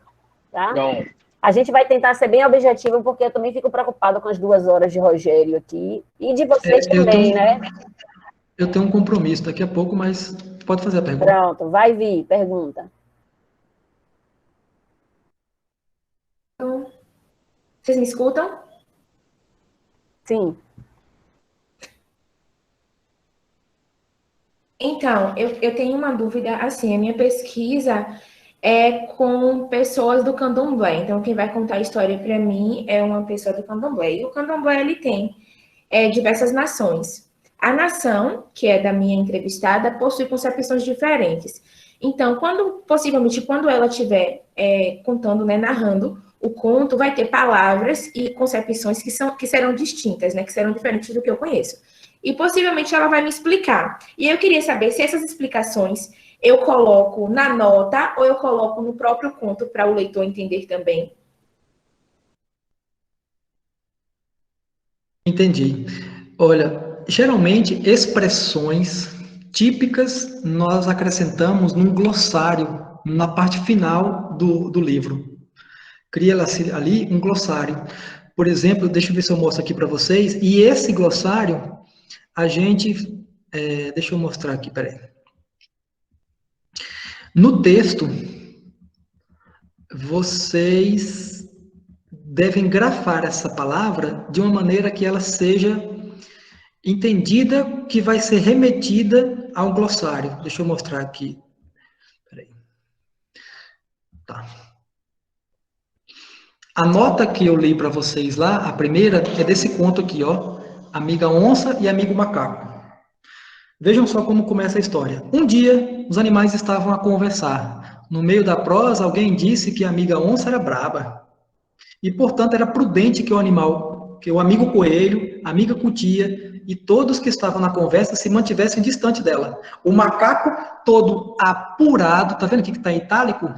tá? Não. A gente vai tentar ser bem objetivo, porque eu também fico preocupada com as 2 horas de Rogério aqui. E de vocês também, né? Eu tenho um compromisso daqui a pouco, mas pode fazer a pergunta. Pronto, vai vir, pergunta. Vocês me escutam? Sim. Então, eu tenho uma dúvida, assim, a minha pesquisa é com pessoas do candomblé. Então, quem vai contar a história para mim é uma pessoa do candomblé. E o candomblé, ele tem diversas nações. A nação, que é da minha entrevistada, possui concepções diferentes. Então, possivelmente, quando ela estiver contando, né, narrando o conto, vai ter palavras e concepções que serão distintas, né, que serão diferentes do que eu conheço. E possivelmente ela vai me explicar. E eu queria saber se essas explicações eu coloco na nota ou eu coloco no próprio conto para o leitor entender também. Entendi. Olha, geralmente expressões típicas nós acrescentamos num glossário, na parte final do livro. Cria ali um glossário. Por exemplo, deixa eu ver se eu mostro aqui para vocês, e esse glossário, a gente, deixa eu mostrar aqui, peraí. No texto, vocês devem grafar essa palavra de uma maneira que ela seja entendida, que vai ser remetida ao glossário. Deixa eu mostrar aqui. Peraí. Tá. A nota que eu li para vocês lá, a primeira, é desse conto aqui, ó. Amiga onça e amigo macaco. Vejam só como começa a história. Um dia, os animais estavam a conversar. No meio da prosa, alguém disse que a amiga onça era braba. E, portanto, era prudente que o amigo coelho, a amiga cutia e todos que estavam na conversa se mantivessem distante dela. O macaco todo apurado, tá vendo aqui que está em itálico?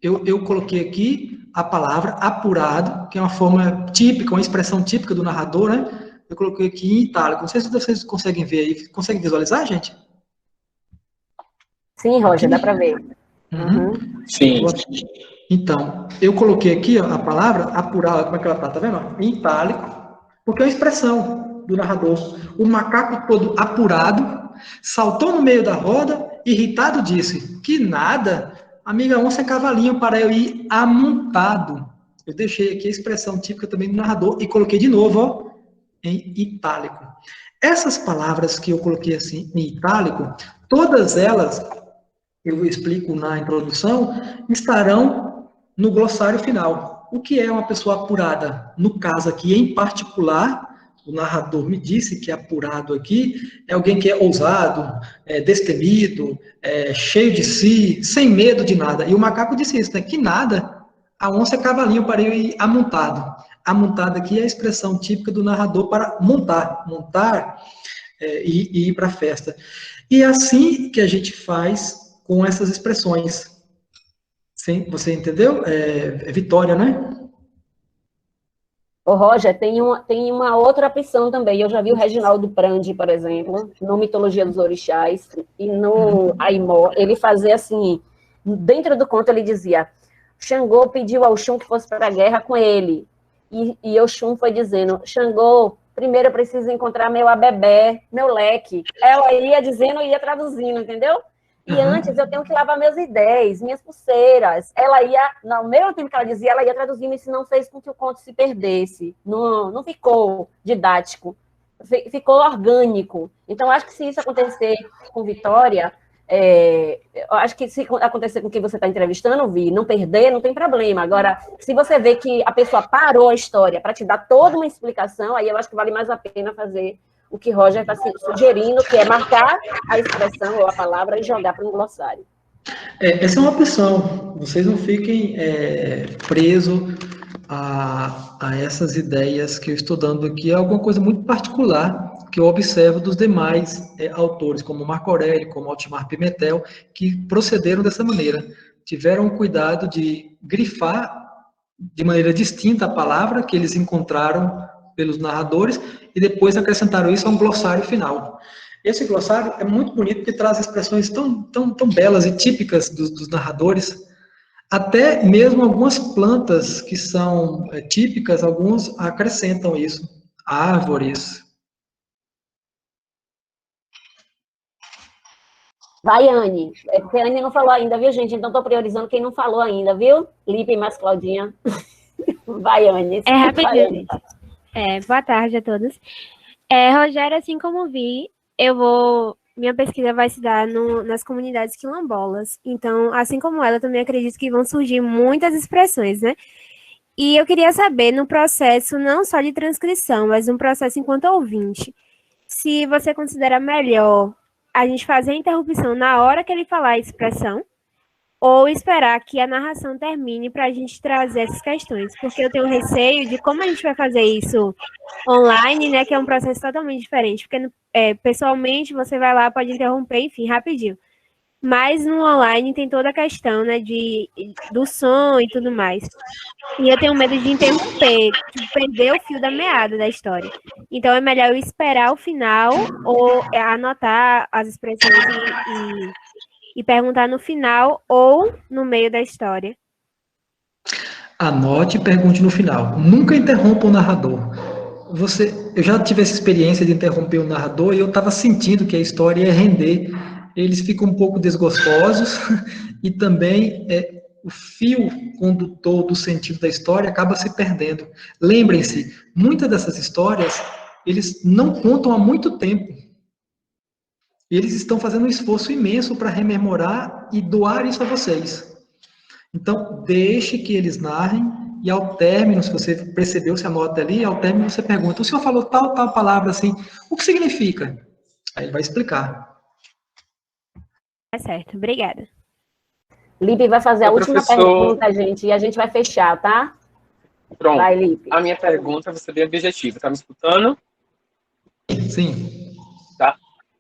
Eu coloquei aqui a palavra apurado, que é uma forma típica, uma expressão típica do narrador, né? Eu coloquei aqui em itálico. Não sei se vocês conseguem ver aí. Conseguem visualizar, gente? Sim, Roger, dá para ver. Uhum. Sim. Então, eu coloquei aqui, ó, a palavra apurado, como é que ela tá vendo? Em itálico, porque é uma expressão do narrador. O macaco todo apurado saltou no meio da roda, irritado, disse: que nada, amiga onça é cavalinho para eu ir amontado. Eu deixei aqui a expressão típica também do narrador e coloquei de novo, ó, em itálico. Essas palavras que eu coloquei assim em itálico, todas elas, eu explico na introdução, estarão no glossário final. O que é uma pessoa apurada? No caso aqui, em particular, o narrador me disse que apurado aqui é alguém que é ousado, destemido, cheio de si, sem medo de nada. E o macaco disse isso, né? Que nada, a onça é cavalinho para eu ir amontado. Amontado aqui é a expressão típica do narrador para montar e ir para a festa. E é assim que a gente faz com essas expressões. Sim, você entendeu? É vitória, né? Ô, Roger, tem uma outra opção também. Eu já vi o Reginaldo Prandi, por exemplo, no Mitologia dos Orixás, e no Aimó, ele fazia assim, dentro do conto ele dizia, Xangô pediu ao Xum que fosse para a guerra com ele. E o Xum foi dizendo, Xangô, primeiro eu preciso encontrar meu abebé, meu leque. Ela ia dizendo e ia traduzindo, entendeu? E antes eu tenho que lavar meus ideias, minhas pulseiras. Ela ia, no mesmo tempo que ela dizia, ela ia traduzindo, isso não fez com que o conto se perdesse. Não ficou didático, ficou orgânico. Então, acho que se isso acontecer com Vitória, eu acho que se acontecer com quem você está entrevistando, Vi, não perder, não tem problema. Agora, se você vê que a pessoa parou a história para te dar toda uma explicação, aí eu acho que vale mais a pena fazer o que Roger está sugerindo, que é marcar a expressão ou a palavra e jogar para um glossário. Essa é uma opção. Vocês não fiquem presos a essas ideias que eu estou dando aqui. É alguma coisa muito particular que eu observo dos demais autores, como Marco Aurélio, como Altimar Pimentel, que procederam dessa maneira. Tiveram o cuidado de grifar de maneira distinta a palavra que eles encontraram pelos narradores e depois acrescentaram isso a um glossário final. Esse glossário é muito bonito porque traz expressões tão belas e típicas dos narradores, até mesmo algumas plantas que são típicas, alguns acrescentam isso, árvores. Vai, Anne. É porque a Anne não falou ainda, viu, gente? Então, estou priorizando quem não falou ainda, viu? Lipe mais Claudinha. Vai, Anne. Rapidinho. Boa tarde a todos. Rogério, assim como vi, minha pesquisa vai se dar nas comunidades quilombolas. Então, assim como ela, também acredito que vão surgir muitas expressões, né? E eu queria saber, no processo não só de transcrição, mas no processo enquanto ouvinte, se você considera melhor a gente fazer a interrupção na hora que ele falar a expressão, ou esperar que a narração termine para a gente trazer essas questões, porque eu tenho receio de como a gente vai fazer isso online, né, que é um processo totalmente diferente, porque pessoalmente você vai lá, pode interromper, enfim, rapidinho, mas no online tem toda a questão, né, do som e tudo mais, e eu tenho medo de interromper, de perder o fio da meada da história, então é melhor eu esperar o final, ou anotar as expressões e perguntar no final ou no meio da história? Anote e pergunte no final. Nunca interrompa o narrador. Eu já tive essa experiência de interromper o narrador e eu estava sentindo que a história ia render. Eles ficam um pouco desgostosos e também o fio condutor do sentido da história acaba se perdendo. Lembrem-se, muitas dessas histórias, eles não contam há muito tempo. Eles estão fazendo um esforço imenso para rememorar e doar isso a vocês. Então, deixe que eles narrem e ao término, se você percebeu, se anota ali, ao término você pergunta, o senhor falou tal palavra assim, o que significa? Aí ele vai explicar. Tá certo, obrigada. Lipe vai fazer a última professor... pergunta, gente, e a gente vai fechar, tá? Pronto. Vai, Lipe. A minha pergunta vai ser bem objetiva. Tá me escutando? Sim. Tá.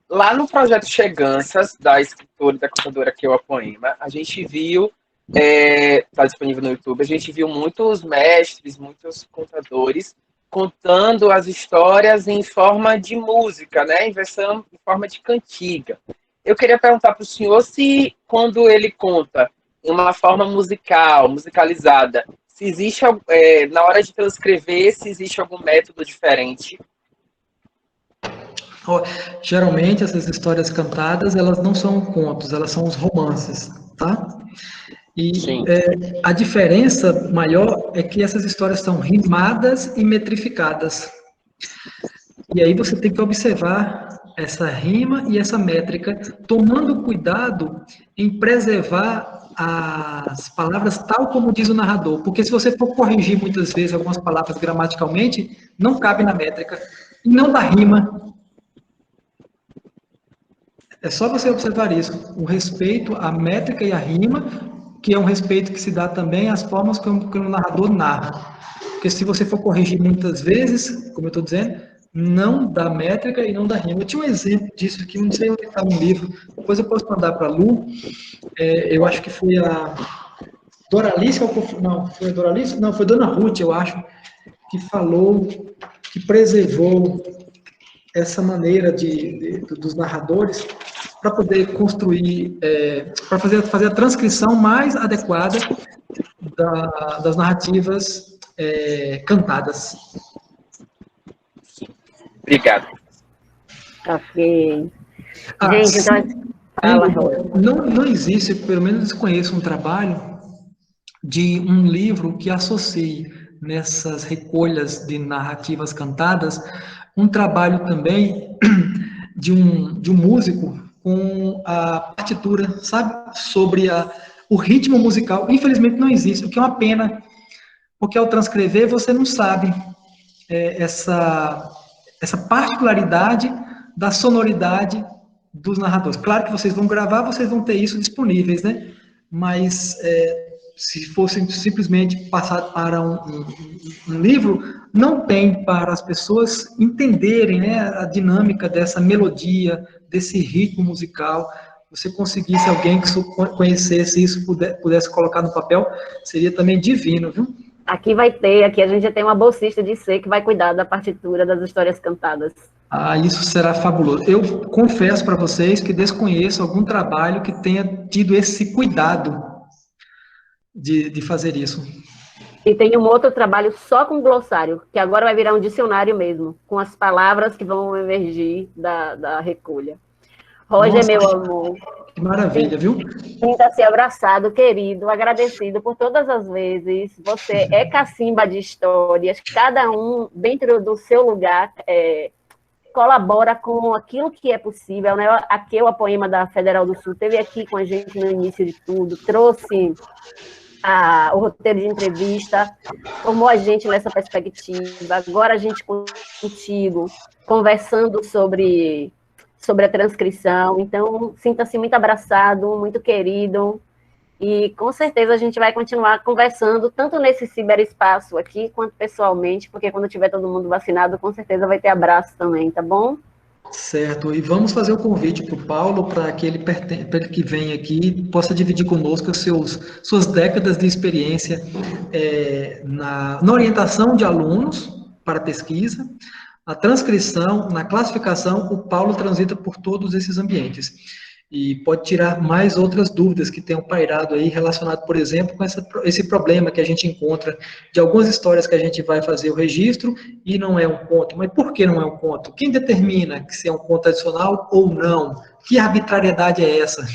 Lá no projeto Cheganças, da escritora e da contadora Kewa Poema, a gente viu, tá disponível no YouTube, a gente viu muitos mestres, muitos contadores contando as histórias em forma de música, né? Em versão, em forma de cantiga. Eu queria perguntar para o senhor se, quando ele conta em uma forma musical, musicalizada, se existe, na hora de transcrever, se existe algum método diferente. Geralmente, essas histórias cantadas, elas não são contos, elas são os romances, tá? E a diferença maior é que essas histórias são rimadas e metrificadas. E aí você tem que observar essa rima e essa métrica, tomando cuidado em preservar as palavras tal como diz o narrador, porque se você for corrigir muitas vezes algumas palavras gramaticalmente, não cabe na métrica, e não dá rima. É só você observar isso, o respeito à métrica e à rima, que é um respeito que se dá também às formas que o narrador narra. Porque se você for corrigir muitas vezes, como eu estou dizendo, não dá métrica e não dá rima. Eu tinha um exemplo disso aqui, não sei onde está no livro, depois eu posso mandar para a Lu, eu acho que foi a Doralice, não, foi a Doralice? Não, foi a Dona Ruth, eu acho, que falou, que preservou essa maneira dos narradores para poder construir, para fazer a transcrição mais adequada das narrativas cantadas. Obrigado. Ok. Gente, então... Não existe, pelo menos desconheço, um trabalho de um livro que associe nessas recolhas de narrativas cantadas um trabalho também de um músico com a partitura, sabe? Sobre o ritmo musical. Infelizmente não existe, o que é uma pena, porque ao transcrever você não sabe essa particularidade da sonoridade dos narradores. Claro que vocês vão gravar, vocês vão ter isso disponíveis, né? Mas se fosse simplesmente passar para um livro, não tem para as pessoas entenderem, né, a dinâmica dessa melodia, desse ritmo musical. Você conseguisse alguém que conhecesse isso, pudesse colocar no papel, seria também divino, viu? Aqui a gente já tem uma bolsista de C que vai cuidar da partitura das histórias cantadas. Isso será fabuloso. Eu confesso para vocês que desconheço algum trabalho que tenha tido esse cuidado de fazer isso. E tem um outro trabalho só com glossário, que agora vai virar um dicionário mesmo, com as palavras que vão emergir da recolha. Roger, nossa, meu amor. Que maravilha, viu? Sinta-se abraçado, querido, agradecido por todas as vezes. Você é cacimba de histórias, cada um, dentro do seu lugar, colabora com aquilo que é possível, né? A Kewa Poema da Federal do Sul esteve aqui com a gente no início de tudo, trouxe o roteiro de entrevista, formou a gente nessa perspectiva. Agora a gente contigo, conversando sobre a transcrição. Então, sinta-se muito abraçado, muito querido, e com certeza a gente vai continuar conversando, tanto nesse ciberespaço aqui, quanto pessoalmente, porque quando tiver todo mundo vacinado, com certeza vai ter abraço também, tá bom? Certo, e vamos fazer o convite para o Paulo, para que ele que venha aqui possa dividir conosco suas décadas de experiência na orientação de alunos para pesquisa, a transcrição, na classificação. O Paulo transita por todos esses ambientes. e pode tirar mais outras dúvidas que tenham pairado aí, relacionado, por exemplo, com esse problema que a gente encontra de algumas histórias que a gente vai fazer o registro e não é um conto. Mas por que não é um conto? Quem determina que se é um conto tradicional ou não? Que arbitrariedade é essa?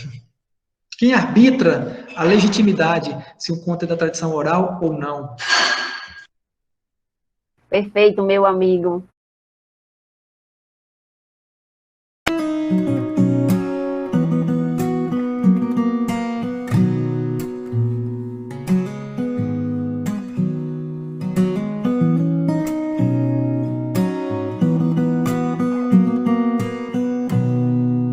Quem arbitra a legitimidade se um conto é da tradição oral ou não? Perfeito, meu amigo.